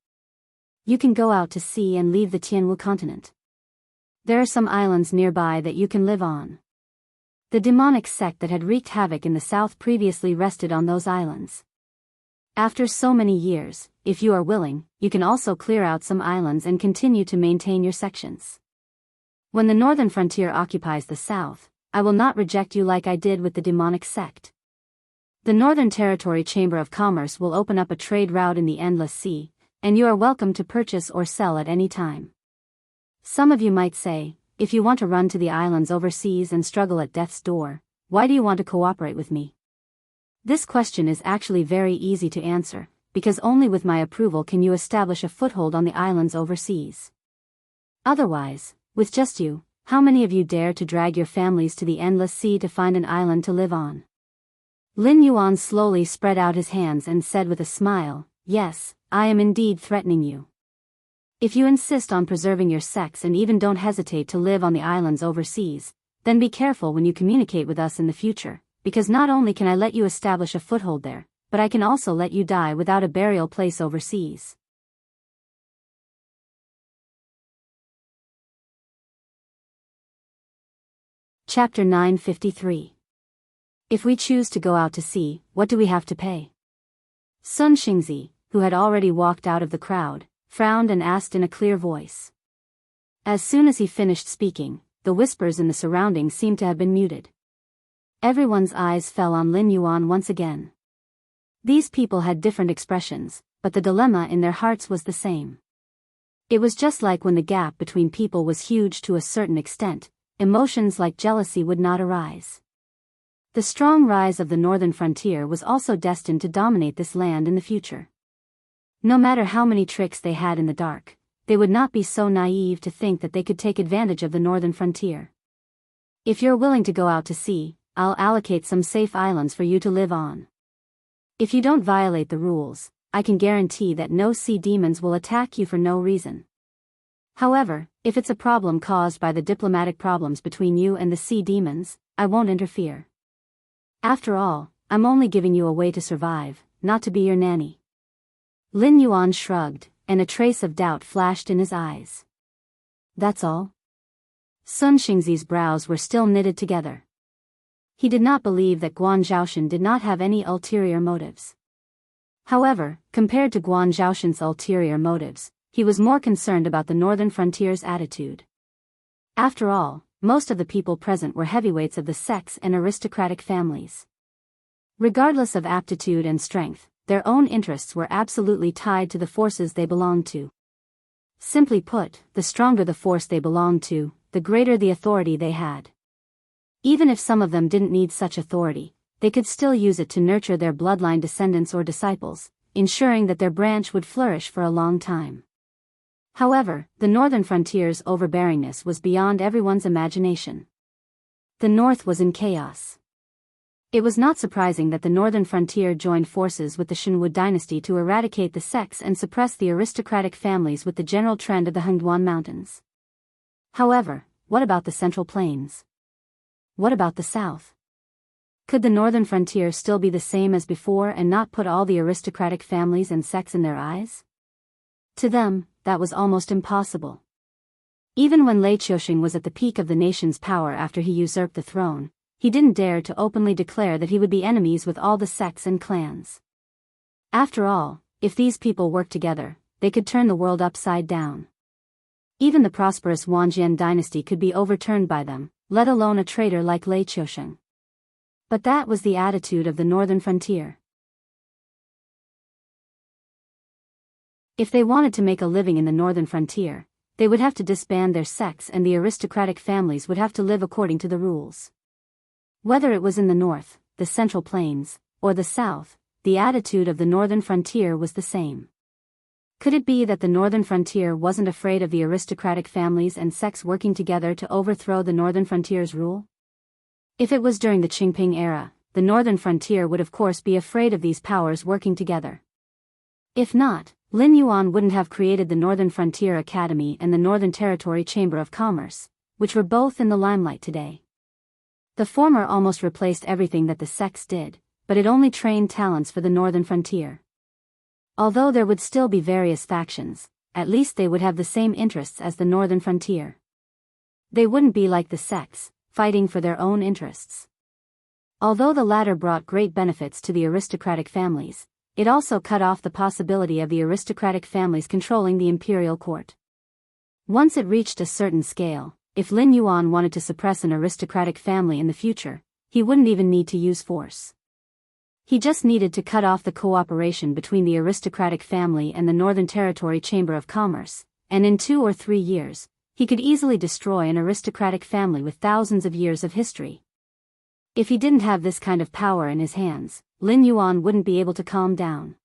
Speaker 1: You can go out to sea and leave the Tianwu continent. There are some islands nearby that you can live on. The demonic sect that had wreaked havoc in the south previously rested on those islands. After so many years, if you are willing, you can also clear out some islands and continue to maintain your sections. When the Northern Frontier occupies the south, I will not reject you like I did with the demonic sect. The Northern Territory Chamber of Commerce will open up a trade route in the Endless Sea, and you are welcome to purchase or sell at any time. Some of you might say, if you want to run to the islands overseas and struggle at death's door, why do you want to cooperate with me? This question is actually very easy to answer, because only with my approval can you establish a foothold on the islands overseas. Otherwise, with just you, how many of you dare to drag your families to the Endless Sea to find an island to live on? Lin Yuan slowly spread out his hands and said with a smile, yes, I am indeed threatening you. If you insist on preserving your sects and even don't hesitate to live on the islands overseas, then be careful when you communicate with us in the future, because not only can I let you establish a foothold there, but I can also let you die without a burial place overseas. Chapter 953. If we choose to go out to sea, what do we have to pay? Sun Xingzi, who had already walked out of the crowd, frowned and asked in a clear voice. As soon as he finished speaking, the whispers in the surroundings seemed to have been muted. Everyone's eyes fell on Lin Yuan once again. These people had different expressions, but the dilemma in their hearts was the same. It was just like when the gap between people was huge to a certain extent, emotions like jealousy would not arise. The strong rise of the northern frontier was also destined to dominate this land in the future. No matter how many tricks they had in the dark, they would not be so naive to think that they could take advantage of the northern frontier. If you're willing to go out to sea, I'll allocate some safe islands for you to live on. If you don't violate the rules, I can guarantee that no sea demons will attack you for no reason. However, if it's a problem caused by the diplomatic problems between you and the sea demons, I won't interfere. After all, I'm only giving you a way to survive, not to be your nanny. Lin Yuan shrugged, and a trace of doubt flashed in his eyes. That's all? Sun Xingzi's brows were still knitted together. He did not believe that Guan Zhaoshan did not have any ulterior motives. However, compared to Guan Zhaoshan's ulterior motives, he was more concerned about the northern frontier's attitude. After all, most of the people present were heavyweights of the sex and aristocratic families. Regardless of aptitude and strength, their own interests were absolutely tied to the forces they belonged to. Simply put, the stronger the force they belonged to, the greater the authority they had. Even if some of them didn't need such authority, they could still use it to nurture their bloodline descendants or disciples, ensuring that their branch would flourish for a long time. However, the northern frontier's overbearingness was beyond everyone's imagination. The north was in chaos. It was not surprising that the northern frontier joined forces with the Shenwu dynasty to eradicate the sects and suppress the aristocratic families with the general trend of the Hengduan Mountains. However, what about the Central Plains? What about the south? Could the northern frontier still be the same as before and not put all the aristocratic families and sects in their eyes? To them, that was almost impossible. Even when Lei Qiusheng was at the peak of the nation's power after he usurped the throne, he didn't dare to openly declare that he would be enemies with all the sects and clans. After all, if these people worked together, they could turn the world upside down. Even the prosperous Wanjian dynasty could be overturned by them, let alone a traitor like Lei Qiusheng. But that was the attitude of the northern frontier. If they wanted to make a living in the northern frontier, they would have to disband their sects and the aristocratic families would have to live according to the rules. Whether it was in the north, the Central Plains, or the south, the attitude of the northern frontier was the same. Could it be that the northern frontier wasn't afraid of the aristocratic families and sects working together to overthrow the northern frontier's rule? If it was during the Qingping era, the northern frontier would of course be afraid of these powers working together. If not, Lin Yuan wouldn't have created the Northern Frontier Academy and the Northern Territory Chamber of Commerce, which were both in the limelight today. The former almost replaced everything that the sects did, but it only trained talents for the northern frontier. Although there would still be various factions, at least they would have the same interests as the northern frontier. They wouldn't be like the sects, fighting for their own interests. Although the latter brought great benefits to the aristocratic families, it also cut off the possibility of the aristocratic families controlling the imperial court. Once it reached a certain scale, if Lin Yuan wanted to suppress an aristocratic family in the future, he wouldn't even need to use force. He just needed to cut off the cooperation between the aristocratic family and the Northern Territory Chamber of Commerce, and in 2 or 3 years, he could easily destroy an aristocratic family with thousands of years of history. If he didn't have this kind of power in his hands, Lin Yuan wouldn't be able to calm down.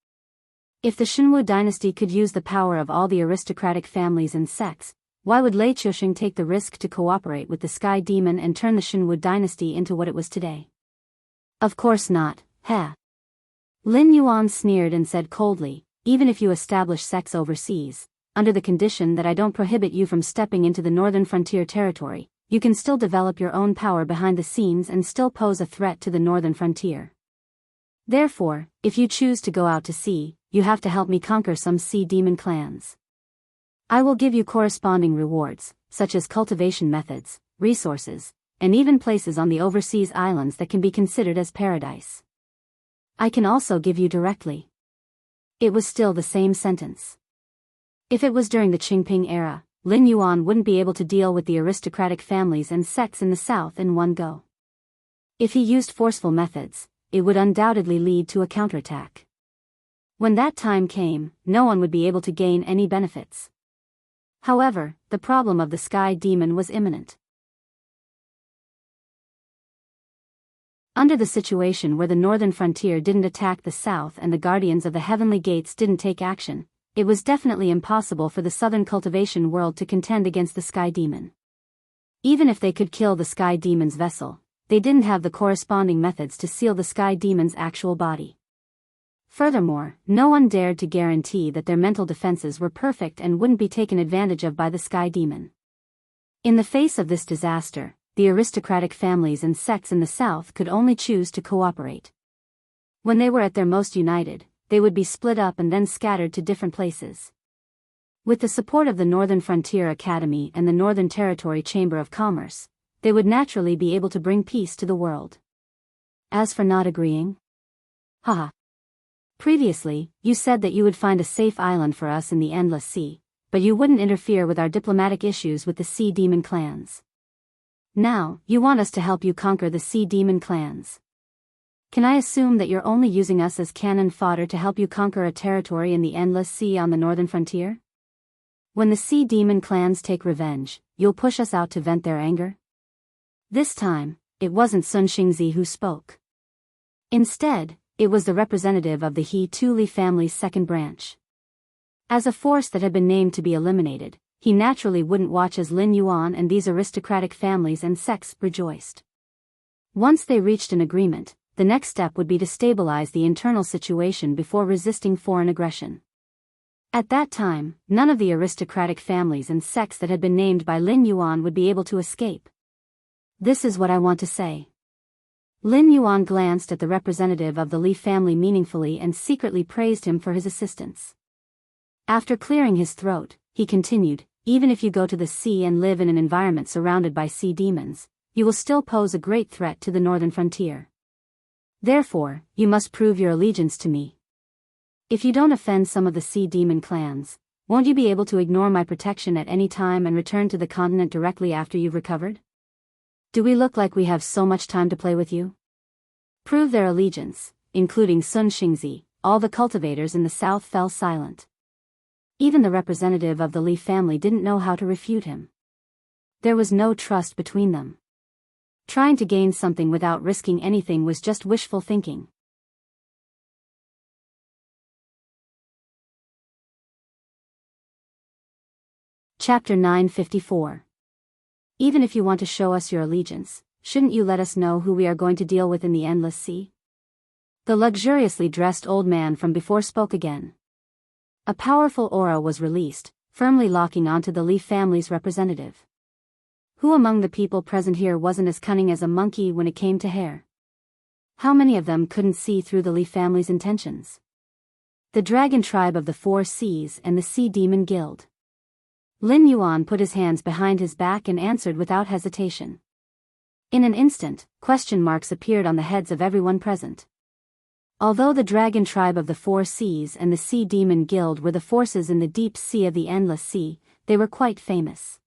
Speaker 1: If the Shenwu dynasty could use the power of all the aristocratic families and sects, why would Lei Qiusheng take the risk to cooperate with the Sky Demon and turn the Shenwu dynasty into what it was today? Of course not, heh. Lin Yuan sneered and said coldly, even if you establish sects overseas, under the condition that I don't prohibit you from stepping into the northern frontier territory, you can still develop your own power behind the scenes and still pose a threat to the northern frontier. Therefore, if you choose to go out to sea, you have to help me conquer some sea demon clans. I will give you corresponding rewards, such as cultivation methods, resources, and even places on the overseas islands that can be considered as paradise. I can also give you directly. It was still the same sentence. If it was during the Qingping era, Lin Yuan wouldn't be able to deal with the aristocratic families and sects in the south in one go. If he used forceful methods, it would undoubtedly lead to a counterattack. When that time came, no one would be able to gain any benefits. However, the problem of the sky demon was imminent. Under the situation where the northern frontier didn't attack the south and the guardians of the heavenly gates didn't take action, it was definitely impossible for the southern cultivation world to contend against the sky demon. Even if they could kill the sky demon's vessel, they didn't have the corresponding methods to seal the sky demon's actual body. Furthermore, no one dared to guarantee that their mental defenses were perfect and wouldn't be taken advantage of by the sky demon. In the face of this disaster, the aristocratic families and sects in the south could only choose to cooperate. When they were at their most united, they would be split up and then scattered to different places. With the support of the Northern Frontier Academy and the Northern Territory Chamber of Commerce, they would naturally be able to bring peace to the world. As for not agreeing? Haha. Previously, you said that you would find a safe island for us in the Endless Sea, but you wouldn't interfere with our diplomatic issues with the Sea Demon clans. Now, you want us to help you conquer the Sea Demon clans. Can I assume that you're only using us as cannon fodder to help you conquer a territory in the Endless Sea on the northern frontier? When the Sea Demon clans take revenge, you'll push us out to vent their anger? This time, it wasn't Sun Xingzi who spoke. Instead, it was the representative of the He Tuli family's second branch. As a force that had been named to be eliminated, he naturally wouldn't watch as Lin Yuan and these aristocratic families and sects rejoiced. Once they reached an agreement, the next step would be to stabilize the internal situation before resisting foreign aggression. At that time, none of the aristocratic families and sects that had been named by Lin Yuan would be able to escape. This is what I want to say. Lin Yuan glanced at the representative of the Li family meaningfully and secretly praised him for his assistance. After clearing his throat, he continued, even if you go to the sea and live in an environment surrounded by sea demons, you will still pose a great threat to the northern frontier. Therefore, you must prove your allegiance to me. If you don't offend some of the sea demon clans, won't you be able to ignore my protection at any time and return to the continent directly after you've recovered? Do we look like we have so much time to play with you? Prove their allegiance, including Sun Xingzi. All the cultivators in the south fell silent. Even the representative of the Li family didn't know how to refute him. There was no trust between them. Trying to gain something without risking anything was just wishful thinking. Chapter 954. Even if you want to show us your allegiance, shouldn't you let us know who we are going to deal with in the Endless Sea? The luxuriously dressed old man from before spoke again. A powerful aura was released, firmly locking onto the Li family's representative. Who among the people present here wasn't as cunning as a monkey when it came to hair? How many of them couldn't see through the Li family's intentions? The dragon tribe of the Four Seas and the Sea Demon Guild. Lin Yuan put his hands behind his back and answered without hesitation. In an instant, question marks appeared on the heads of everyone present. Although the dragon tribe of the Four Seas and the Sea Demon Guild were the forces in the deep sea of the Endless Sea, they were quite famous.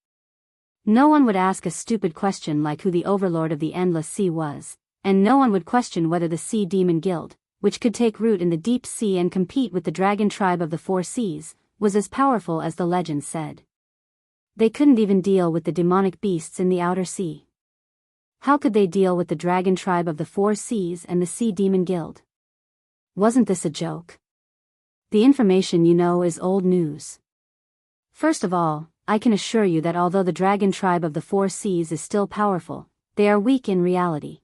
Speaker 1: No one would ask a stupid question like who the overlord of the Endless Sea was, and no one would question whether the Sea Demon Guild, which could take root in the deep sea and compete with the dragon tribe of the Four Seas, was as powerful as the legend said. They couldn't even deal with the demonic beasts in the outer sea. How could they deal with the dragon tribe of the Four Seas and the Sea Demon Guild? Wasn't this a joke? The information you know is old news. First of all, I can assure you that although the dragon tribe of the Four Seas is still powerful, they are weak in reality.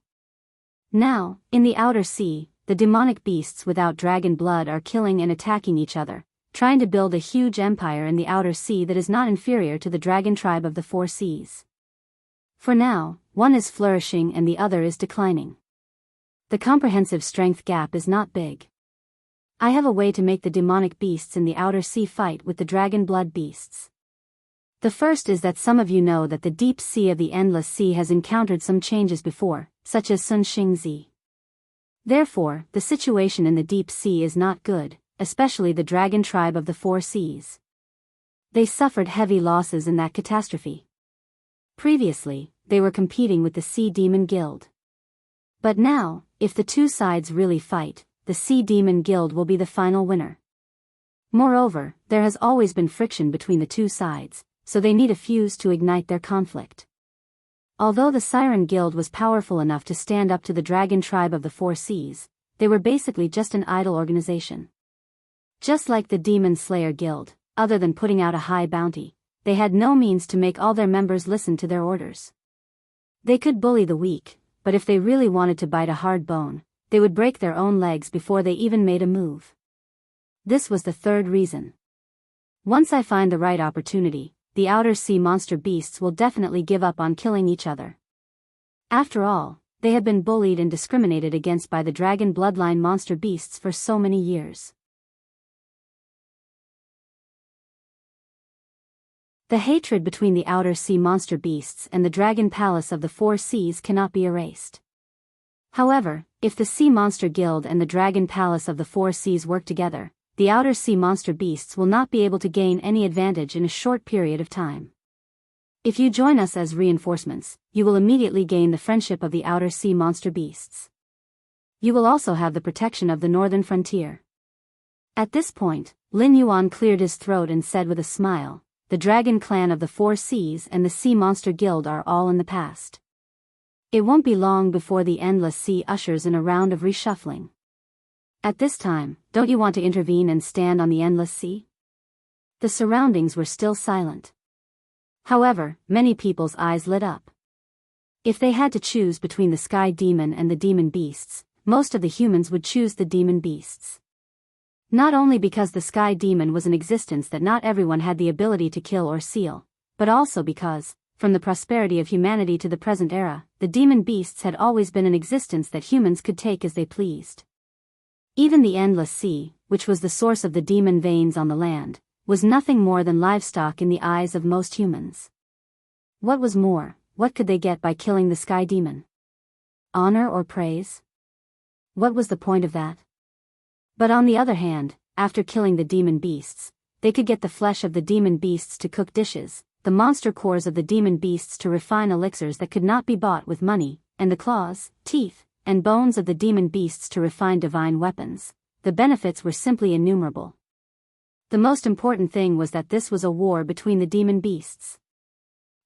Speaker 1: Now, in the outer sea, the demonic beasts without dragon blood are killing and attacking each other, trying to build a huge empire in the outer sea that is not inferior to the dragon tribe of the Four Seas. For now, one is flourishing and the other is declining. The comprehensive strength gap is not big. I have a way to make the demonic beasts in the outer sea fight with the dragon blood beasts. The first is that some of you know that the deep sea of the Endless Sea has encountered some changes before, such as Sun Xingzi. Therefore, the situation in the deep sea is not good, especially the dragon tribe of the Four Seas. They suffered heavy losses in that catastrophe. Previously, they were competing with the Sea Demon Guild. But now, if the two sides really fight, the Sea Demon Guild will be the final winner. Moreover, there has always been friction between the two sides, so they need a fuse to ignite their conflict. Although the Siren Guild was powerful enough to stand up to the dragon tribe of the Four Seas, they were basically just an idle organization. Just like the Demon Slayer Guild, other than putting out a high bounty, they had no means to make all their members listen to their orders. They could bully the weak, but if they really wanted to bite a hard bone, they would break their own legs before they even made a move. This was the third reason. Once I find the right opportunity, the outer sea monster beasts will definitely give up on killing each other. After all, they have been bullied and discriminated against by the dragon bloodline monster beasts for so many years. The hatred between the outer sea monster beasts and the dragon palace of the Four Seas cannot be erased. However, if the Sea Monster Guild and the Dragon Palace of the Four Seas work together, the outer sea monster beasts will not be able to gain any advantage in a short period of time. If you join us as reinforcements, you will immediately gain the friendship of the outer sea monster beasts. You will also have the protection of the northern frontier. At this point, Lin Yuan cleared his throat and said with a smile, "The Dragon Clan of the Four Seas and the Sea Monster Guild are all in the past. It won't be long before the Endless Sea ushers in a round of reshuffling. At this time, don't you want to intervene and stand on the Endless Sea?" The surroundings were still silent. However, many people's eyes lit up. If they had to choose between the Sky Demon and the Demon Beasts, most of the humans would choose the Demon Beasts. Not only because the Sky Demon was an existence that not everyone had the ability to kill or seal, but also because, from the prosperity of humanity to the present era, the Demon Beasts had always been an existence that humans could take as they pleased. Even the Endless Sea, which was the source of the demon veins on the land, was nothing more than livestock in the eyes of most humans. What was more, what could they get by killing the Sky Demon? Honor or praise? What was the point of that? But on the other hand, after killing the demon beasts, they could get the flesh of the demon beasts to cook dishes, the monster cores of the demon beasts to refine elixirs that could not be bought with money, and the claws, teeth, and bones of the demon beasts to refine divine weapons. The benefits were simply innumerable. The most important thing was that this was a war between the demon beasts.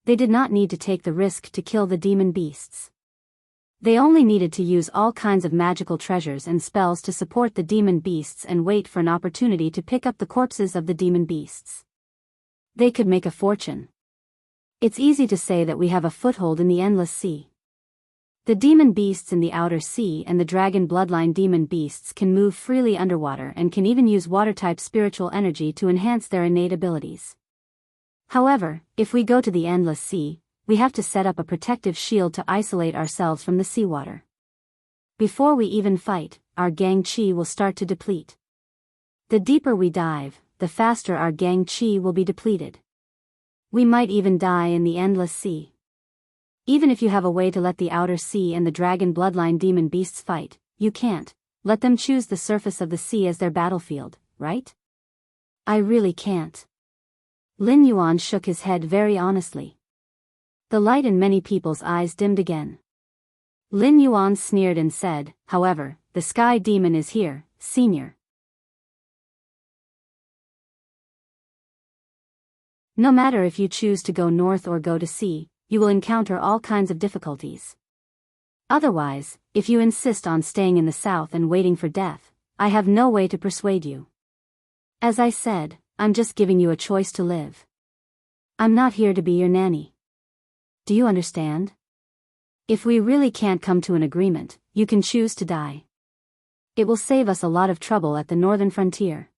Speaker 1: They did not need to take the risk to kill the demon beasts. They only needed to use all kinds of magical treasures and spells to support the demon beasts and wait for an opportunity to pick up the corpses of the demon beasts. They could make a fortune. It's easy to say that we have a foothold in the Endless Sea. The demon beasts in the outer sea and the dragon bloodline demon beasts can move freely underwater and can even use water-type spiritual energy to enhance their innate abilities. However, if we go to the Endless Sea, we have to set up a protective shield to isolate ourselves from the seawater. Before we even fight, our gang chi will start to deplete. The deeper we dive, the faster our gang chi will be depleted. We might even die in the Endless Sea. Even if you have a way to let the outer sea and the dragon bloodline demon beasts fight, you can't let them choose the surface of the sea as their battlefield, right? I really can't. Lin Yuan shook his head very honestly. The light in many people's eyes dimmed again. Lin Yuan sneered and said, "However, the Sky Demon is here, senior. No matter if you choose to go north or go to sea, you will encounter all kinds of difficulties. Otherwise, if you insist on staying in the south and waiting for death, I have no way to persuade you. As I said, I'm just giving you a choice to live. I'm not here to be your nanny. Do you understand? If we really can't come to an agreement, you can choose to die. It will save us a lot of trouble at the northern frontier."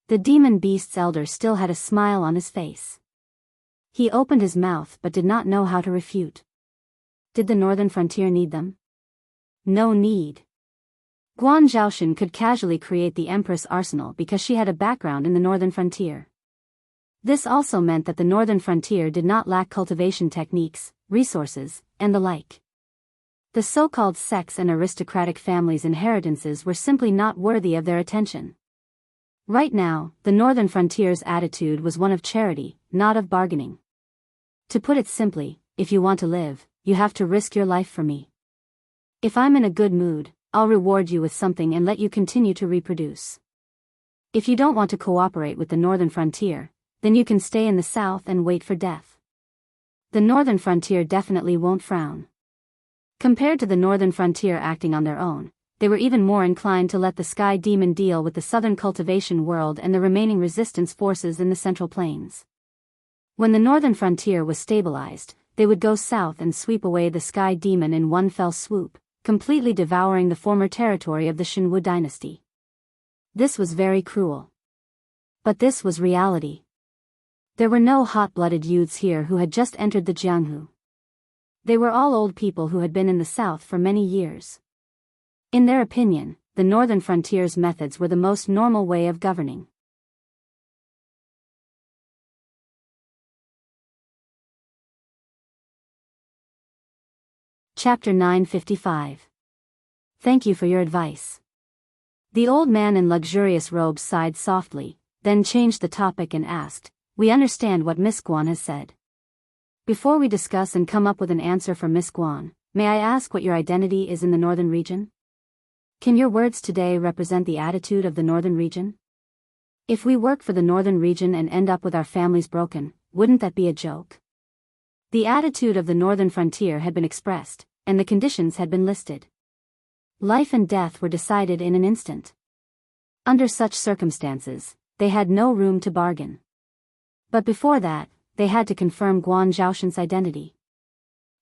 Speaker 1: The demon beast's elder still had a smile on his face. He opened his mouth but did not know how to refute. Did the northern frontier need them? No need. Guan Zhaoshan could casually create the Empress Arsenal because she had a background in the northern frontier. This also meant that the northern frontier did not lack cultivation techniques, resources, and the like. The so-called sex and aristocratic families' inheritances were simply not worthy of their attention. Right now, the northern frontier's attitude was one of charity, not of bargaining. To put it simply, if you want to live, you have to risk your life for me. If I'm in a good mood, I'll reward you with something and let you continue to reproduce. If you don't want to cooperate with the northern frontier, then you can stay in the south and wait for death. The northern frontier definitely won't frown. Compared to the northern frontier acting on their own, they were even more inclined to let the sky demon deal with the southern cultivation world and the remaining resistance forces in the central plains. When the northern frontier was stabilized, they would go south and sweep away the sky demon in one fell swoop, completely devouring the former territory of the Shinwu dynasty. This was very cruel. But this was reality. There were no hot-blooded youths here who had just entered the Jianghu. They were all old people who had been in the south for many years. In their opinion, the northern frontier's methods were the most normal way of governing. Chapter 955. Thank you for your advice. The old man in luxurious robes sighed softly, then changed the topic and asked, "We understand what Miss Guan has said. Before we discuss and come up with an answer for Miss Guan, may I ask what your identity is in the northern region? Can your words today represent the attitude of the northern region? If we work for the northern region and end up with our families broken, wouldn't that be a joke?" The attitude of the northern frontier had been expressed, and the conditions had been listed. Life and death were decided in an instant. Under such circumstances, they had no room to bargain. But before that, they had to confirm Guan Zhaoshan's identity.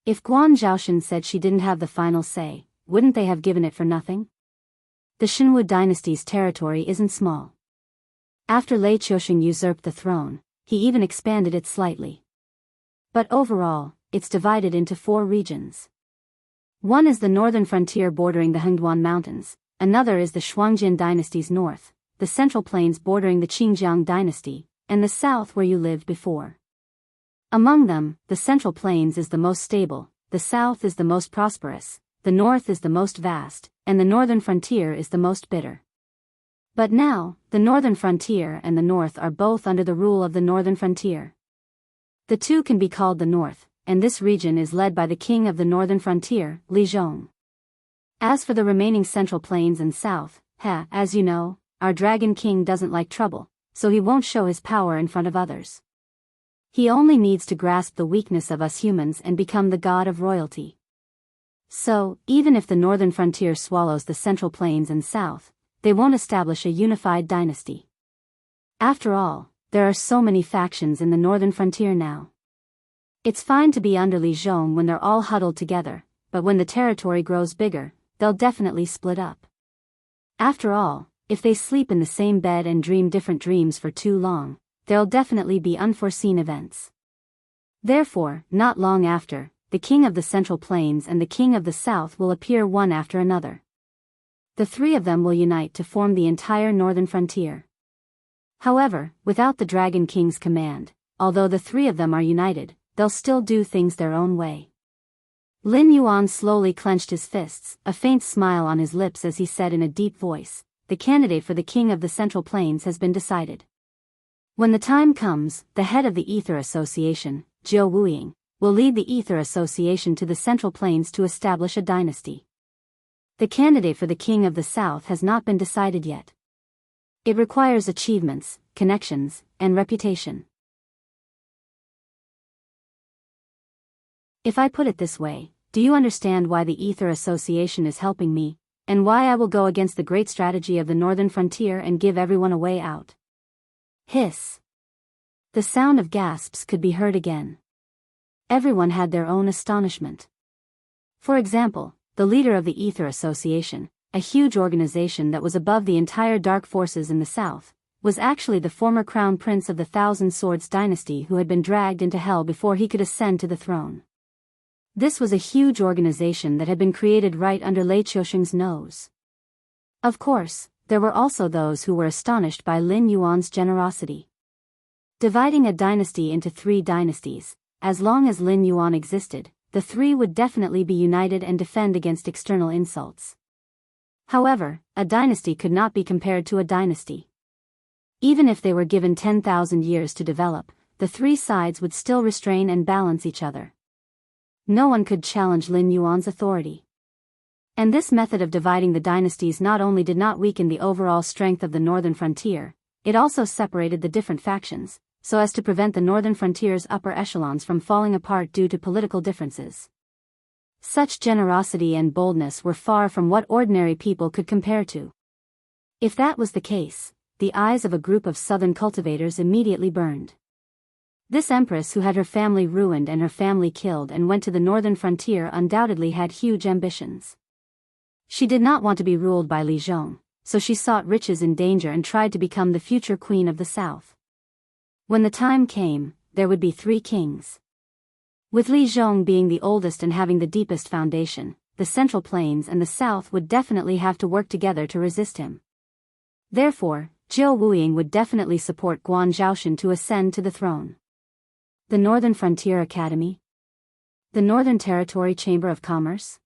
Speaker 1: If Guan Zhaoshan said she didn't have the final say, wouldn't they have given it for nothing? The Shinwu dynasty's territory isn't small. After Lei Qiusheng usurped the throne, he even expanded it slightly. But overall, it's divided into 4 regions. One is the northern frontier bordering the Hengduan Mountains, another is the Shuangjin dynasty's north, the central plains bordering the Qingjiang dynasty, and the south where you lived before. Among them, the central plains is the most stable, the south is the most prosperous, the north is the most vast, and the northern frontier is the most bitter. But now, the northern frontier and the north are both under the rule of the northern frontier. The two can be called the north, and this region is led by the king of the northern frontier, Li Zhong. As for the remaining central plains and south, as you know, our dragon king doesn't like trouble, so he won't show his power in front of others. He only needs to grasp the weakness of us humans and become the god of royalty. So, even if the northern frontier swallows the central plains and south, they won't establish a unified dynasty. After all, there are so many factions in the northern frontier now. It's fine to be under Li Zhong when they're all huddled together, but when the territory grows bigger, they'll definitely split up. After all, if they sleep in the same bed and dream different dreams for too long, there'll definitely be unforeseen events. Therefore, not long after, the king of the central plains and the king of the south will appear one after another. The 3 of them will unite to form the entire northern frontier. However, without the Dragon King's command, although the 3 of them are united, they'll still do things their own way. Lin Yuan slowly clenched his fists, a faint smile on his lips as he said in a deep voice, "The candidate for the king of the central plains has been decided. When the time comes, the head of the Ether Association, Zhou Wuying, will lead the Ether Association to the Central Plains to establish a dynasty. The candidate for the King of the South has not been decided yet. It requires achievements, connections, and reputation. If I put it this way, do you understand why the Ether Association is helping me, and why I will go against the great strategy of the Northern Frontier and give everyone a way out?" Hiss. The sound of gasps could be heard again. Everyone had their own astonishment. For example, the leader of the Ether Association, a huge organization that was above the entire dark forces in the south, was actually the former crown prince of the Thousand Swords dynasty who had been dragged into hell before he could ascend to the throne. This was a huge organization that had been created right under Lei Qiusheng's nose. Of course, there were also those who were astonished by Lin Yuan's generosity. Dividing a dynasty into 3 dynasties, as long as Lin Yuan existed, the 3 would definitely be united and defend against external insults. However, a dynasty could not be compared to a dynasty. Even if they were given 10,000 years to develop, the 3 sides would still restrain and balance each other. No one could challenge Lin Yuan's authority. And this method of dividing the dynasties not only did not weaken the overall strength of the northern frontier, it also separated the different factions, so as to prevent the northern frontier's upper echelons from falling apart due to political differences. Such generosity and boldness were far from what ordinary people could compare to. If that was the case, the eyes of a group of southern cultivators immediately burned. This empress who had her family ruined and her family killed and went to the northern frontier undoubtedly had huge ambitions. She did not want to be ruled by Li Zhong, so she sought riches in danger and tried to become the future queen of the south. When the time came, there would be 3 kings. With Li Zhong being the oldest and having the deepest foundation, the Central Plains and the South would definitely have to work together to resist him. Therefore, Jiao Wuying would definitely support Guan Zhaoshan to ascend to the throne. The Northern Frontier Academy? The Northern Territory Chamber of Commerce?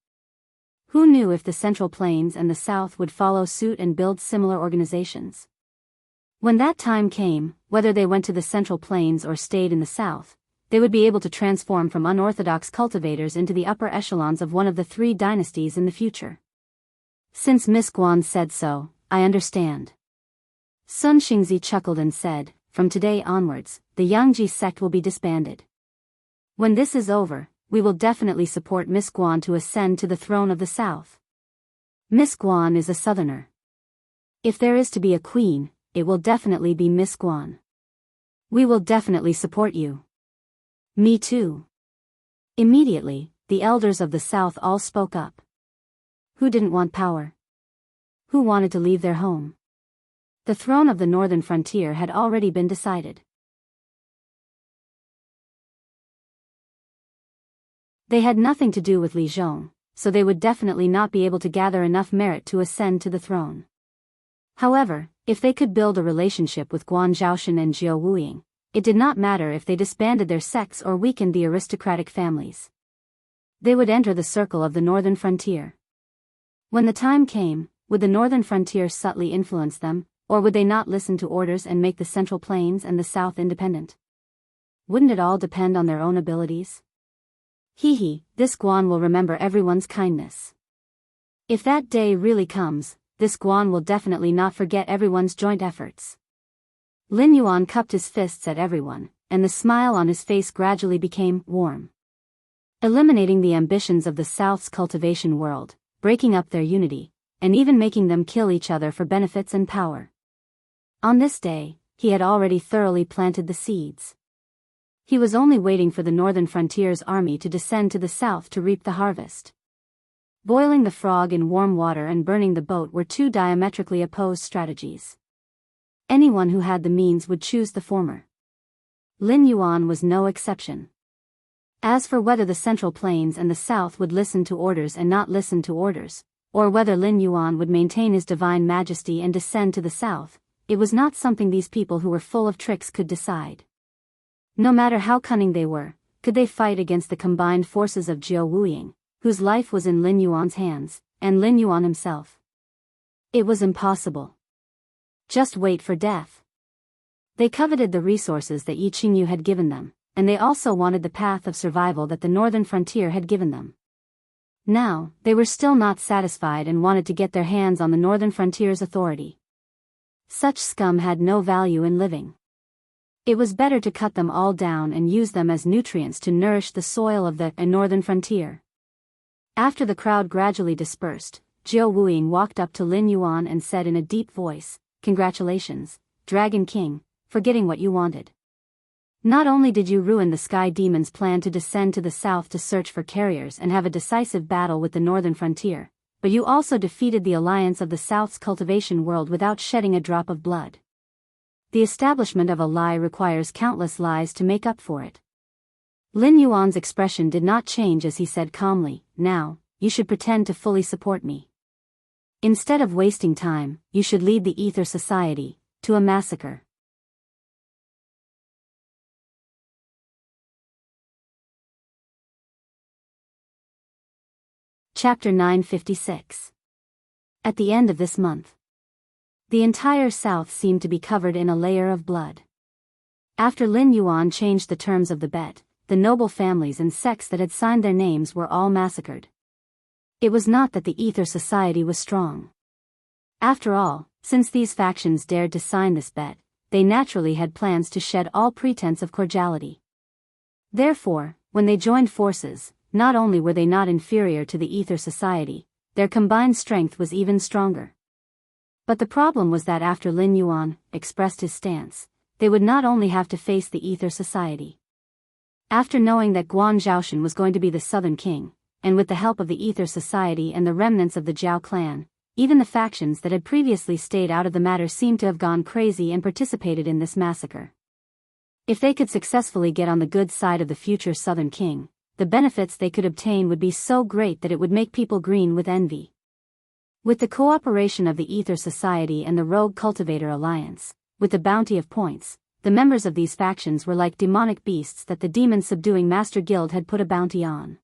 Speaker 1: Who knew if the Central Plains and the South would follow suit and build similar organizations? When that time came, whether they went to the Central Plains or stayed in the South, they would be able to transform from unorthodox cultivators into the upper echelons of one of the 3 dynasties in the future. Since Miss Guan said so, I understand. Sun Xingzi chuckled and said, from today onwards, the Yangji sect will be disbanded. When this is over, we will definitely support Miss Guan to ascend to the throne of the South. Miss Guan is a southerner. If there is to be a queen, it will definitely be Miss Guan. We will definitely support you. Me too. Immediately, the elders of the South all spoke up. Who didn't want power? Who wanted to leave their home? The throne of the northern frontier had already been decided. They had nothing to do with Li Zhong, so they would definitely not be able to gather enough merit to ascend to the throne. However, if they could build a relationship with Guan Zhaoshan and Jiao Wuying, it did not matter if they disbanded their sects or weakened the aristocratic families. They would enter the circle of the northern frontier. When the time came, would the northern frontier subtly influence them, or would they not listen to orders and make the Central Plains and the South independent? Wouldn't it all depend on their own abilities? This Guan will remember everyone's kindness. If that day really comes, this Guan will definitely not forget everyone's joint efforts. Lin Yuan cupped his fists at everyone, and the smile on his face gradually became warm. Eliminating the ambitions of the South's cultivation world, breaking up their unity, and even making them kill each other for benefits and power. On this day, he had already thoroughly planted the seeds. He was only waiting for the northern frontier's army to descend to the south to reap the harvest. Boiling the frog in warm water and burning the boat were 2 diametrically opposed strategies. Anyone who had the means would choose the former. Lin Yuan was no exception. As for whether the Central Plains and the South would listen to orders and not listen to orders, or whether Lin Yuan would maintain his divine majesty and descend to the South, it was not something these people who were full of tricks could decide. No matter how cunning they were, could they fight against the combined forces of Jiao Wuying, whose life was in Lin Yuan's hands, and Lin Yuan himself? It was impossible. Just wait for death. They coveted the resources that Yi Qingyu had given them, and they also wanted the path of survival that the northern frontier had given them. Now, they were still not satisfied and wanted to get their hands on the northern frontier's authority. Such scum had no value in living. It was better to cut them all down and use them as nutrients to nourish the soil of the northern frontier. After the crowd gradually dispersed, Jiao Wuying walked up to Lin Yuan and said in a deep voice, "Congratulations, Dragon King, for getting what you wanted. Not only did you ruin the Sky Demon's plan to descend to the south to search for carriers and have a decisive battle with the northern frontier, but you also defeated the alliance of the South's cultivation world without shedding a drop of blood. The establishment of a lie requires countless lies to make up for it." Lin Yuan's expression did not change as he said calmly, "Now, you should pretend to fully support me. Instead of wasting time, you should lead the Ether Society to a massacre." Chapter 956. At the end of this month, the entire South seemed to be covered in a layer of blood. After Lin Yuan changed the terms of the bet, the noble families and sects that had signed their names were all massacred. It was not that the Ether Society was strong. After all, since these factions dared to sign this bet, they naturally had plans to shed all pretense of cordiality. Therefore, when they joined forces, not only were they not inferior to the Ether Society, their combined strength was even stronger. But the problem was that after Lin Yuan expressed his stance, they would not only have to face the Ether Society. After knowing that Guan Zhaoshan was going to be the Southern King, and with the help of the Ether Society and the remnants of the Zhao clan, even the factions that had previously stayed out of the matter seemed to have gone crazy and participated in this massacre. If they could successfully get on the good side of the future Southern King, the benefits they could obtain would be so great that it would make people green with envy. With the cooperation of the Ether Society and the Rogue Cultivator Alliance, with the bounty of points, the members of these factions were like demonic beasts that the demon-subduing Master Guild had put a bounty on.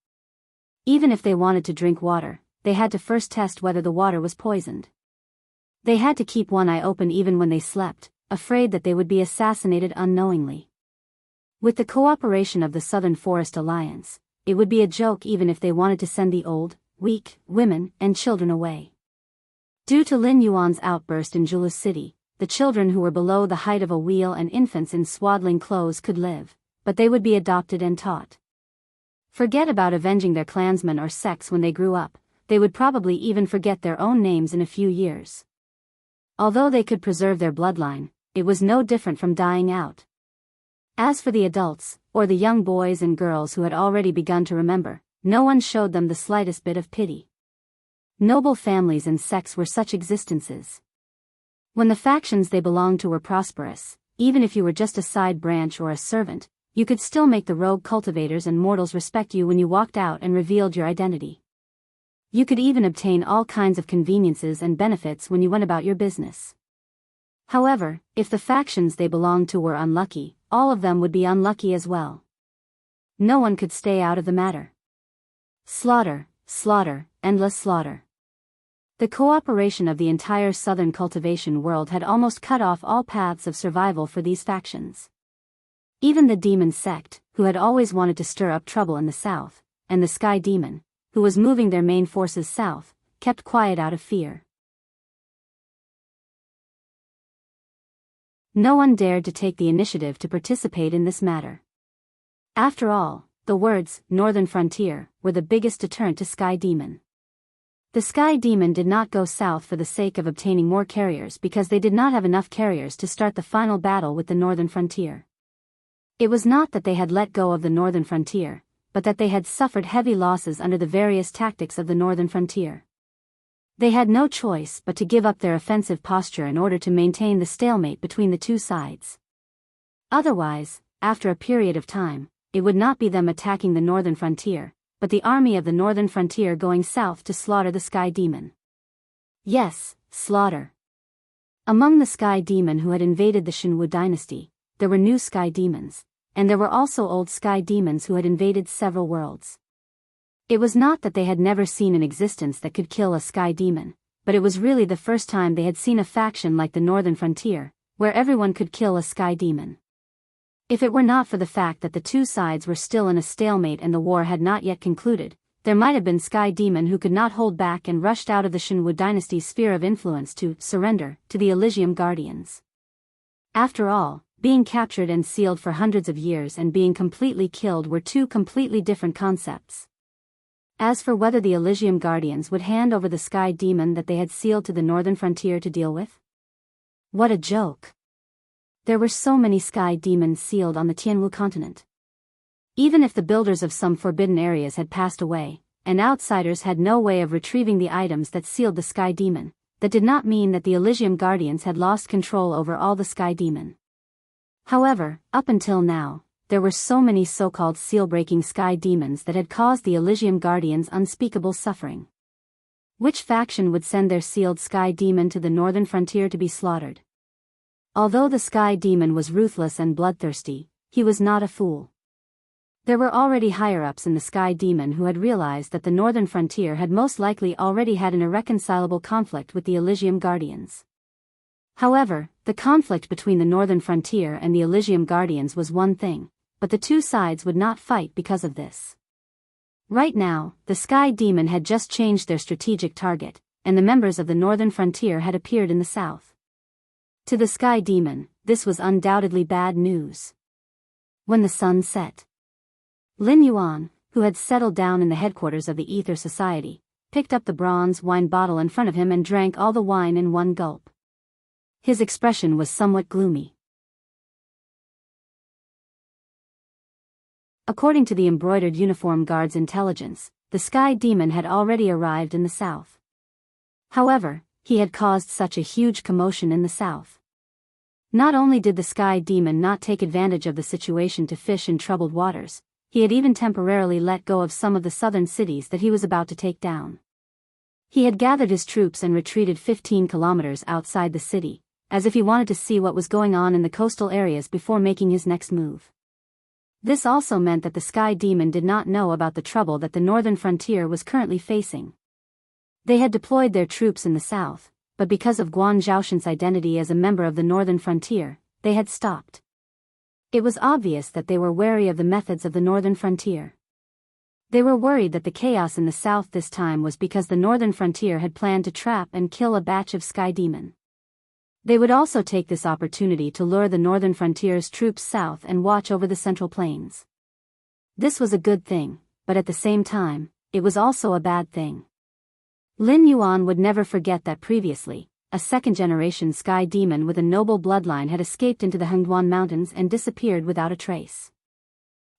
Speaker 1: Even if they wanted to drink water, they had to first test whether the water was poisoned. They had to keep one eye open even when they slept, afraid that they would be assassinated unknowingly. With the cooperation of the Southern Forest Alliance, it would be a joke even if they wanted to send the old, weak, women, and children away. Due to Lin Yuan's outburst in Julu City, the children who were below the height of a wheel and infants in swaddling clothes could live, but they would be adopted and taught. Forget about avenging their clansmen or sects when they grew up, they would probably even forget their own names in a few years. Although they could preserve their bloodline, it was no different from dying out. As for the adults, or the young boys and girls who had already begun to remember, no one showed them the slightest bit of pity. Noble families and sects were such existences. When the factions they belonged to were prosperous, even if you were just a side branch or a servant, you could still make the rogue cultivators and mortals respect you when you walked out and revealed your identity. You could even obtain all kinds of conveniences and benefits when you went about your business. However, if the factions they belonged to were unlucky, all of them would be unlucky as well. No one could stay out of the matter. Slaughter, slaughter, endless slaughter. The cooperation of the entire southern cultivation world had almost cut off all paths of survival for these factions. Even the demon sect, who had always wanted to stir up trouble in the south, and the sky demon, who was moving their main forces south, kept quiet out of fear. No one dared to take the initiative to participate in this matter. After all, the words, Northern Frontier, were the biggest deterrent to Sky Demon. The Sky Demon did not go south for the sake of obtaining more carriers because they did not have enough carriers to start the final battle with the Northern Frontier. It was not that they had let go of the Northern Frontier, but that they had suffered heavy losses under the various tactics of the Northern Frontier. They had no choice but to give up their offensive posture in order to maintain the stalemate between the two sides. Otherwise, after a period of time, it would not be them attacking the Northern Frontier, but the army of the Northern Frontier going south to slaughter the Sky Demon. Yes, slaughter. Among the Sky Demon who had invaded the Shenwu dynasty, there were new Sky Demons, and there were also old Sky Demons who had invaded several worlds. It was not that they had never seen an existence that could kill a Sky Demon, but it was really the first time they had seen a faction like the Northern Frontier, where everyone could kill a Sky Demon. If it were not for the fact that the two sides were still in a stalemate and the war had not yet concluded, there might have been Sky Demon who could not hold back and rushed out of the Shenwu dynasty's sphere of influence to surrender to the Elysium Guardians. After all, being captured and sealed for hundreds of years and being completely killed were two completely different concepts. As for whether the Elysium Guardians would hand over the Sky Demon that they had sealed to the Northern Frontier to deal with? What a joke! There were so many Sky Demons sealed on the Tianwu continent. Even if the builders of some forbidden areas had passed away, and outsiders had no way of retrieving the items that sealed the Sky Demon, that did not mean that the Elysium Guardians had lost control over all the Sky Demon. However, up until now, there were so many so-called seal-breaking Sky Demons that had caused the Elysium Guardians unspeakable suffering. Which faction would send their sealed Sky Demon to the Northern Frontier to be slaughtered? Although the Sky Demon was ruthless and bloodthirsty, he was not a fool. There were already higher-ups in the Sky Demon who had realized that the Northern Frontier had most likely already had an irreconcilable conflict with the Elysium Guardians. However, the conflict between the Northern Frontier and the Elysium Guardians was one thing, but the two sides would not fight because of this. Right now, the Sky Demon had just changed their strategic target, and the members of the Northern Frontier had appeared in the south. To the Sky Demon, this was undoubtedly bad news. When the sun set, Lin Yuan, who had settled down in the headquarters of the Ether Society, picked up the bronze wine bottle in front of him and drank all the wine in one gulp. His expression was somewhat gloomy. According to the embroidered uniform guard's intelligence, the Sky Demon had already arrived in the south. However, he had caused such a huge commotion in the south. Not only did the Sky Demon not take advantage of the situation to fish in troubled waters, he had even temporarily let go of some of the southern cities that he was about to take down. He had gathered his troops and retreated 15 kilometers outside the city, as if he wanted to see what was going on in the coastal areas before making his next move. This also meant that the Sky Demon did not know about the trouble that the northern frontier was currently facing. They had deployed their troops in the south, but because of Guan Zhaoshan's identity as a member of the northern frontier, they had stopped. It was obvious that they were wary of the methods of the northern frontier. They were worried that the chaos in the south this time was because the northern frontier had planned to trap and kill a batch of Sky Demon. They would also take this opportunity to lure the northern frontier's troops south and watch over the central plains. This was a good thing, but at the same time, it was also a bad thing. Lin Yuan would never forget that previously, a second-generation Sky Demon with a noble bloodline had escaped into the Hengduan Mountains and disappeared without a trace.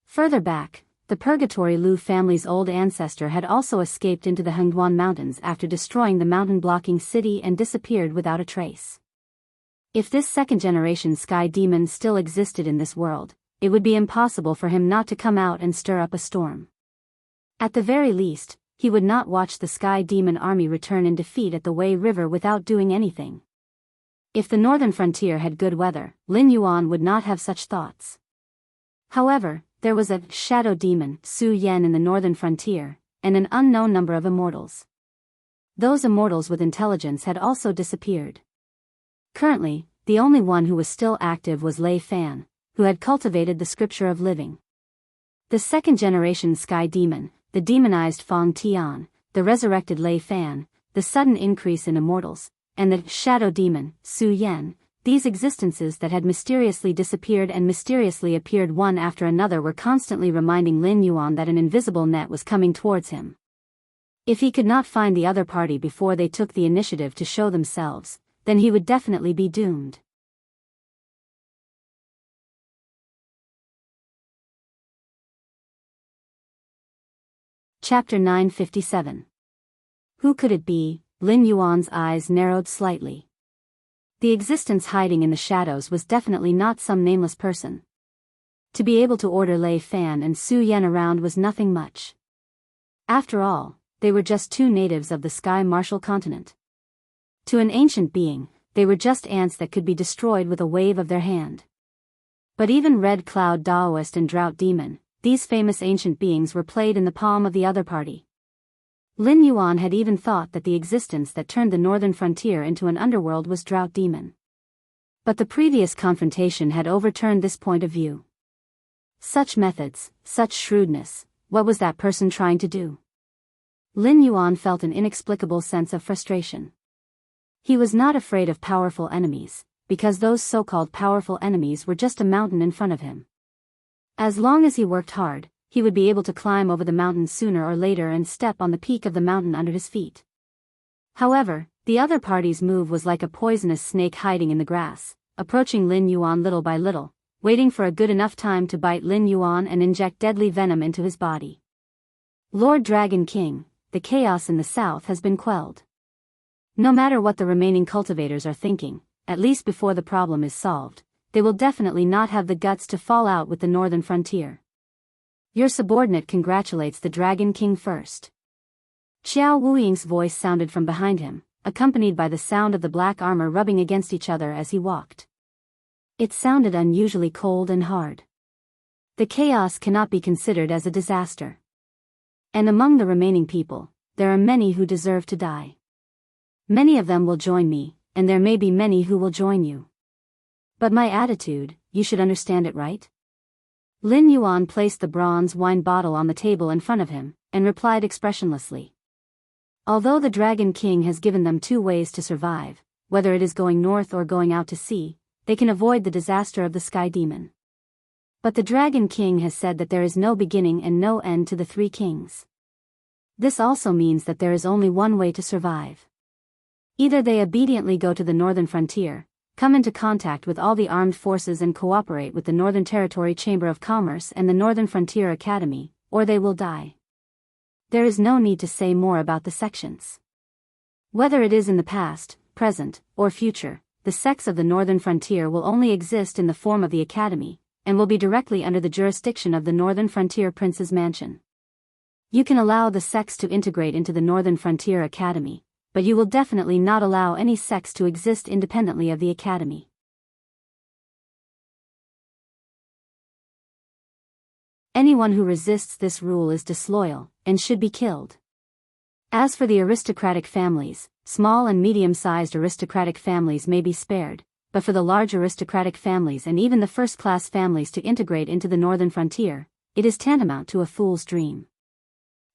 Speaker 1: Further back, the Purgatory Lu family's old ancestor had also escaped into the Hengduan Mountains after destroying the mountain-blocking city and disappeared without a trace. If this second-generation Sky Demon still existed in this world, it would be impossible for him not to come out and stir up a storm. At the very least, he would not watch the Sky Demon army return in defeat at the Wei River without doing anything. If the northern frontier had good weather, Lin Yuan would not have such thoughts. However, there was a shadow demon, Su Yan, in the northern frontier, and an unknown number of immortals. Those immortals with intelligence had also disappeared. Currently, the only one who was still active was Lei Fan, who had cultivated the scripture of living. The second-generation Sky Demon, the demonized Fang Tian, the resurrected Lei Fan, the sudden increase in immortals, and the shadow demon, Su Yan, these existences that had mysteriously disappeared and mysteriously appeared one after another were constantly reminding Lin Yuan that an invisible net was coming towards him. If he could not find the other party before they took the initiative to show themselves, then he would definitely be doomed. Chapter 957. Who could it be? Lin Yuan's eyes narrowed slightly. The existence hiding in the shadows was definitely not some nameless person. To be able to order Lei Fan and Su Yan around was nothing much. After all, they were just two natives of the Sky Martial continent. To an ancient being, they were just ants that could be destroyed with a wave of their hand. But even Red Cloud Daoist and Drought Demon, these famous ancient beings were played in the palm of the other party. Lin Yuan had even thought that the existence that turned the northern frontier into an underworld was Drought Demon. But the previous confrontation had overturned this point of view. Such methods, such shrewdness, what was that person trying to do? Lin Yuan felt an inexplicable sense of frustration. He was not afraid of powerful enemies, because those so-called powerful enemies were just a mountain in front of him. As long as he worked hard, he would be able to climb over the mountain sooner or later and step on the peak of the mountain under his feet. However, the other party's move was like a poisonous snake hiding in the grass, approaching Lin Yuan little by little, waiting for a good enough time to bite Lin Yuan and inject deadly venom into his body. Lord Dragon King, the chaos in the south has been quelled. No matter what the remaining cultivators are thinking, at least before the problem is solved, they will definitely not have the guts to fall out with the northern frontier. Your subordinate congratulates the Dragon King first. Xiao Wuying's voice sounded from behind him, accompanied by the sound of the black armor rubbing against each other as he walked. It sounded unusually cold and hard. The chaos cannot be considered as a disaster. And among the remaining people, there are many who deserve to die. Many of them will join me, and there may be many who will join you. But my attitude, you should understand it, right? Lin Yuan placed the bronze wine bottle on the table in front of him, and replied expressionlessly. Although the Dragon King has given them two ways to survive, whether it is going north or going out to sea, they can avoid the disaster of the Sky Demon. But the Dragon King has said that there is no beginning and no end to the three kings. This also means that there is only one way to survive. Either they obediently go to the northern frontier, come into contact with all the armed forces and cooperate with the Northern Territory Chamber of Commerce and the Northern Frontier Academy, or they will die. There is no need to say more about the sections. Whether it is in the past, present, or future, the sects of the Northern Frontier will only exist in the form of the Academy, and will be directly under the jurisdiction of the Northern Frontier Prince's Mansion. You can allow the sects to integrate into the Northern Frontier Academy, but you will definitely not allow any sects to exist independently of the Academy. Anyone who resists this rule is disloyal, and should be killed. As for the aristocratic families, small and medium-sized aristocratic families may be spared, but for the large aristocratic families and even the first-class families to integrate into the Northern Frontier, it is tantamount to a fool's dream.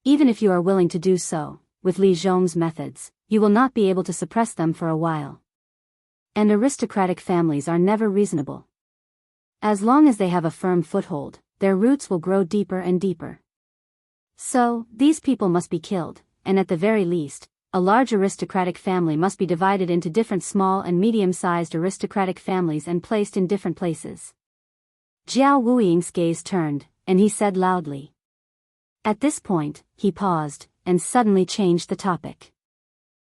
Speaker 1: Even if you are willing to do so, with Li Zhong's methods, you will not be able to suppress them for a while. And aristocratic families are never reasonable. As long as they have a firm foothold, their roots will grow deeper and deeper. So, these people must be killed, and at the very least, a large aristocratic family must be divided into different small and medium-sized aristocratic families and placed in different places. Jiao Wuiying's gaze turned, and he said loudly. At this point, he paused, and suddenly changed the topic.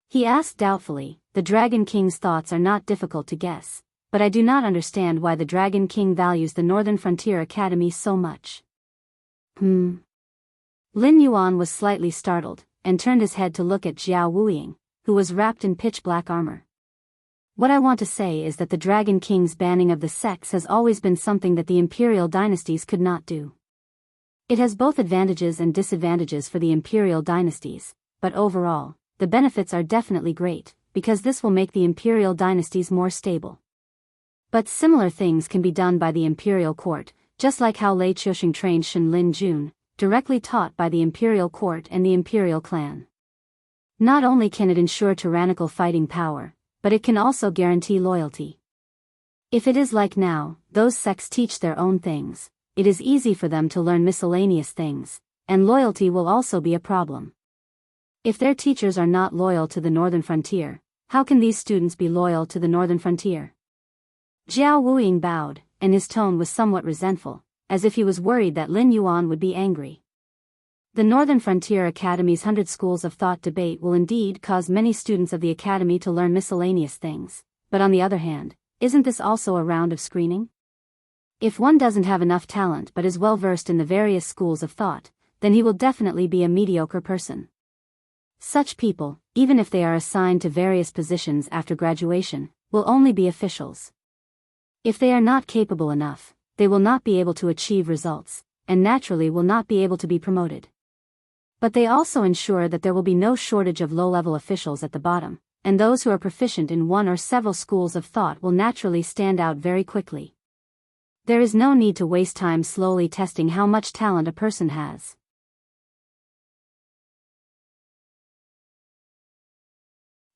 Speaker 1: He asked doubtfully, the Dragon King's thoughts are not difficult to guess, but I do not understand why the Dragon King values the Northern Frontier Academy so much. Lin Yuan was slightly startled, and turned his head to look at Jiao Wuiying, who was wrapped in pitch-black armor. What I want to say is that the Dragon King's banning of the sects has always been something that the imperial dynasties could not do. It has both advantages and disadvantages for the imperial dynasties, but overall, the benefits are definitely great, because this will make the imperial dynasties more stable. But similar things can be done by the imperial court, just like how Lei Qiusheng trained Shen Lin Jun, directly taught by the imperial court and the imperial clan. Not only can it ensure tyrannical fighting power, but it can also guarantee loyalty. If it is like now, those sects teach their own things, it is easy for them to learn miscellaneous things, and loyalty will also be a problem. If their teachers are not loyal to the Northern Frontier, how can these students be loyal to the Northern Frontier? Jiao Wuiying bowed, and his tone was somewhat resentful, as if he was worried that Lin Yuan would be angry. The Northern Frontier Academy's 100 Schools of Thought debate will indeed cause many students of the Academy to learn miscellaneous things, but on the other hand, isn't this also a round of screening? If one doesn't have enough talent but is well versed in the various schools of thought, then he will definitely be a mediocre person. Such people, even if they are assigned to various positions after graduation, will only be officials. If they are not capable enough, they will not be able to achieve results, and naturally will not be able to be promoted. But they also ensure that there will be no shortage of low-level officials at the bottom, and those who are proficient in one or several schools of thought will naturally stand out very quickly. There is no need to waste time slowly testing how much talent a person has.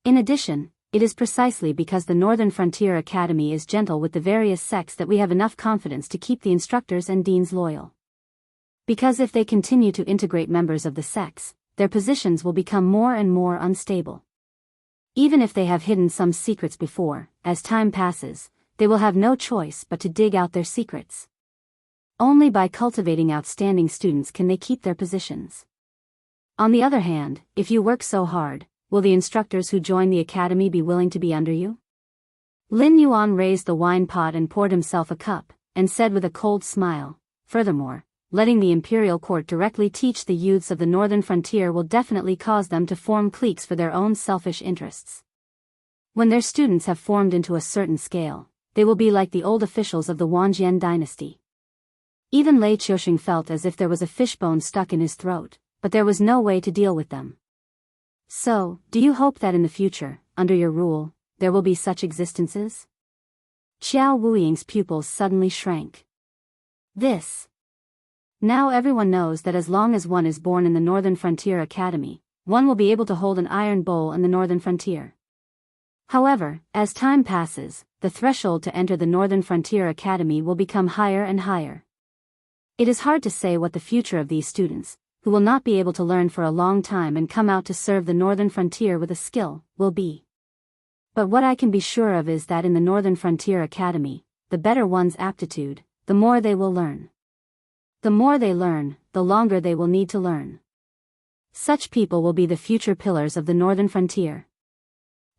Speaker 1: In addition, it is precisely because the Northern Frontier Academy is gentle with the various sects that we have enough confidence to keep the instructors and deans loyal. Because if they continue to integrate members of the sects, their positions will become more and more unstable. Even if they have hidden some secrets before, as time passes, they will have no choice but to dig out their secrets. Only by cultivating outstanding students can they keep their positions. On the other hand, if you work so hard, will the instructors who join the academy be willing to be under you? Lin Yuan raised the wine pot and poured himself a cup, and said with a cold smile, furthermore, letting the imperial court directly teach the youths of the Northern Frontier will definitely cause them to form cliques for their own selfish interests. When their students have formed into a certain scale, they will be like the old officials of the Wangjian dynasty. Even Lei Qiusheng felt as if there was a fishbone stuck in his throat, but there was no way to deal with them. So, do you hope that in the future, under your rule, there will be such existences? Jiao Wuiying's pupils suddenly shrank. Now everyone knows that as long as one is born in the Northern Frontier Academy, one will be able to hold an iron bowl in the Northern Frontier. However, as time passes, the threshold to enter the Northern Frontier Academy will become higher and higher. It is hard to say what the future of these students, who will not be able to learn for a long time and come out to serve the Northern Frontier with a skill, will be. But what I can be sure of is that in the Northern Frontier Academy, the better one's aptitude, the more they will learn. The more they learn, the longer they will need to learn. Such people will be the future pillars of the Northern Frontier.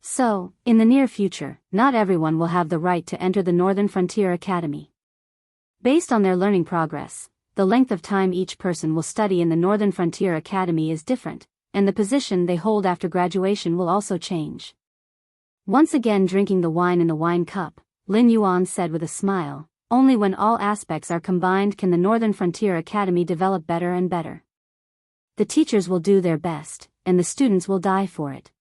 Speaker 1: So, in the near future, not everyone will have the right to enter the Northern Frontier Academy. Based on their learning progress, the length of time each person will study in the Northern Frontier Academy is different, and the position they hold after graduation will also change. Once again drinking the wine in the wine cup, Lin Yuan said with a smile, only when all aspects are combined can the Northern Frontier Academy develop better and better. The teachers will do their best, and the students will die for it.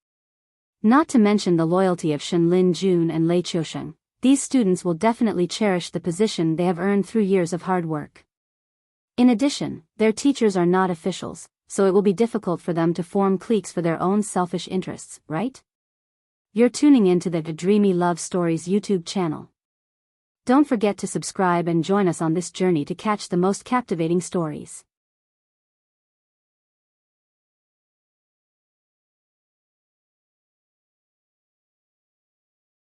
Speaker 1: Not to mention the loyalty of Shen Lin Jun and Lei Qiusheng, these students will definitely cherish the position they have earned through years of hard work. In addition, their teachers are not officials, so it will be difficult for them to form cliques for their own selfish interests, right? You're tuning into the Dreamy Love Stories YouTube channel. Don't forget to subscribe and join us on this journey to catch the most captivating stories.